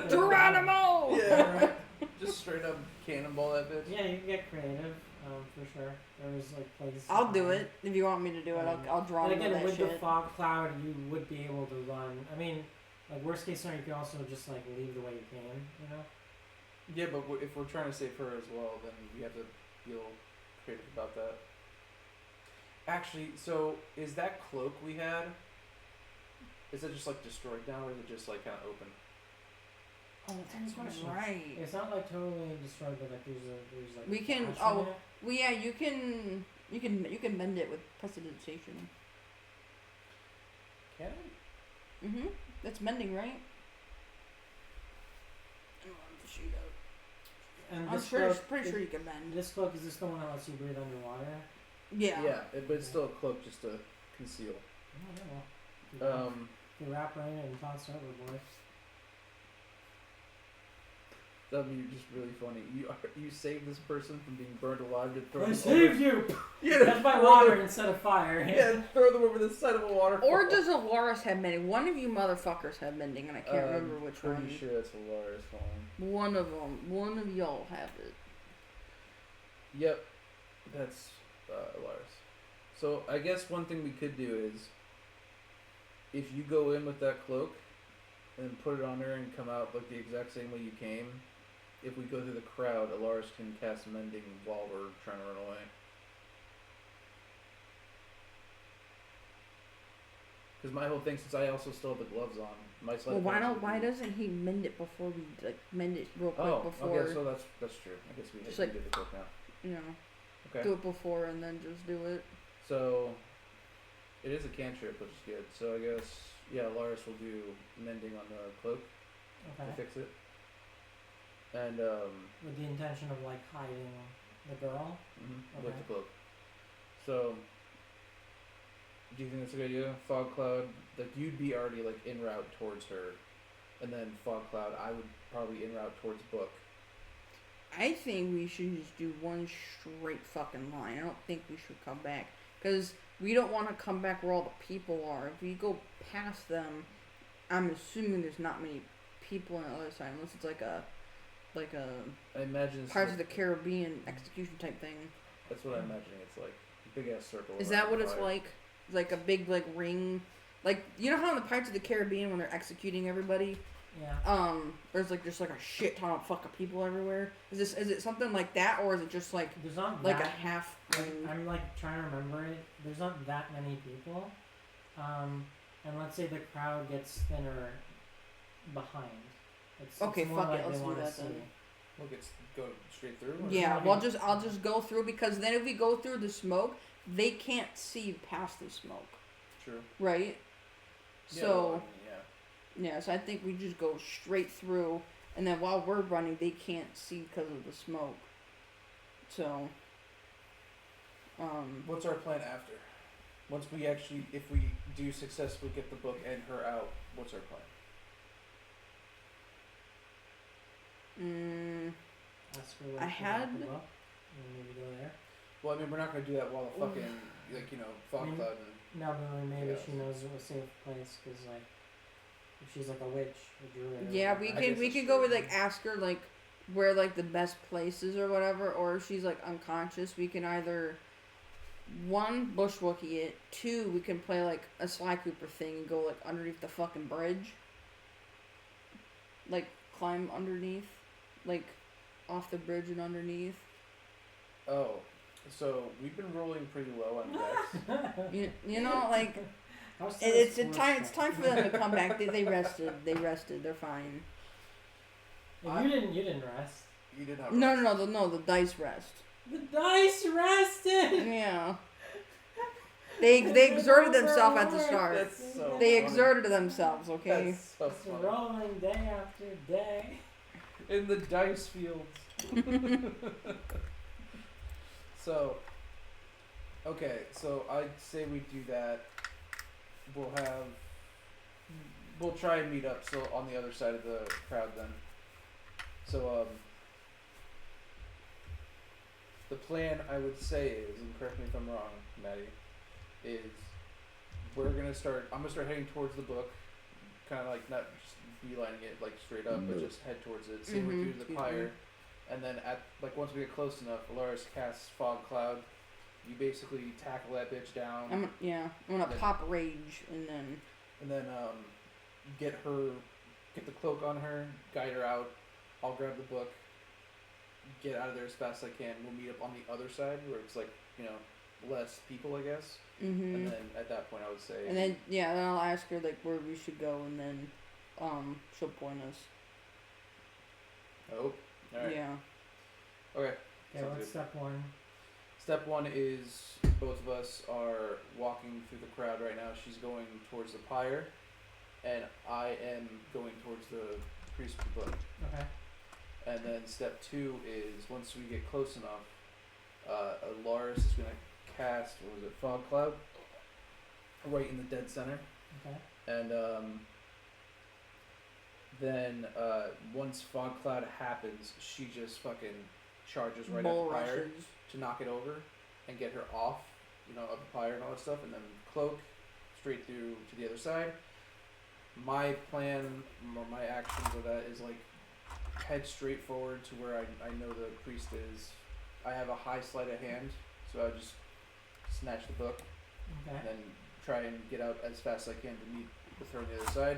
Geronimo! Yeah, right. Just straight up cannonball that bitch. Yeah, you can get creative, for sure. There's like places. I'll do it if you want me to do it. I'll draw And into again, that with shit. the fog cloud, you would be able to run. I mean, like worst case scenario, you could also just like leave the way you can, you know. Yeah, but if we're trying to save her as well, then we have to be a little creative about that. Actually, so is that cloak we had? Is it just like destroyed now, or is it just like kind of open? Oh, that's right. It's not like totally destroyed, but like there's like. We can. ash in Oh, it. well, yeah. You can mend it with prestidigitation. Can I? Mm-hmm. That's mending, right? I don't have the sheet up. And I'm this sure, cloak, pretty sure you can mend. This cloak is this the one that lets you breathe underwater? Yeah. Yeah, but it's still a cloak just to conceal. Oh, yeah, well. You wrap right in and toss overboard. That'd be just really funny. You saved this person from being burned alive to throw I them saved over. you! Yeah, That's by water instead of fire. Yeah, throw them over the side of a waterfall. Or does Alaris have mending? One of you motherfuckers have mending, and I can't remember which one. Pretty sure that's Alaris calling. One of them. One of y'all have it. Yep, that's Alaris. So I guess one thing we could do is, if you go in with that cloak, and put it on her and come out like the exact same way you came, if we go through the crowd, Alaris can cast mending while we're trying to run away. Because my whole thing, since I also still have the gloves on, my sleight Well, of why hand don't? is- Why doesn't he mend it before we like mend it real quick Oh, before? okay, so that's true. I guess we Just we like- did the cloak now. You know. Okay. Do it before and then just do it. So, it is a cantrip, which is good. So I guess, yeah, Laris will do mending on the cloak to Okay. fix it. And, With the intention of like hiding the girl. with Okay. the cloak. So, do you think that's a good idea? Fog cloud, like you'd be already like en route towards her, and then fog cloud, I would probably en route towards book. I think we should just do one straight fucking line. I don't think we should come back. Because we don't want to come back where all the people are. If we go past them, I'm assuming there's not many people on the other side. Unless it's like a I imagine it's Pirates like, of the Caribbean execution type thing. that's what I'm imagining. It's like a big ass circle. Is around that what the it's fire. like? Like a big like ring? Like, you know how in the Pirates of the Caribbean when they're executing everybody? Yeah. There's like just like a shit ton of fucking people everywhere. Is it something like that, or is it just like There's not like a that. half ring? I'm like trying to remember it. There's not that many people. And let's say the crowd gets thinner behind. Okay, it's more fuck it, like let's they do wanna that see. then. Look, it's go straight through. Or Yeah, Okay. well, I'll just go through, because then if we go through the smoke, they can't see past the smoke, True. right? Yeah, So well, I mean, yeah. yeah, so I think we just go straight through, and then while we're running, they can't see because of the smoke. So, What's our plan after? Once we actually, if we do successfully get the book and her out, what's our plan? Ask her what I she had- got the book, and maybe go there. Well, I mean, we're not gonna do that while the fucking like fog I mean, cloud and No, but maybe Yeah. she knows a safe place, because like, if she's like a witch, a druid. or yeah, whatever. I guess we that's could go true. with like ask her like where like the best places or whatever, or if she's like unconscious, we can either one bushwookie it, two we can play like a Sly Cooper thing and go like underneath the fucking bridge, like climb underneath, like off the bridge and underneath. oh, so we've been rolling pretty low on decks. You know, like How sad it's is time sports for them to come back. They rested. They're fine. stuff? You didn't rest. You did have No, the dice rest. The dice rested. Yeah. They exerted themselves at the start. That's so They funny. exerted themselves, okay? That's so It's funny. rolling day after day. In the dice fields. So, okay, so I'd say we do that. We'll try and meet up so on the other side of the crowd then. So the plan I would say is, and correct me if I'm wrong, Maddie, is I'm gonna start heading towards the book, kind of like not just beelining it like straight up, but just head towards it. Same with you to the Excuse pyre. me. And then at like once we get close enough, Alaris casts fog cloud. You basically tackle that bitch down, I'm gonna Then- pop rage and then get the cloak on her, guide her out. I'll grab the book, get out of there as fast as I can. We'll meet up on the other side where it's like less people, I guess. And then at that point, I would say. and then then I'll ask her like where we should go, and then she'll point us. Oh, all right. Yeah. Okay. Okay, Sounds what's good. step one? Step one is both of us are walking through the crowd right now. She's going towards the pyre, and I am going towards the priest with the book. Okay. And then step two is once we get close enough, Alaris is going to cast, fog cloud, right in the dead center. Okay. And then once fog cloud happens, she just fucking charges right Bull at the pyre rushes. to knock it over and get her off, of the pyre and all that stuff, and then cloak straight through to the other side. My plan or my actions of that is like head straight forward to where I know the priest is. I have a high sleight of hand, so I just snatch the book Okay. and then try and get out as fast as I can to meet with her on the other side.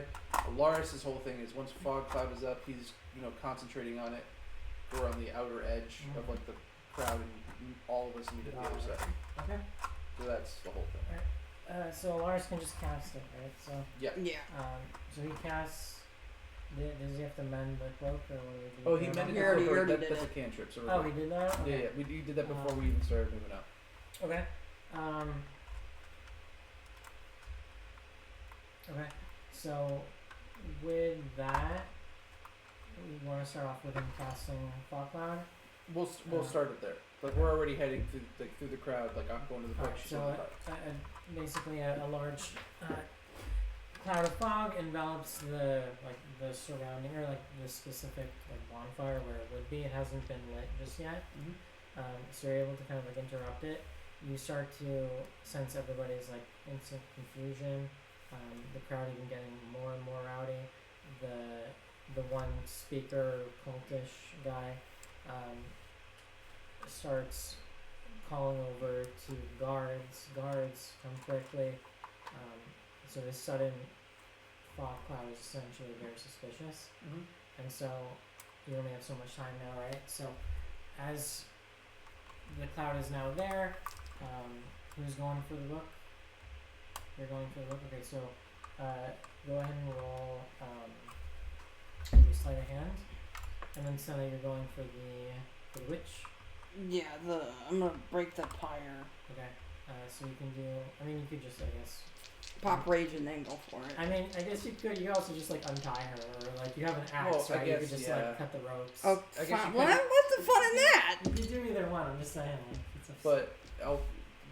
Alaris' whole thing is once fog cloud is up, he's concentrating on it. We're on the outer edge of like the crowd, and all of us meet at the other side. Okay. So that's the whole thing. So Lars can just cast it, right? So Yeah. Yeah. so he casts Does he have to mend the cloak or what do we do? Oh, he there? mended He the already- cloak. already That's did a it. cantrip. So we're Oh, good. he did that? Yeah, Okay. yeah. We did that before we even started moving out. Okay. Okay. So, with that, we want to start off with him casting Fog Cloud. We'll start it there. Like we're already heading through the crowd. Like I'm going to the Alright, book. so basically a large cloud of fog envelops the surrounding or like the specific like bonfire where it would be. It hasn't been lit just yet. So you're able to kind of like interrupt it. You start to sense everybody's like instant confusion. The crowd even getting more and more rowdy. The one speaker cultish guy starts calling over to guards. Guards, come quickly. So this sudden fog cloud is essentially very suspicious. And so you only have so much time now, right? So as the cloud is now there, who's going for the book? You're going for the book? Okay, so go ahead and roll maybe sleight of hand. And then Senna, you're going for the witch. Yeah, I'm gonna break the pyre. Okay. So you can do. I mean, you could just, I guess. Pop rage and then go for it. I mean, I guess you could. You could also just like untie her, or like you have an axe, Well, I right? You guess, could just yeah. like cut the ropes. Oh, I guess fine. you Well, could- what's the fun in that? You could do either one. I'm just saying. Like, it's a But I'll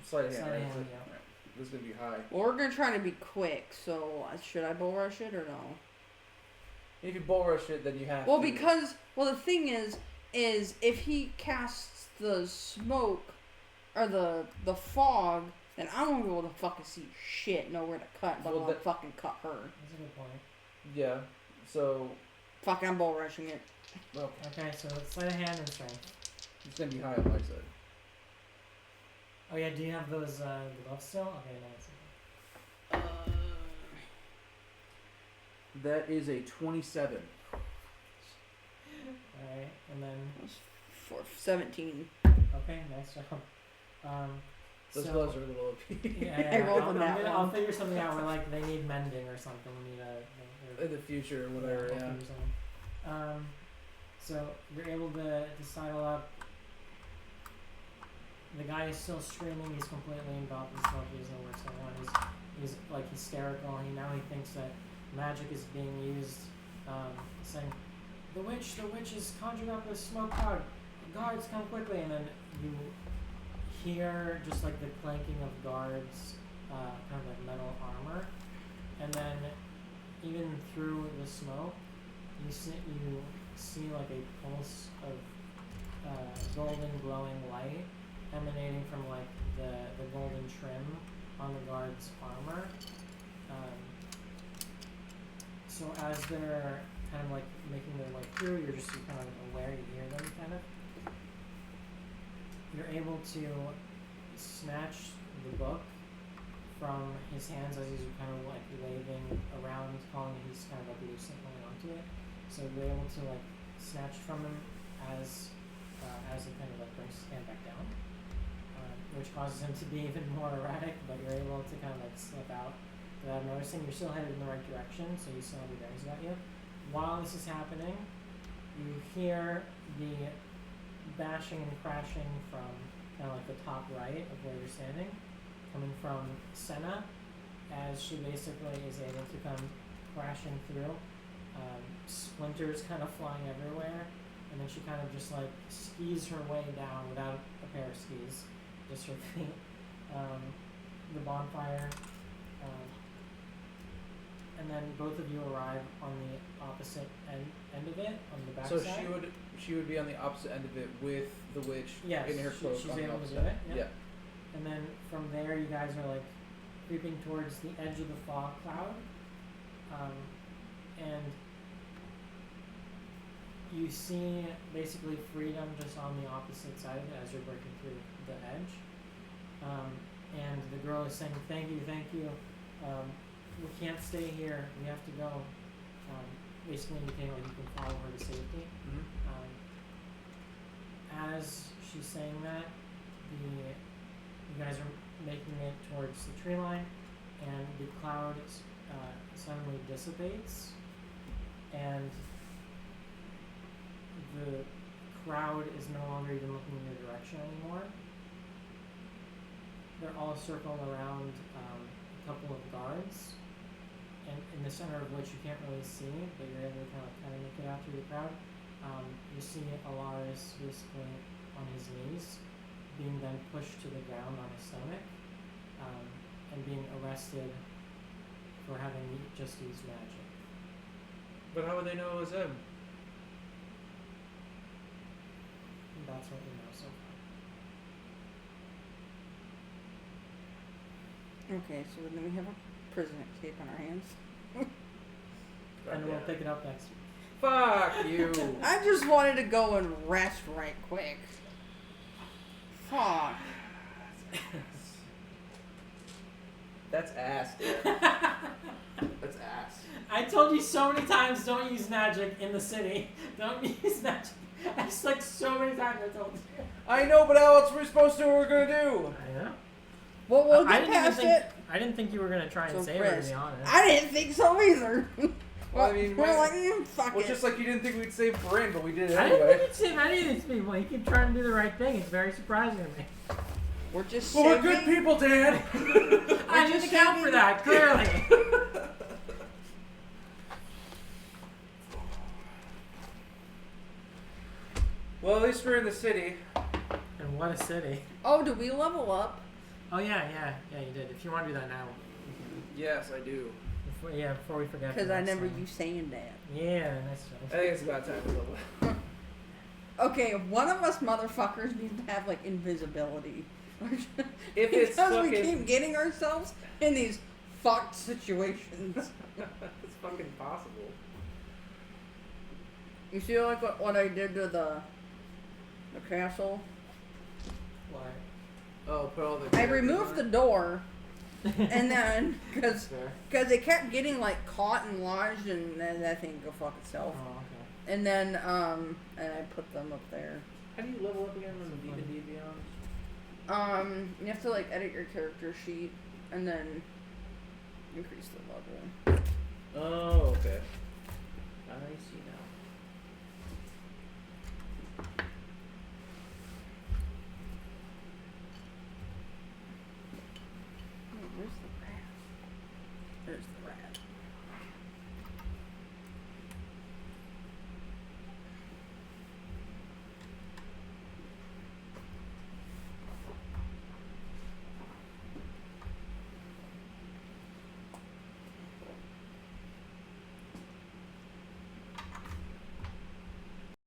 sleight of hand. Sleight of Right? hand, So- yeah. right. This is gonna be high. Well, we're gonna try to be quick, so should I bull rush it or no? If you bull rush it, then you have Well, to. because the thing is if he casts the smoke or the fog, then I won't be able to fucking see shit, nowhere to cut, but Well, I'll fucking cut her. That's a good point. Yeah. So Fuck, I'm bull rushing it. well, Okay, so it's sleight of hand and strength. it's gonna be high on my side. Oh yeah, do you have those gloves still? Okay, no, it's okay. That is a 27. Alright, and then For 17. okay, nice job. Those so, gloves are a little OP. Yeah, I rolled on that I'll one. figure something out where like they need mending or something. We need In the future or whatever, I'll yeah. figure something. So you're able to sidle up. The guy is still screaming. He's completely involved in smoke. He doesn't know what's going on. He's like hysterical. He thinks that magic is being used. Saying, the witch is conjuring up a smoke cloud. Guards, come quickly! And then you hear just like the clanking of guards, kind of like metal armor, and then even through the smoke, you see like a pulse of golden glowing light emanating from like the golden trim on the guard's armor. So as they're kind of like making their way through, you're kind of aware, you hear them kind of. You're able to snatch the book from his hands as he's kind of like waving around, calling it, he's kind of like loosely holding onto it. So you're able to like snatch from him as he kind of like brings his hand back down, which causes him to be even more erratic. But you're able to kind of like slip out without noticing. You're still headed in the right direction, so you still have your bearings about you. While this is happening, you hear the bashing and crashing from kind of like the top right of where you're standing, coming from Senna, as she basically is able to come crashing through. Splinters kind of flying everywhere, and then she kind of just like skis her way down without a pair of skis, just her feet. The bonfire, and then both of you arrive on the opposite end of it, on the back So side. she would be on the opposite end of it with the witch Yes, in her cloak. she's on the able to opposite do end. it, yeah. And then from there, you guys are like creeping towards the edge of the fog cloud, and you see basically freedom just on the opposite side of it as you're breaking through the edge. And the girl is saying, "Thank you, thank you. We can't stay here. We have to go." Basically indicating like you can follow her to safety. As she's saying that, you guys are making it towards the tree line, and the cloud suddenly dissipates, and crowd is no longer even looking in your direction anymore. They're all circled around a couple of guards, and in the center of which you can't really see, but you're able to kind of make it out through the crowd. You see Alaris basically on his knees, being then pushed to the ground on his stomach, and being arrested for having just used magic. But how would they know it was him? That's what we know so far. Okay, so then we have a prison escape on our hands. And we'll pick it up next week. Fuck you. I just wanted to go and rest right quick. Fuck. That's ass, dude. That's ass. I told you so many times, don't use magic in the city. Don't use magic. That's like so many times I told you. I know, but how else are we supposed to know what we're gonna do? I know. Well, we'll I get didn't even past think, it. I didn't think you were gonna try and So save her, to rest. be honest. I didn't think so either. Well, I mean, we're why- like, fuck Well, it. just like you didn't think we'd save Bryn, but we did it I didn't anyway. think you'd save any of these people. You keep trying to do the right thing. It's very surprising to me. We're just Well, we're saving. good people, Dad. I didn't account for that, clearly. Well, at least we're in the city. And what a city. Oh, did we level up? Oh, yeah, you did. If you want to do that now. Yes, I do. Before we forget. Because the I next never time. you saying that. Yeah, nice I job. think it's about time to level up. Okay, one of us motherfuckers needs to have like invisibility. If it's because we fucking... keep getting ourselves in these fucked situations. It's fucking possible. You see like what I did to the castle? Why? Oh, put all the... I removed the door, and then because it kept getting like caught and lodged, and then that thing go fuck itself. Oh, okay. And then and I put them up there. How do you level up again on the D&D Beyond? You have to like edit your character sheet, and then increase the level. Oh, okay. I see now.